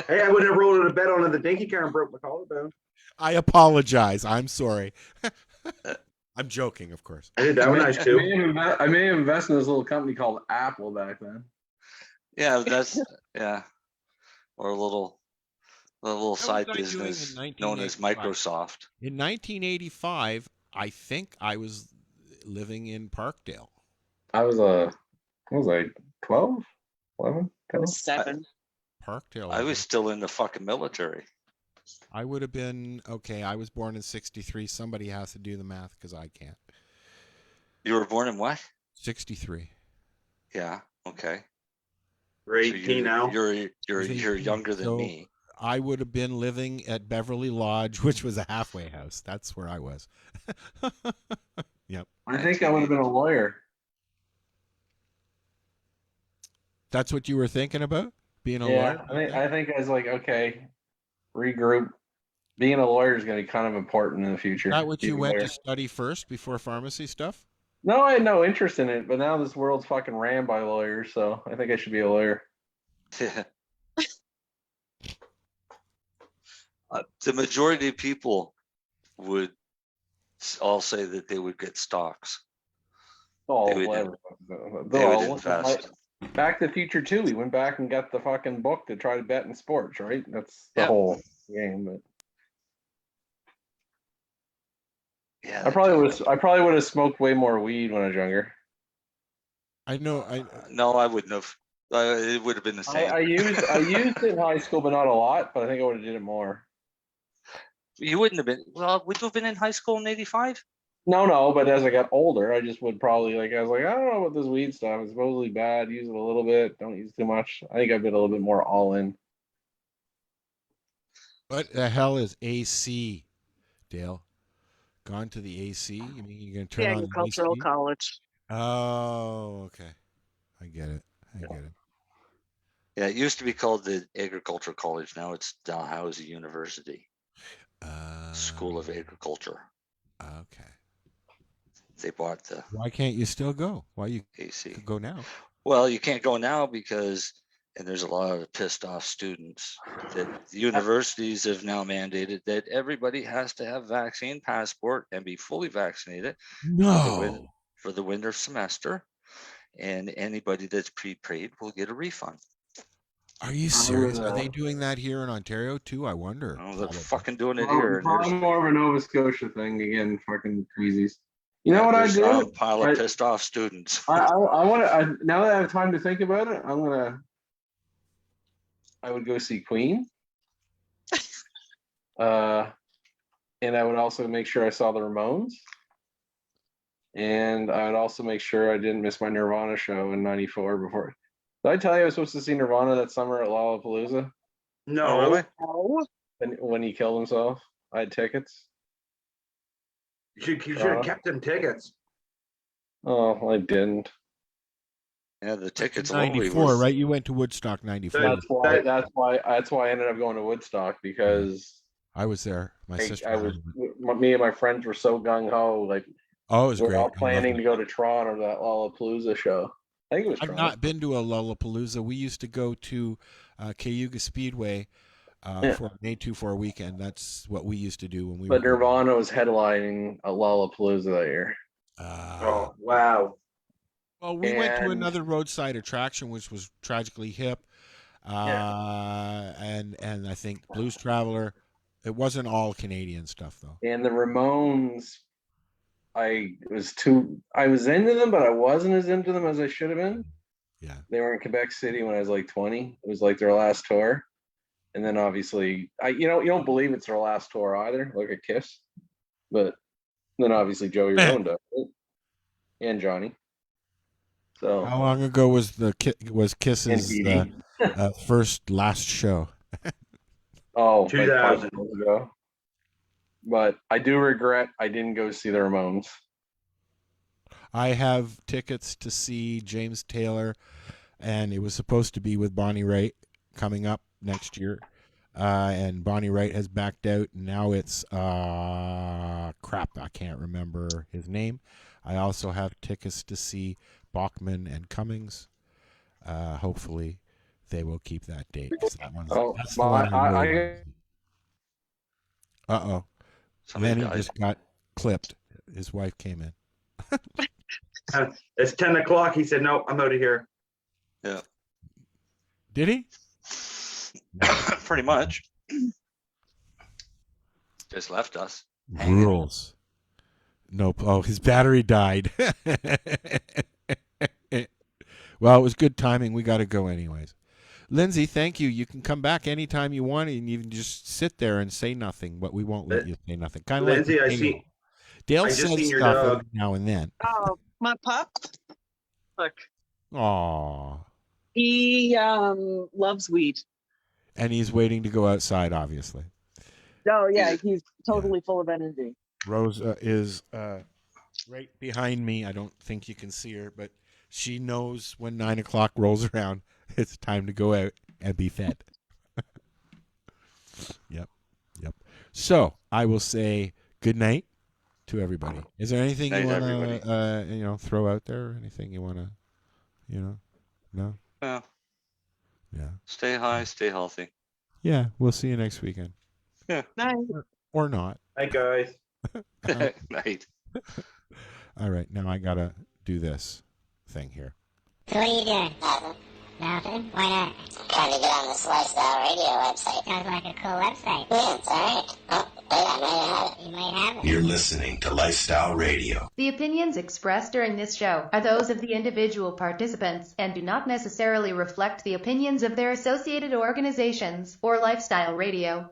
Hey, I wouldn't have rolled into bed onto the dinky car and broke my collarbone. I apologize. I'm sorry. I'm joking, of course. I did that one nice too. I may have invested in this little company called Apple back then. Yeah, that's or a little side I doing business in known as 1985? Microsoft. In 1985, I think I was living in Parkdale. I was what was I 12, 11, I was 7. Parkdale. I was still in the fucking military. I would have been okay. I was born in '63. Somebody has to do the math because I can't. You were born in what? '63. Yeah. Okay. You're 18 now. You're younger than So me. I would have been living at Beverly Lodge, which was a halfway house. That's where I was. Yep. I think I would have been a lawyer. That's what you were thinking about? Being a Yeah, lawyer? I think I was like, okay, regroup. Being a lawyer is going to be kind of important in the future. Is that what you Being a went lawyer. to study first before pharmacy stuff? No, I had no interest in it, but now this world's fucking ran by lawyers, so I think I should be a lawyer. The majority of people would all say that they would get stocks. Oh, They would- whatever. They would Oh, invest. Back to the Future 2, we went back and got the fucking book to try to bet in sports, right? That's the Yep. whole game. But Yeah. I probably would have smoked way more weed when I was younger. I know. No, I wouldn't have. It would have been the same. I used it in high school, but not a lot. But I think I would have did it more. You wouldn't have been. Well, would you have been in high school in '85? No, but as I got older, I just would probably I was like, I don't know about this weed stuff. It's supposedly bad. Use it a little bit. Don't use too much. I think I've been a little bit more all in. What the hell is AC, Dale? Gone to the AC? You mean you're going to The turn on the agricultural AC? college. Oh, okay. I get it. Yeah, it used to be called the Agricultural College. Now it's Dalhousie University School of Agriculture. Okay. They bought the Why can't you still go? Why you AC. could go now? Well, you can't go now because, and there's a lot of pissed off students that the universities have now mandated that everybody has to have vaccine passport and be fully vaccinated No. for the winter semester. And anybody that's prepaid will get a refund. Are you serious? Are they doing that here in Ontario too? I wonder. Oh, they're fucking doing it here. And Probably there's more of a Nova Scotia thing again. Fucking crazies. You know what I there's do? a pile of pissed off students. I want to. Now that I have time to think about it, I would go see Queen. And I would also make sure I saw the Ramones. And I would also make sure I didn't miss my Nirvana show in '94 before. Did I tell you I was supposed to see Nirvana that summer at Lollapalooza? No. Oh, really? When he killed himself, I had tickets. You should have kept them tickets. Oh, I didn't. Yeah, the tickets alone. 94, right? You went to Woodstock 94. That's why I ended up going to Woodstock because I was there. My sister. Me and my friends were so gung ho. Like, oh, it was we're great. all planning to go to Toronto to that Lollapalooza show. I think it was I've Toronto. not been to a Lollapalooza. We used to go to Cayuga Speedway for May 24 weekend. That's what we used to do when we But were. Nirvana was headlining a Lollapalooza that year. Oh, wow. Well, we went to another roadside attraction, which was Tragically Hip, and I think Blues Traveler. It wasn't all Canadian stuff though. And the Ramones, I was into them, but I wasn't as into them as I should have been. Yeah. They were in Quebec City when I was like 20. It was like their last tour. And then obviously you don't believe it's their last tour either, like a Kiss. But then obviously Joey Ramone does it. And Johnny. So How long ago was Kiss's last show? Oh, 2000 years ago. But I do regret I didn't go see the Ramones. I have tickets to see James Taylor, and it was supposed to be with Bonnie Raitt coming up next year. And Bonnie Raitt has backed out, and now it's crap. I can't remember his name. I also have tickets to see Bachman and Cummings. Hopefully, they will keep that date. That's the one I'm really Uh-oh. Somebody Lenny died. just got clipped. His wife came in. It's 10 o'clock. He said, no, I'm out of here. Yeah. Did he? Pretty much. Just left us. Rules. Nope. Oh, his battery died. Well, it was good timing. We got to go anyways. Lindsay, thank you. You can come back anytime you want, and you can just sit there and say nothing, but we won't let you say nothing. Kind of Lindsay, like I see. Dale I just says seen your stuff dog. every now and then. Oh, my pup. Look, Aw. he loves weed. And he's waiting to go outside, obviously. Oh yeah, he's totally full of energy. Rose is right behind me. I don't think you can see her, but she knows when 9 o'clock rolls around, it's time to go out and be fed. Yep. So I will say good night to everybody. Is there anything you want to, throw out there? Anything you want to, no? Yeah. Yeah. Stay high, stay healthy. Yeah. We'll see you next weekend. Yeah. Night. Or not. Hi, guys. Night. All right. Now I got to do this thing here. So what are you doing? Nothing? Why not? Trying to get on this Lifestyle Radio website. Sounds like a cool website. Yeah, it's alright. Oh, wait, I might have it. You might have it. You're listening to Lifestyle Radio. The opinions expressed during this show are those of the individual participants and do not necessarily reflect the opinions of their associated organizations or Lifestyle Radio.